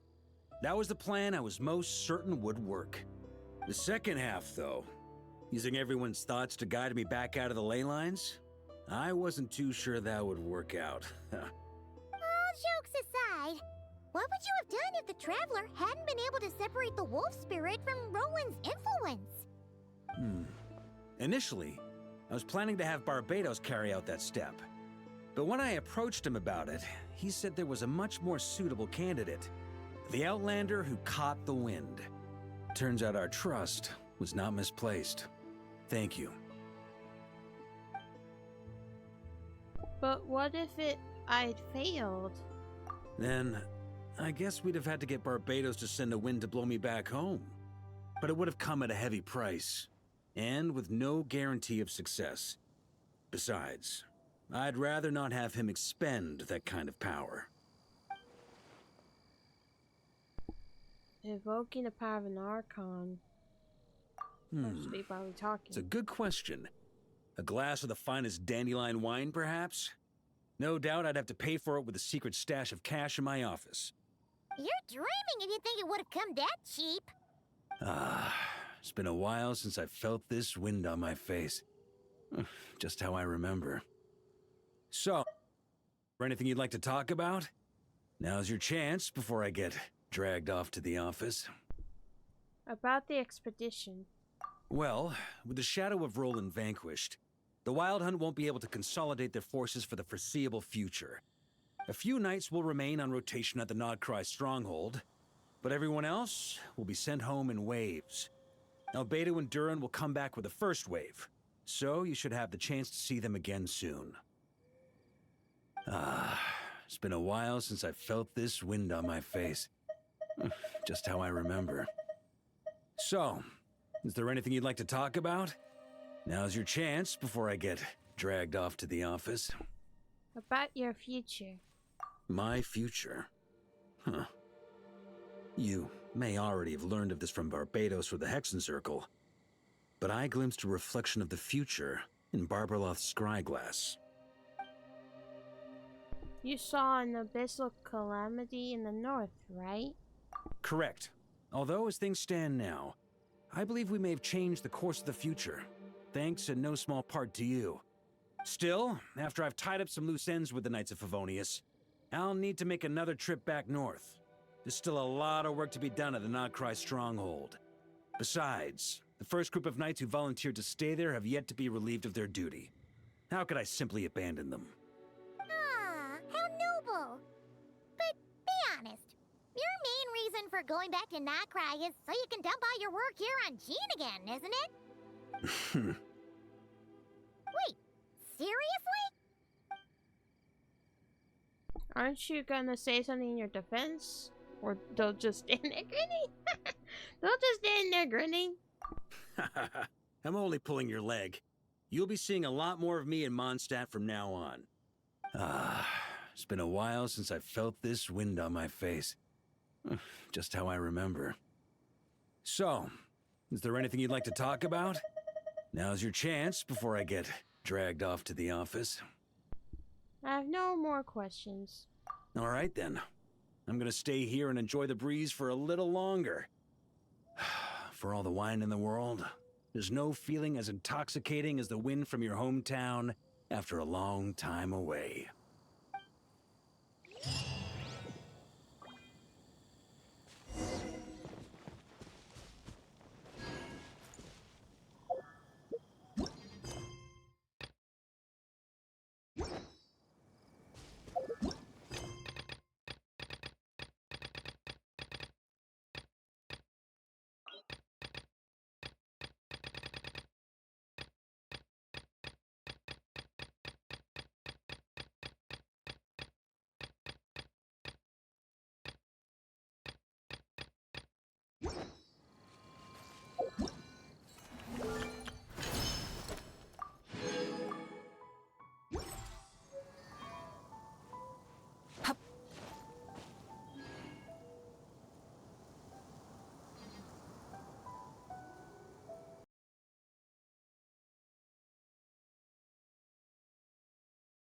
That was the plan I was most certain would work. The second half, though, using everyone's thoughts to guide me back out of the ley lines, I wasn't too sure that would work out. All jokes aside, what would you have done if the Traveler hadn't been able to separate the wolf spirit from Roland's influence? Initially, I was planning to have Barbados carry out that step. But when I approached him about it, he said there was a much more suitable candidate. The Outlander who caught the wind. Turns out our trust was not misplaced. Thank you. But what if I'd failed? Then, I guess we'd have had to get Barbados to send a wind to blow me back home. But it would have come at a heavy price, and with no guarantee of success. Besides, I'd rather not have him expend that kind of power. Evoking the power of an Archon. What are we talking? It's a good question. A glass of the finest dandelion wine, perhaps? No doubt I'd have to pay for it with a secret stash of cash in my office. You're dreaming if you think it would have come that cheap. It's been a while since I felt this wind on my face. Just how I remember. So, for anything you'd like to talk about? Now's your chance before I get dragged off to the office. About the expedition. Well, with the shadow of Roland vanquished, the Wild Hunt won't be able to consolidate their forces for the foreseeable future. A few knights will remain on rotation at the Nodcry stronghold, but everyone else will be sent home in waves. Albedo and Duran will come back with the first wave, so you should have the chance to see them again soon. It's been a while since I felt this wind on my face. Just how I remember. So, is there anything you'd like to talk about? Now's your chance before I get dragged off to the office. About your future. My future? Huh. You may already have learned of this from Barbados or the Hexen Circle, but I glimpsed a reflection of the future in Barbarloth's scryglass. You saw an abyssal calamity in the north, right? Correct. Although as things stand now, I believe we may have changed the course of the future, thanks in no small part to you. Still, after I've tied up some loose ends with the Knights of Favonius, I'll need to make another trip back north. There's still a lot of work to be done at the Nodcry stronghold. Besides, the first group of knights who volunteered to stay there have yet to be relieved of their duty. How could I simply abandon them? How noble. But be honest, your main reason for going back to Nodcry is so you can dump all your work here on Gene again, isn't it? Wait, seriously? Aren't you gonna say something in your defense? Or they'll just stand there grinning? They'll just stand there grinning? I'm only pulling your leg. You'll be seeing a lot more of me in Mondstadt from now on. It's been a while since I felt this wind on my face. Just how I remember. So, is there anything you'd like to talk about? Now's your chance before I get dragged off to the office. I have no more questions. All right then. I'm gonna stay here and enjoy the breeze for a little longer. For all the wine in the world, there's no feeling as intoxicating as the wind from your hometown after a long time away.